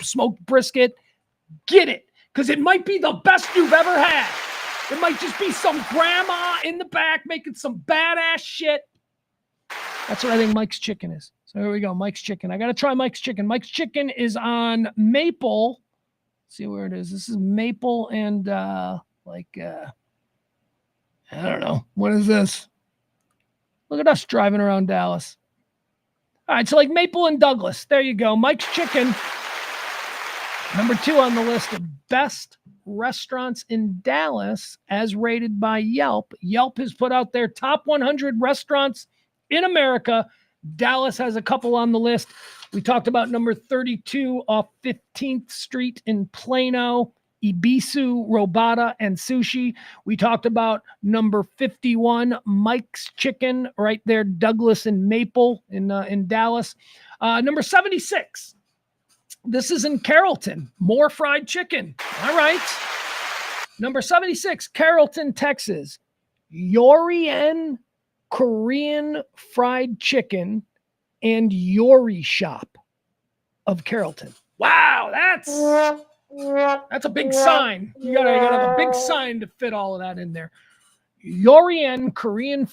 smoked brisket, get it, because it might be the best you've ever had. It might just be some grandma in the back making some badass shit. That's what I think Mike's Chicken is. So here we go, Mike's Chicken. I got to try Mike's Chicken. Mike's Chicken is on Maple. Let's see where it is. This is Maple and I don't know. What is this? Look at us driving around Dallas. All right, so like Maple and Douglas. There you go. Mike's Chicken. Number 2 on the list of best restaurants in Dallas as rated by Yelp. Yelp has put out their top 100 restaurants in America. Dallas has a couple on the list. We talked about number 32 off 15th Street in Plano, Ibisu, Robata, and Sushi. We talked about number 51, Mike's Chicken, right there, Douglas and Maple in Dallas. Number 76, this is in Carrollton, More Fried Chicken. All right. Number 76, Carrollton, Texas, Yorien Korean Fried Chicken and Yori Shop of Carrollton. Wow, that's a big sign. You gotta have a big sign to fit all of that in there. Yorien Korean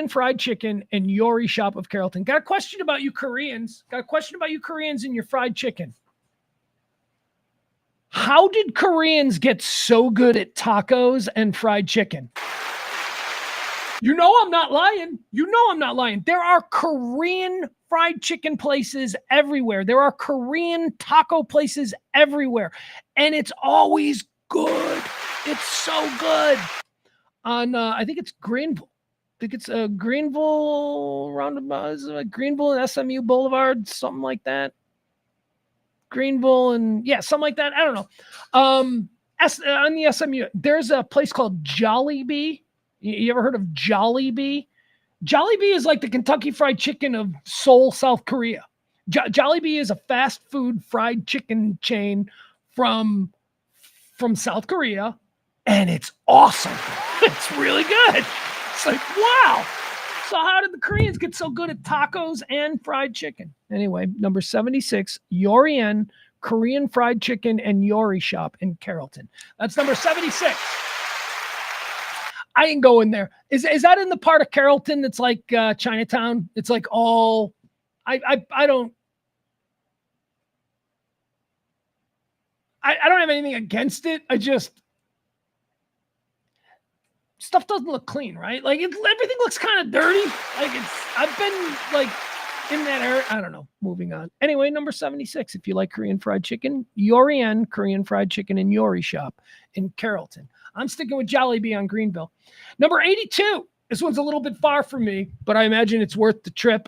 Fried Chicken and Yori Shop of Carrollton. Got a question about you Koreans. In your fried chicken. How did Koreans get so good at tacos and fried chicken? You know I'm not lying. There are Korean fried chicken places everywhere. There are Korean taco places everywhere. And it's always good. It's so good. On, I think it's Greenville. Greenville roundabout, Greenville and SMU Boulevard, something like that. Greenville and, yeah, something like that. I don't know. On the SMU, there's a place called Jollibee. You ever heard of Jollibee? Jollibee is like the Kentucky Fried Chicken of Seoul, South Korea. Jollibee is a fast food fried chicken chain from South Korea, and it's awesome. It's really good. It's like, wow. So how did the Koreans get so good at tacos and fried chicken? Anyway, number 76, Yorien Korean Fried Chicken and Yori Shop in Carrollton. That's number 76. I ain't going there. Is that in the part of Carrollton that's like Chinatown? It's like all I don't have anything against it. I just stuff doesn't look clean, right? Like everything looks kind of dirty. Like I've been like in that area. I don't know. Moving on. Anyway, number 76. If you like Korean fried chicken, Yorien Korean Fried Chicken and Yori Shop in Carrollton. I'm sticking with Jollibee on Greenville. Number 82. This one's a little bit far from me, but I imagine it's worth the trip.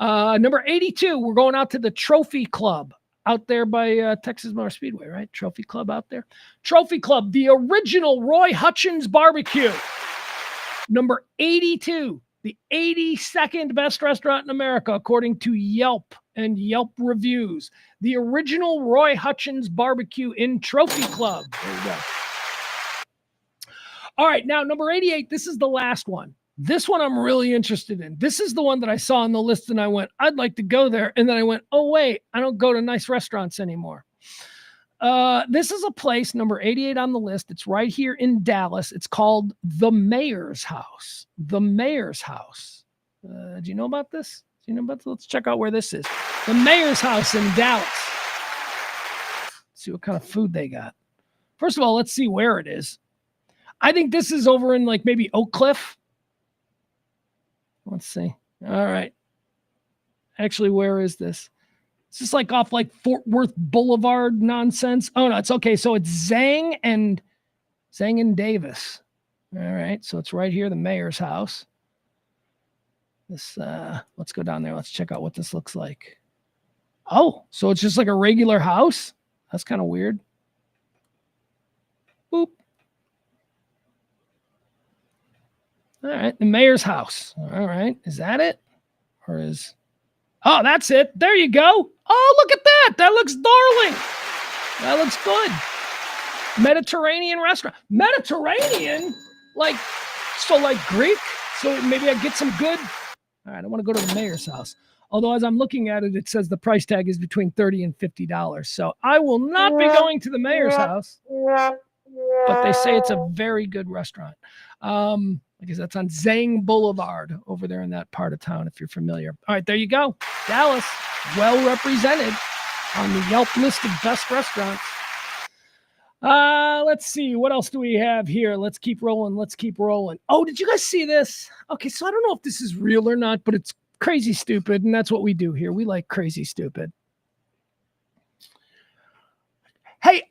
Number 82, we're going out to the Trophy Club out there by Texas Motor Speedway, right? Trophy Club out there. Trophy Club, the original Roy Hutchins barbecue. Number 82, the 82nd best restaurant in America, according to Yelp and Yelp reviews. The original Roy Hutchins barbecue in Trophy Club. There you go. All right, now number 88, this is the last one. This one I'm really interested in. This is the one that I saw on the list and I went, I'd like to go there. And then I went, oh, wait, I don't go to nice restaurants anymore. This is a place, number 88 on the list. It's right here in Dallas. It's called The Mayor's House. The Mayor's House. Do you know about this? Let's check out where this is. The Mayor's House in Dallas. Let's see what kind of food they got. First of all, let's see where it is. I think this is over in like maybe Oak Cliff. Let's see. All right. Actually, where is this? Is this like off like Fort Worth Boulevard nonsense? Oh no, it's okay. So it's Zhang and Davis. All right, so it's right here, the mayor's house. This let's go down there. Let's check out what this looks like. Oh, so it's just like a regular house? That's kind of weird. Boop. All right, the mayor's house. All right, is that it? Or is... Oh, that's it. There you go. Oh, look at that. That looks darling. That looks good. Mediterranean restaurant. Mediterranean? Like, so like Greek? So maybe I get some good... All right, I want to go to the mayor's house. Although as I'm looking at it, it says the price tag is between $30 and $50. So I will not be going to the mayor's house. But they say it's a very good restaurant. Because that's on Zhang Boulevard over there in that part of town, if you're familiar. All right, there you go. Dallas, well represented on the Yelp list of best restaurants. Let's see. What else do we have here? Let's keep rolling. Oh, did you guys see this? Okay, so I don't know if this is real or not, but it's crazy stupid, and that's what we do here. We like crazy stupid. Hey,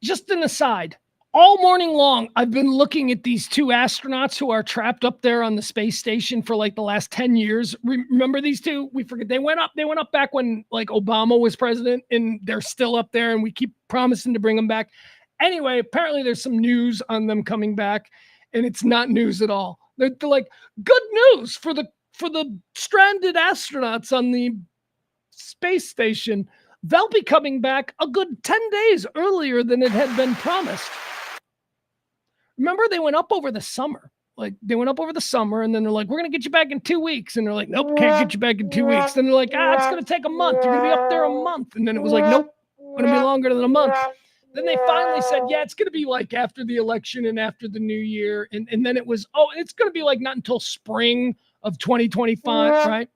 just an aside. All morning long, I've been looking at these two astronauts who are trapped up there on the space station for like the last 10 years. Remember these two? We forget. They went up back when like Obama was president, and they're still up there, and we keep promising to bring them back. Anyway, apparently there's some news on them coming back, and it's not news at all. They're like, good news for the stranded astronauts on the space station. They'll be coming back a good 10 days earlier than it had been promised. Remember, they went up over the summer. Like, they went up over the summer, and then they're like, we're going to get you back in 2 weeks. And they're like, nope, can't get you back in 2 weeks. Then they're like, it's going to take a month. You're going to be up there a month. And then it was like, nope, going to be longer than a month. Then they finally said, yeah, it's going to be like after the election and after the new year. And then it was, it's going to be like not until spring of 2025, right?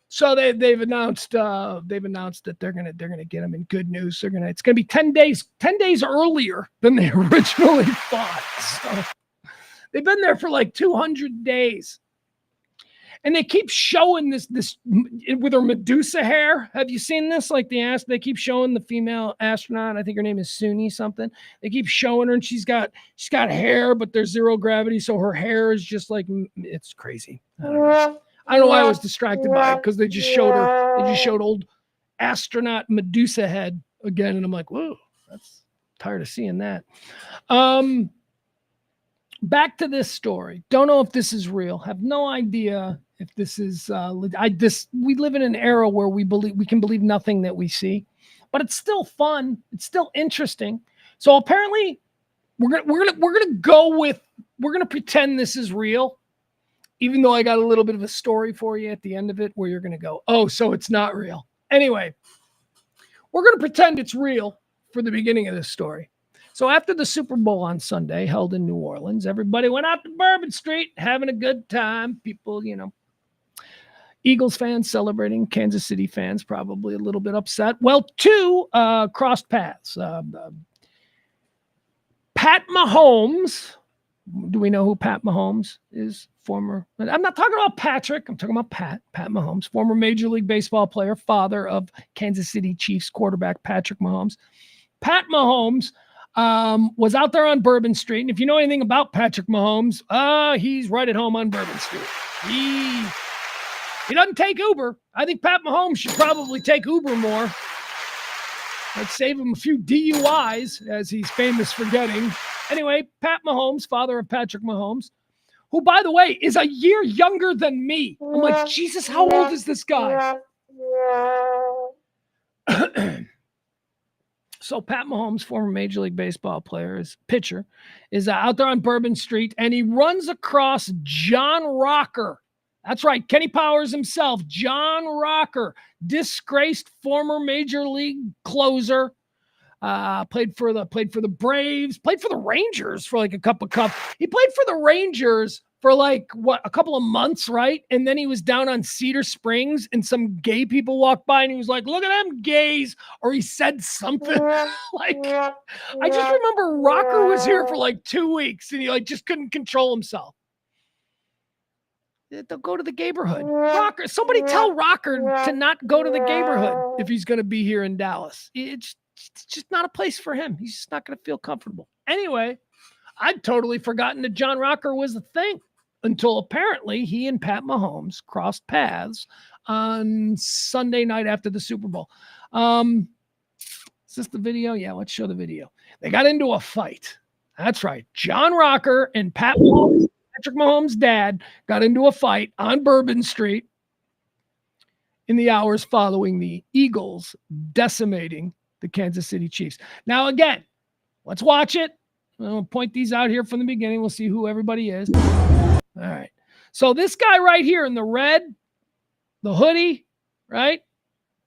So they've announced that they're gonna get them in good news. It's gonna be 10 days earlier than they originally thought. So they've been there for like 200 days, and they keep showing this with her Medusa hair. Have you seen this? Like they keep showing the female astronaut. I think her name is Suni something. They keep showing her, and she's got hair, but there's zero gravity, so her hair is just like, it's crazy. I don't know why I was distracted by it, because they just showed old astronaut Medusa head again, and I'm like, whoa, that's tired of seeing that. Back to this story. Don't know if this is real. Have no idea if this is. We live in an era where we can believe nothing that we see, but it's still fun. It's still interesting. So apparently, we're gonna pretend this is real. Even though I got a little bit of a story for you at the end of it where you're going to go, oh, so it's not real. Anyway, we're going to pretend it's real for the beginning of this story. So after the Super Bowl on Sunday held in New Orleans, everybody went out to Bourbon Street having a good time. People, Eagles fans celebrating, Kansas City fans probably a little bit upset. Well, two crossed paths. Pat Mahomes. Do we know who Pat Mahomes is? I'm not talking about Patrick. I'm talking about Pat Mahomes, former Major League Baseball player, father of Kansas City Chiefs quarterback Patrick Mahomes. Pat Mahomes was out there on Bourbon Street. And if you know anything about Patrick Mahomes, he's right at home on Bourbon Street. He doesn't take Uber. I think Pat Mahomes should probably take Uber more. I'd save him a few DUIs, as he's famous for getting. Anyway, Pat Mahomes, father of Patrick Mahomes, who, by the way, is a year younger than me. I'm like, Jesus, how old is this guy? So Pat Mahomes, former Major League Baseball player, pitcher, is out there on Bourbon Street, and he runs across John Rocker. That's right, Kenny Powers himself, John Rocker, disgraced former Major League closer. Played for the Braves, played for the Rangers for like a cup of cup. He played for the Rangers for like a couple of months, right? And then he was down on Cedar Springs, and some gay people walked by, and he was like, "Look at them gays," or he said something like, I just remember Rocker was here for like 2 weeks, and he like just couldn't control himself. They'll go to the neighborhood. Rocker, somebody tell Rocker to not go to the neighborhood if he's going to be here in Dallas. It's just not a place for him. He's just not going to feel comfortable. Anyway, I'd totally forgotten that John Rocker was a thing until apparently he and Pat Mahomes crossed paths on Sunday night after the Super Bowl. Is this the video? Yeah, let's show the video. They got into a fight. That's right. John Rocker and Patrick Mahomes' dad, got into a fight on Bourbon Street in the hours following the Eagles decimating the Kansas City Chiefs. Now, again, let's watch it. I'll point these out here from the beginning. We'll see who everybody is. All right. So this guy right here in the red, the hoodie, right?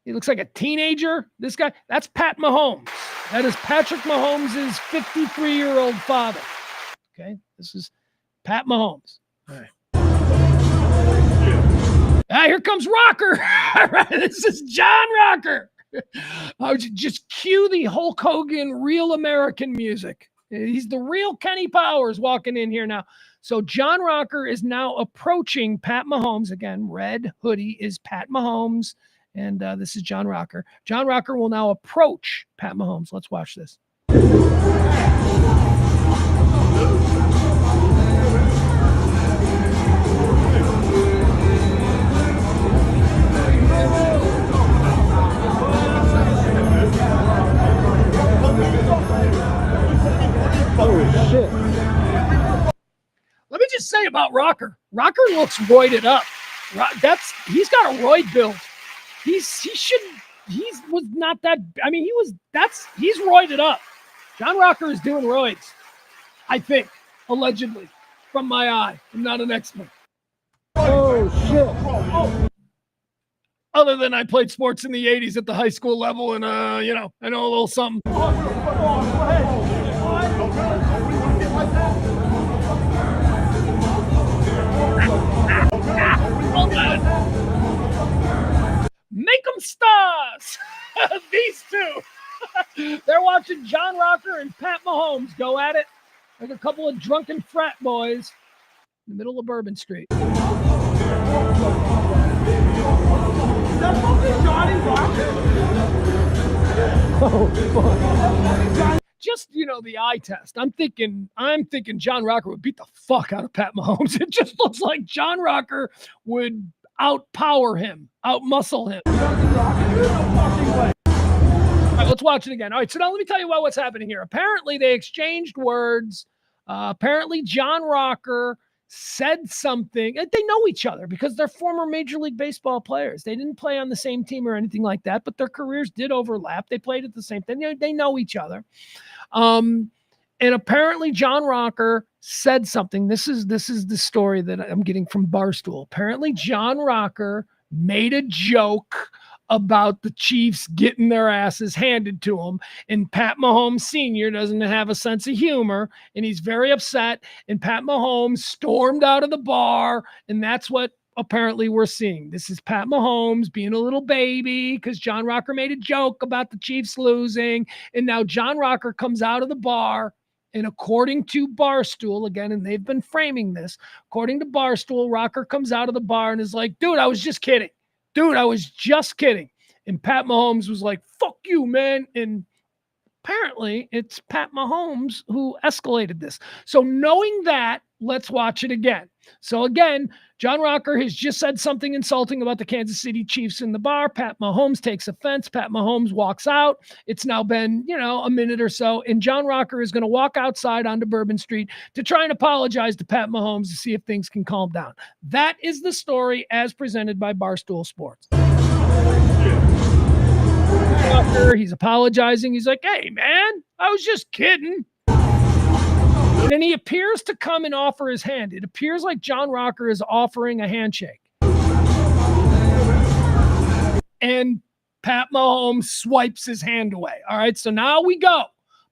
He looks like a teenager. This guy, that's Pat Mahomes. That is Patrick Mahomes' 53-year-old father. Okay. This is Pat Mahomes. All right. Here comes Rocker. All right. This is John Rocker. I would just cue the Hulk Hogan real American music. He's the real Kenny Powers walking in here now. So John Rocker is now approaching Pat Mahomes. Again, red hoodie is Pat Mahomes. And this is John Rocker. John Rocker will now approach Pat Mahomes. Let's watch this. Oh, shit. Let me just say about Rocker. Rocker looks roided up. He's got a roid build. He's roided up. John Rocker is doing roids, I think, allegedly, from my eye. I'm not an expert. Oh, shit. Other than I played sports in the 80s at the high school level and, I know a little something. Make them stars. These two. They're watching John Rocker and Pat Mahomes go at it like a couple of drunken frat boys in the middle of Bourbon Street. Just, the eye test. I'm thinking John Rocker would beat the fuck out of Pat Mahomes. It just looks like John Rocker would outpower him, outmuscle him. All right, let's watch it again. All right, so now let me tell you what's happening here. Apparently, they exchanged words. Apparently, John Rocker said something. They know each other because they're former Major League Baseball players. They didn't play on the same team or anything like that, but their careers did overlap. They played at the same time. They know each other. And apparently John Rocker said something. This is the story that I'm getting from Barstool. Apparently John Rocker made a joke about the Chiefs getting their asses handed to them. And Pat Mahomes Sr. doesn't have a sense of humor, and he's very upset. And Pat Mahomes stormed out of the bar, and that's what apparently we're seeing. This is Pat Mahomes being a little baby because John Rocker made a joke about the Chiefs losing. And now John Rocker comes out of the bar, and according to Barstool, again, and they've been framing this, according to Barstool, Rocker comes out of the bar and is like, dude, I was just kidding. Dude, I was just kidding. And Pat Mahomes was like, fuck you, man. And apparently it's Pat Mahomes who escalated this. So knowing that, let's watch it again. So again, John Rocker has just said something insulting about the Kansas City Chiefs in the bar. Pat Mahomes takes offense. Pat Mahomes walks out. It's now been, a minute or so. And John Rocker is going to walk outside onto Bourbon Street to try and apologize to Pat Mahomes to see if things can calm down. That is the story as presented by Barstool Sports. He's apologizing. He's like, hey, man, I was just kidding. And then he appears to come and offer his hand. It appears like John Rocker is offering a handshake. And Pat Mahomes swipes his hand away. All right, so now we go.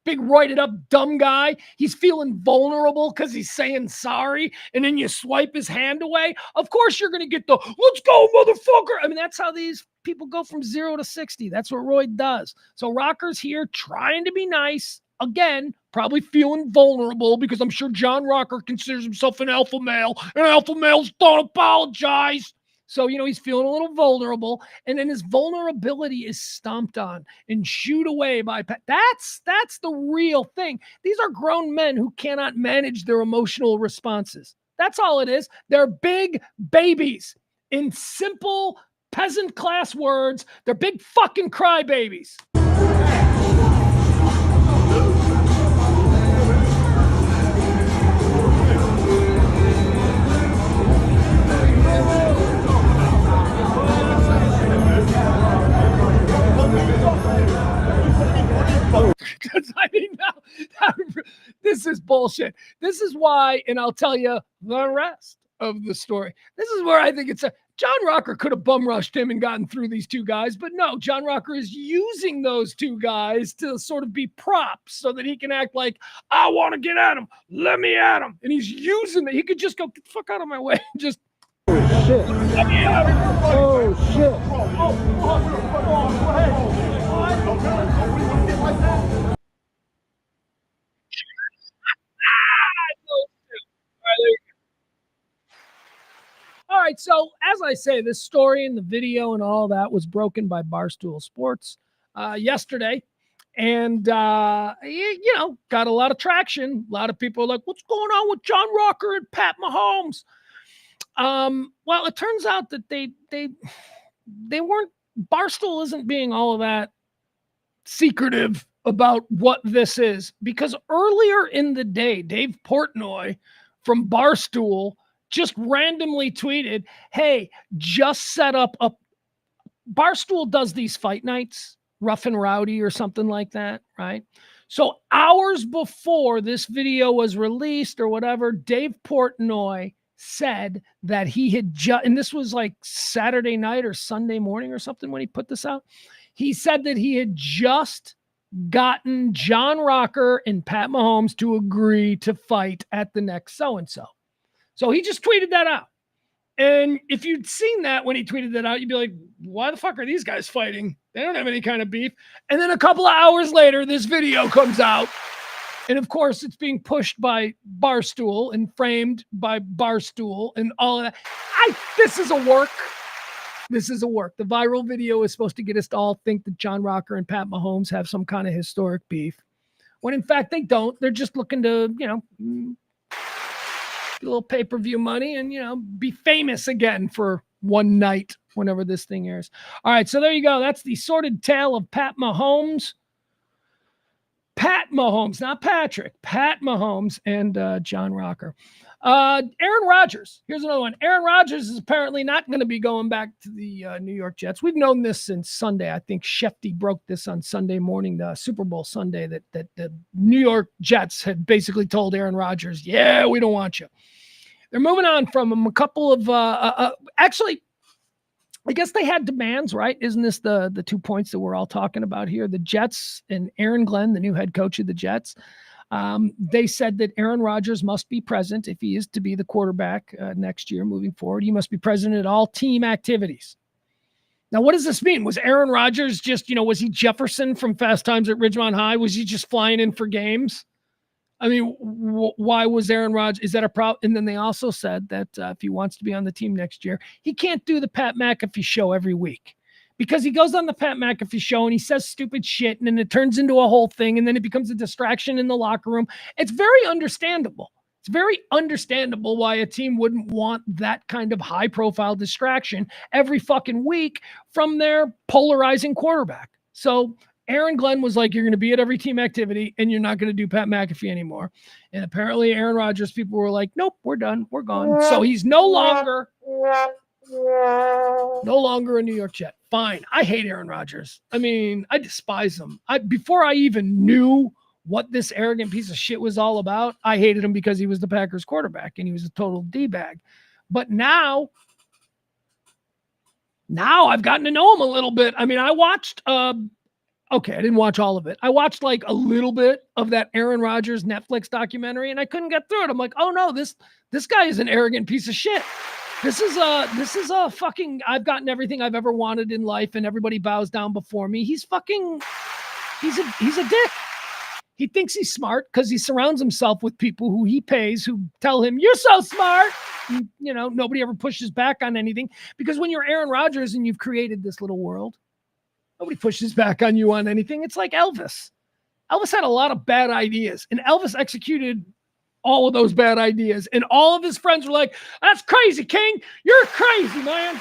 Big roided up dumb guy. He's feeling vulnerable because he's saying sorry. And then you swipe his hand away. Of course you're going to get the, let's go, motherfucker. I mean, that's how these people go from 0 to 60. That's what Royd does. So Rocker's here trying to be nice. again, probably feeling vulnerable because I'm sure John Rocker considers himself an alpha male, and alpha males don't apologize. So, he's feeling a little vulnerable, and then his vulnerability is stomped on and shooed away by Pat. That's the real thing. These are grown men who cannot manage their emotional responses. That's all it is. They're big babies. In simple peasant class words, they're big fucking crybabies. Because this is bullshit. This is why, and I'll tell you the rest of the story. This is where I think John Rocker could have bum rushed him and gotten through these two guys, but no, John Rocker is using those two guys to sort of be props so that he can act like, I want to get at him. Let me at him. And he's using it. He could just go, get the fuck out of my way. Just, oh, shit. Let me at him. Oh, shit. All right, so as I say, this story and the video and all that was broken by Barstool Sports yesterday, and got a lot of traction. A lot of people are like, "What's going on with John Rocker and Pat Mahomes?" Well, it turns out that they weren't. Barstool isn't being all of that secretive about what this is, because earlier in the day, Dave Portnoy from Barstool just randomly tweeted, hey, just set up a Barstool does these fight nights, Rough and Rowdy or something like that, right? So hours before this video was released or whatever, Dave Portnoy said that he had just, and this was like Saturday night or Sunday morning or something when he put this out. He said that he had just gotten John Rocker and Pat Mahomes to agree to fight at the next so-and-so. So he just tweeted that out. And if you'd seen that when he tweeted that out, you'd be like, why the fuck are these guys fighting? They don't have any kind of beef. And then a couple of hours later, this video comes out. And of course, it's being pushed by Barstool and framed by Barstool and all of that. This is a work. This is a work. The viral video is supposed to get us to all think that John Rocker and Pat Mahomes have some kind of historic beef, when in fact they don't. They're just looking to, get a little pay-per-view money and, be famous again for one night whenever this thing airs. All right, so there you go. That's the sordid tale of Pat Mahomes. Pat Mahomes, not Patrick. Pat Mahomes and John Rocker. Aaron Rodgers. Here's another one. Aaron Rodgers is apparently not going to be going back to the New York Jets. We've known this since Sunday. I think Shefty broke this on Sunday morning, the Super Bowl Sunday, that the New York Jets had basically told Aaron Rodgers, yeah, we don't want you. They're moving on from him. A couple of actually, I guess they had demands, right? Isn't this the 2 points that we're all talking about here? The Jets and Aaron Glenn, the new head coach of the Jets, they said that Aaron Rodgers must be present if he is to be the quarterback next year moving forward. He must be present at all team activities. Now, what does this mean? Was Aaron Rodgers just, was he Jefferson from Fast Times at Ridgemont High? Was he just flying in for games? I mean, why was Aaron Rodgers? Is that a problem? And then they also said that if he wants to be on the team next year, he can't do the Pat McAfee show every week, because he goes on the Pat McAfee show and he says stupid shit, and then it turns into a whole thing, and then it becomes a distraction in the locker room. It's very understandable. It's very understandable why a team wouldn't want that kind of high-profile distraction every fucking week from their polarizing quarterback. So Aaron Glenn was like, you're going to be at every team activity and you're not going to do Pat McAfee anymore. And apparently Aaron Rodgers people were like, nope, we're done. We're gone. So he's no longer a New York Jet. Fine. I hate Aaron Rodgers. I mean, I despise him. Before I even knew what this arrogant piece of shit was all about, I hated him because he was the Packers quarterback and he was a total D-bag. But now I've gotten to know him a little bit. I mean, I watched okay, I didn't watch all of it. I watched like a little bit of that Aaron Rodgers Netflix documentary, and I couldn't get through it. I'm like, oh no, this guy is an arrogant piece of shit. This is a fucking, I've gotten everything I've ever wanted in life, and everybody bows down before me. He's a dick. He thinks he's smart because he surrounds himself with people who he pays who tell him, you're so smart. And, nobody ever pushes back on anything, because when you're Aaron Rodgers and you've created this little world, nobody pushes back on you on anything. It's like Elvis. Elvis had a lot of bad ideas, and Elvis executed all of those bad ideas. And all of his friends were like, that's crazy, King. You're crazy, man.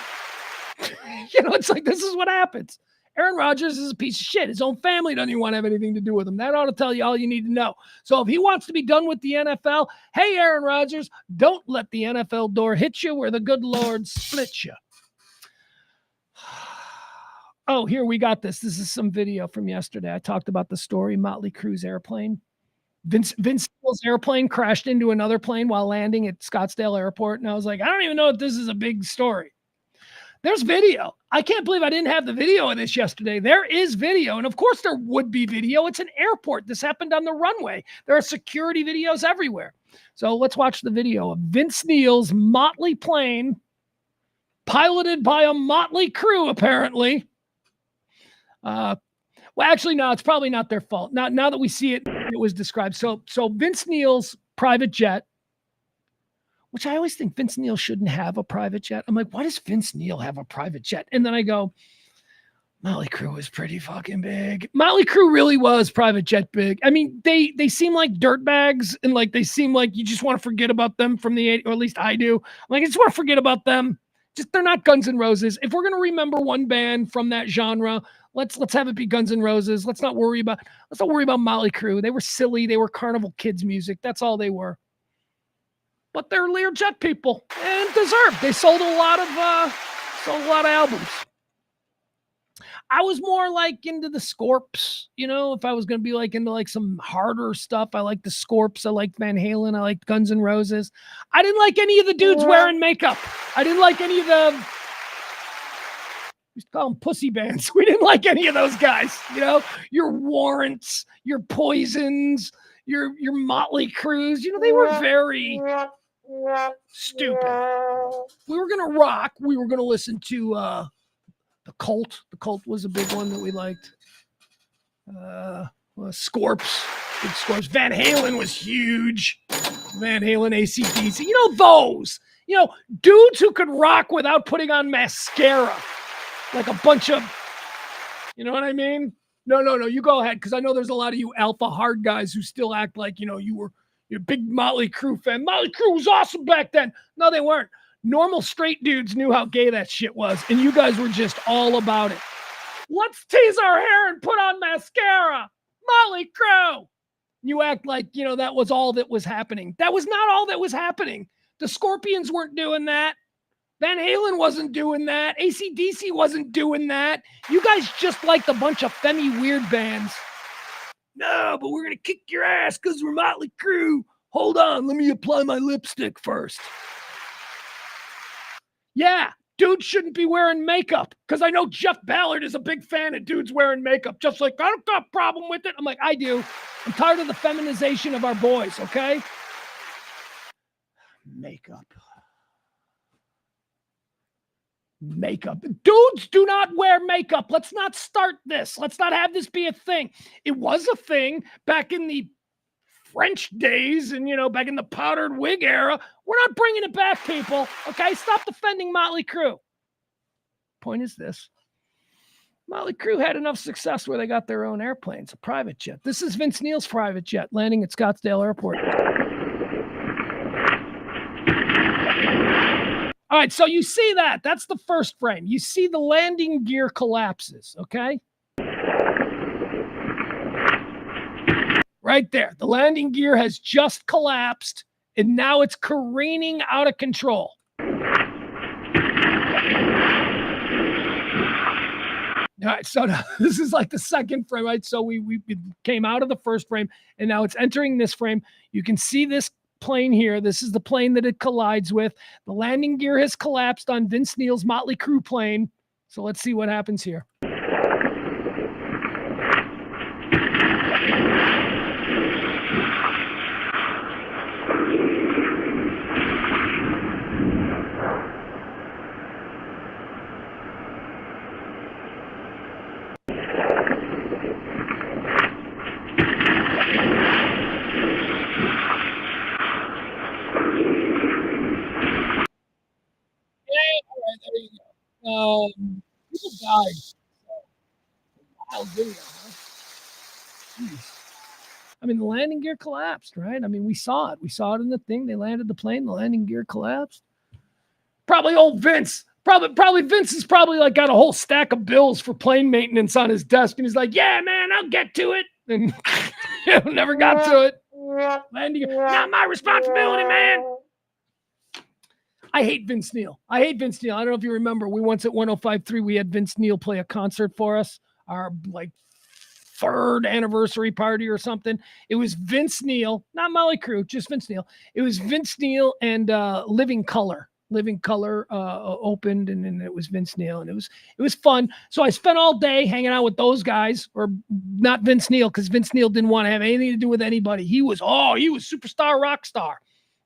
It's like, this is what happens. Aaron Rodgers is a piece of shit. His own family doesn't even want to have anything to do with him. That ought to tell you all you need to know. So if he wants to be done with the NFL, hey, Aaron Rodgers, don't let the NFL door hit you where the good Lord split you. Oh, here we got this. This is some video from yesterday. I talked about the story, Motley Crue's airplane. Vince Neil's airplane crashed into another plane while landing at Scottsdale Airport. And I was like, I don't even know if this is a big story. There's video. I can't believe I didn't have the video of this yesterday. There is video. And of course there would be video. It's an airport. This happened on the runway. There are security videos everywhere. So let's watch the video of Vince Neil's motley plane piloted by a motley crew, apparently. Well, actually, no, it's probably not their fault. Now that we see it, it was described. So Vince Neil's private jet, which I always think Vince Neil shouldn't have a private jet. I'm like, why does Vince Neil have a private jet? And then I go, Motley Crue was pretty fucking big. Motley Crue really was private jet big. I mean, they seem like dirtbags, and like they seem like you just want to forget about them from the 80s, or at least I do. I'm like, I just want to forget about them. Just they're not Guns N' Roses. If we're gonna remember one band from that genre, let's have it be Guns N' Roses. Let's not worry about Motley Crue. They were silly. They were carnival kids music. That's all they were. But they're Learjet people and deserved. They sold a lot of albums. I was more like into the Scorps, if I was going to be like into like some harder stuff. I like the Scorps. I like Van Halen. I like Guns N' Roses. I didn't like any of the dudes wearing makeup. I didn't like any of the, we used to call them pussy bands. We didn't like any of those guys, your Warrants, your Poisons, your Motley Crues. They were very stupid. We were going to rock. We were going to listen to the Cult. The Cult was a big one that we liked. Scorps. Big Scorps. Van Halen was huge. Van Halen, AC/DC. Those. Dudes who could rock without putting on mascara. Like a bunch of, you know what I mean? No, you go ahead, because I know there's a lot of you alpha hard guys who still act like, you're a big Motley Crue fan. Motley Crue was awesome back then. No, they weren't. Normal straight dudes knew how gay that shit was, and you guys were just all about it. Let's tease our hair and put on mascara. Motley Crue. You act like, that was all that was happening. That was not all that was happening. The Scorpions weren't doing that. Van Halen wasn't doing that. AC/DC wasn't doing that. You guys just liked a bunch of femmy weird bands. No, but we're going to kick your ass because we're Motley Crue. Hold on, let me apply my lipstick first. Yeah, dudes shouldn't be wearing makeup, because I know Jeff Ballard is a big fan of dudes wearing makeup. Just like, I don't got a problem with it. I'm like, I do. I'm tired of the feminization of our boys, okay? Makeup. Dudes do not wear makeup. Let's not start this. Let's not have this be a thing. It was a thing back in the French days and, back in the powdered wig era. We're not bringing it back, people. Okay? Stop defending Motley Crue. Point is this. Motley Crue had enough success where they got their own airplanes, a private jet. This is Vince Neil's private jet landing at Scottsdale Airport. All right, so you see that. That's the first frame. You see the landing gear collapses, okay? Right there. The landing gear has just collapsed, and now it's careening out of control. All right, so now, this is like the second frame, right? So we came out of the first frame, and now it's entering this frame. You can see this plane here. This is the plane that it collides with. The landing gear has collapsed on Vince Neil's Motley Crue plane. So let's see what happens here. People died. Wild video, huh? Jeez. I mean, the landing gear collapsed, right? I mean, we saw it. We saw it in the thing. They landed the plane. The landing gear collapsed. Probably old Vince. Probably Vince has probably like got a whole stack of bills for plane maintenance on his desk, and he's like, "Yeah, man, I'll get to it." And never got to it. Landing gear, not my responsibility, man. I hate Vince Neil. I don't know if you remember. We once at 105.3, we had Vince Neil play a concert for us. Our like 3rd anniversary party or something. It was Vince Neil, not Molly Crew, just Vince Neil. It was Vince Neil and Living Color. Living Color opened, and then it was Vince Neil, and it was fun. So I spent all day hanging out with those guys, or not Vince Neil, because Vince Neil didn't want to have anything to do with anybody. He was superstar, rock star.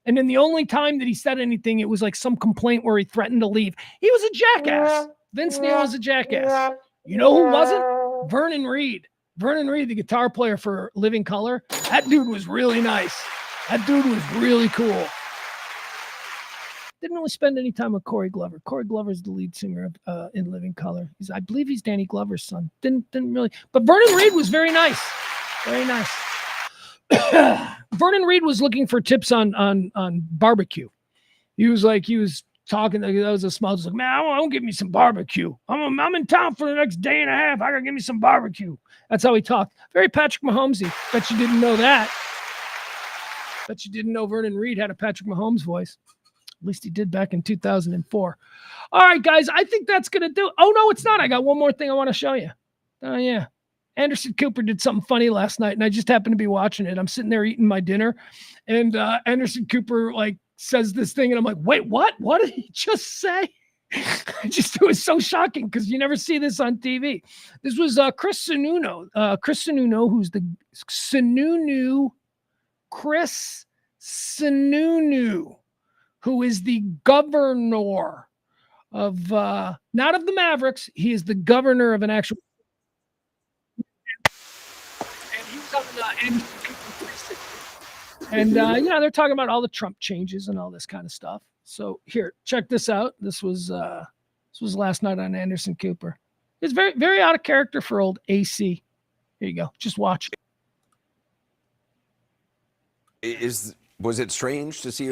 And then the only time that he said anything, it was like some complaint where he threatened to leave. He was a jackass. Vince Neil was a jackass. You know who wasn't? Vernon Reid. Vernon Reid, the guitar player for Living Color. That dude was really nice. That dude was really cool. Didn't really spend any time with Corey Glover. Corey Glover's the lead singer of in Living Color. I believe he's Danny Glover's son. Didn't really, but Vernon Reid was very nice. Very nice. Vernon Reid was looking for tips on barbecue. He was talking. That was a small. Just like, man, I want to get me some barbecue. I'm in town for the next day and a half. I gotta get me some barbecue. That's how he talked. Very Patrick Mahomesy. Bet you didn't know that. Bet you didn't know Vernon Reid had a Patrick Mahomes voice. At least he did back in 2004. All right, guys, I think that's going to do it. Oh, no, it's not. I got one more thing I want to show you. Oh, yeah. Anderson Cooper did something funny last night, and I just happened to be watching it. I'm sitting there eating my dinner, and Anderson Cooper, like, says this thing, and I'm like, wait, what? What did he just say? It was so shocking because you never see this on TV. This was Chris Sununu. Chris Sununu, who's the Chris Sununu, who is the governor of, not of the Mavericks. He is the governor of an actual. And he was on Anderson Cooper 360. And, they're talking about all the Trump changes and all this kind of stuff. So here, check this out. This was last night on Anderson Cooper. It's very, very out of character for old AC. Here you go. Just watch. Was it strange to see?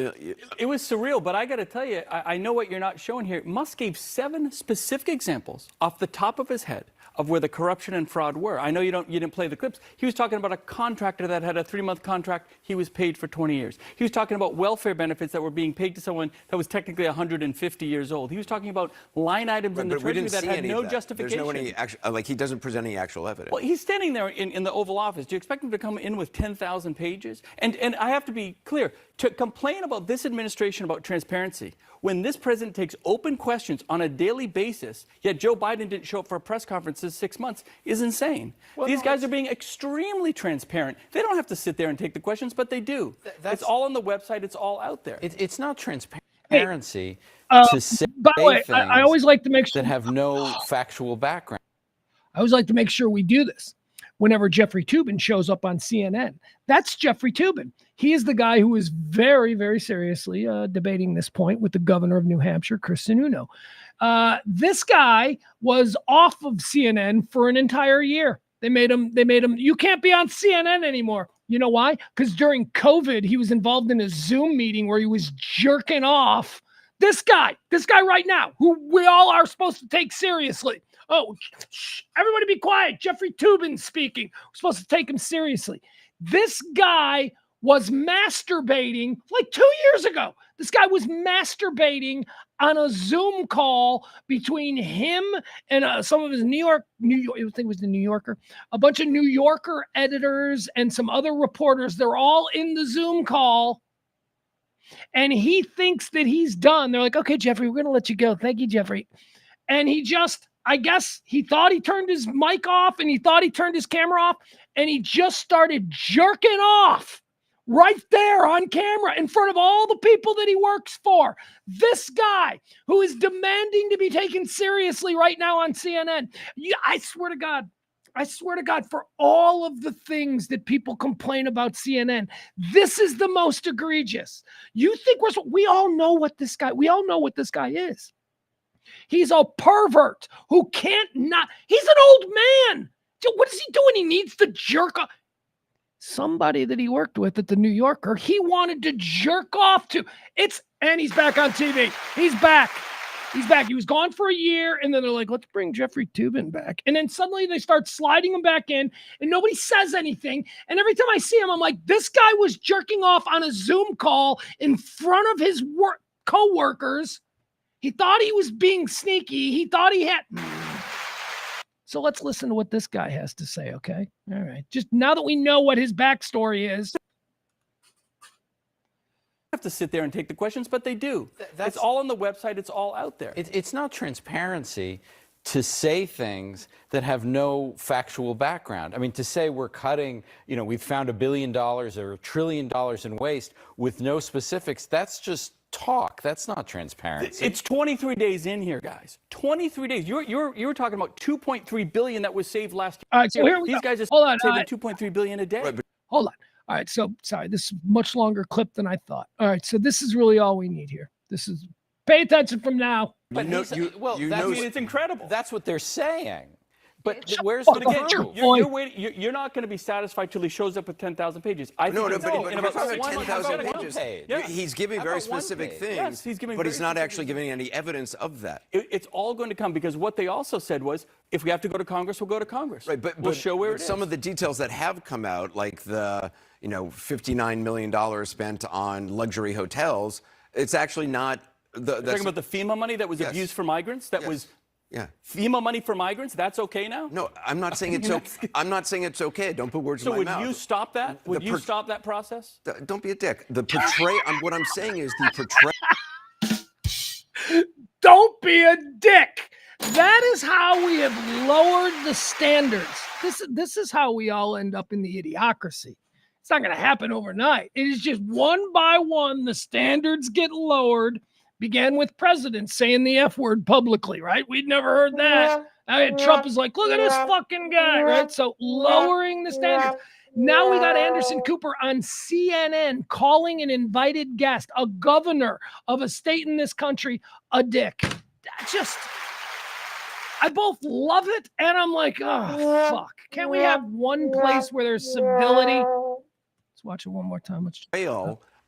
It was surreal, but I got to tell you, I know what you're not showing here. Musk gave 7 specific examples off the top of his head of where the corruption and fraud were. I know you didn't play the clips. He was talking about a contractor that had a 3-month contract. He was paid for 20 years. He was talking about welfare benefits that were being paid to someone that was technically 150 years old. He was talking about line items in the Treasury that had no justification. There's no he doesn't present any actual evidence. Well, he's standing there in the Oval Office. Do you expect him to come in with 10,000 pages? And I have to be clear, to complain about this administration about transparency, when this president takes open questions on a daily basis, yet Joe Biden didn't show up for a press conference this 6 months, is insane. Well, these guys are being extremely transparent. They don't have to sit there and take the questions, but they do. It's all on the website. It's all out there. It's not transparency to say by the way, I always like to make sure that have no factual background. I always like to make sure we do this. Whenever Jeffrey Toobin shows up on CNN, that's Jeffrey Toobin. He is the guy who is very, very seriously debating this point with the governor of New Hampshire, Chris Sununu. This guy was off of CNN for an entire year. They made him, you can't be on CNN anymore. You know why? Because during COVID, he was involved in a Zoom meeting where he was jerking off. This guy right now, who we all are supposed to take seriously. Oh, shh, everybody be quiet. Jeffrey Toobin speaking. We're supposed to take him seriously. This guy was masturbating like 2 years ago. This guy was masturbating on a Zoom call between him and some of his New York, I think it was the New Yorker, a bunch of New Yorker editors and some other reporters. They're all in the Zoom call. And he thinks that he's done. They're like, okay, Jeffrey, we're going to let you go. Thank you, Jeffrey. And he just, I guess he thought he turned his mic off and he thought he turned his camera off. And he just started jerking off right there on camera in front of all the people that he works for. This guy who is demanding to be taken seriously right now on CNN. I swear to God, for all of the things that people complain about CNN, this is the most egregious. You think we all know what this guy is. He's a pervert who can't not. He's an old man. What is he doing? He needs to jerk off. Somebody that he worked with at the New Yorker, he wanted to jerk off to. And he's back on TV. He's back. He's back. He was gone for a year, and then they're like, let's bring Jeffrey Toobin back. And then suddenly they start sliding him back in, and nobody says anything. And every time I see him, I'm like, this guy was jerking off on a Zoom call in front of his co-workers. He thought he was being sneaky. He thought he had... So let's listen to what this guy has to say, okay? All right. Just now that we know what his backstory is. Have to sit there and take the questions, but they do. It's all on the website. It's all out there. It's not transparency to say things that have no factual background. I mean, to say we're cutting, we've found $1 billion or $1 trillion in waste with no specifics, that's just talk. That's not transparency. It's 23 days in here, guys. 23 days. You were talking about 2.3 billion that was saved last year. All right, so here we These go. guys are Hold on, saving 2.3 billion a day. Right, hold on. All right, so sorry, this is a much longer clip than I thought. All right, so this is really all we need here. This is pay attention from now. But it's incredible. That's what they're saying. But where's But the again, proof? you're not going to be satisfied till he shows up with 10,000 pages. I No, think but in we're about talking about 1 10,000 month, pages. Yeah. He's giving very specific things, Yes, he's giving but very he's not specific actually giving any evidence of that. It's all going to come because what they also said was, if we have to go to Congress, we'll go to Congress. Right, but we'll show where it is. Some of the details that have come out, like the $59 million spent on luxury hotels, it's actually not. You're talking about the FEMA money that was abused for migrants. That was. Yeah. FEMA money for migrants, that's okay now? No, I'm not saying it's okay. I'm not saying it's okay. Don't put words in my mouth. So would you stop that? Would you stop that process? Don't be a dick. What I'm saying is the portray. Don't be a dick. That is how we have lowered the standards. This is how we all end up in the idiocracy. It's not going to happen overnight. It is just one by one, the standards get lowered. Began with presidents saying the F word publicly, right? We'd never heard that. Trump is like, look at this fucking guy, right? So lowering the standards. Now we got Anderson Cooper on CNN calling an invited guest, a governor of a state in this country, a dick. I both love it and I'm like, oh, fuck. Can't we have one place where there's civility? Let's watch it one more time.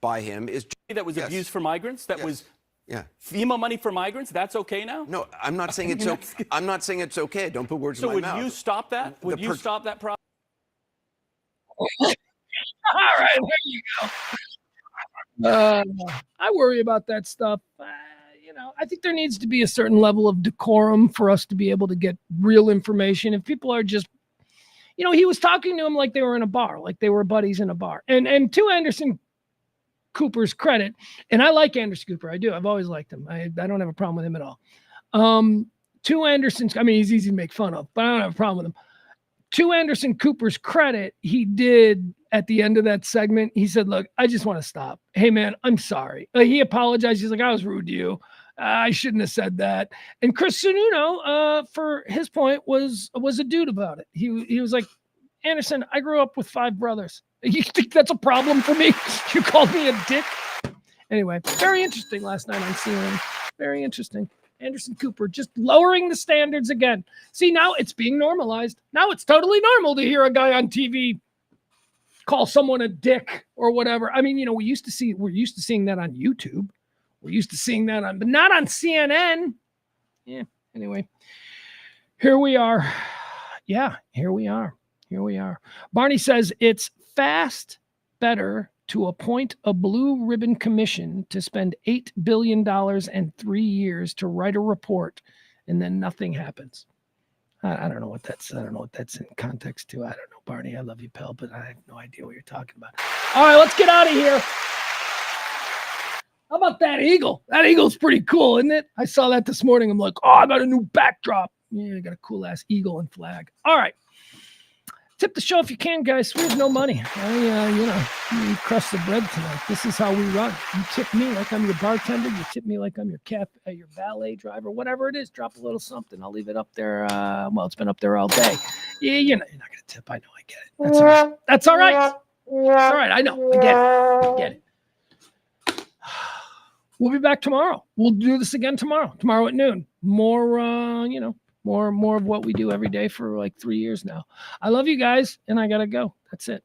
By him is that was abused for migrants. That was. Yeah. FEMA money for migrants, that's okay now? No, I'm not saying it's okay. I'm not saying it's okay. Don't put words in my mouth. So would you stop that? Would you stop that process? All right, there you go. I worry about that stuff. I think there needs to be a certain level of decorum for us to be able to get real information. If people are just, he was talking to him like they were in a bar, like they were buddies in a bar. And to Anderson Cooper's credit, and I like Anderson Cooper. I do. I've always liked him. I don't have a problem with him at all. To Anderson's, he's easy to make fun of, but I don't have a problem with him. To Anderson Cooper's credit, he did at the end of that segment. He said, look, I just want to stop. Hey, man, I'm sorry. He apologized. He's like, I was rude to you. I shouldn't have said that. And Chris Sununu, for his point, was a dude about it. He was like, Anderson, I grew up with 5 brothers. You think that's a problem for me? You called me a dick? Anyway, very interesting last night on CNN. Very interesting. Anderson Cooper just lowering the standards again. See, now it's being normalized. Now it's totally normal to hear a guy on TV call someone a dick or whatever. We're used to seeing that on YouTube. We're used to seeing that but not on CNN. Yeah. Anyway, here we are. Yeah, here we are. Barney says it's better to appoint a blue ribbon commission to spend $8 billion and 3 years to write a report, and then nothing happens. I don't know what that's. I don't know what that's in context to. I don't know, Barney. I love you, pal, but I have no idea what you're talking about. All right, let's get out of here. How about that eagle? That eagle's pretty cool, isn't it? I saw that this morning. I'm like, oh, I got a new backdrop. Yeah, I got a cool ass eagle and flag. All right. Tip the show if you can, guys. We have no money. You crust the bread tonight. This is how we run. You tip me like I'm your bartender. You tip me like I'm your your valet driver, whatever it is. Drop a little something. I'll leave it up there. It's been up there all day. Yeah, you're not going to tip. I know. I get it. That's all right. That's all right. It's all right. I know. I get it. We'll be back tomorrow. We'll do this again tomorrow at noon. More, more of what we do every day for like 3 years now. I love you guys, and I got to go. That's it.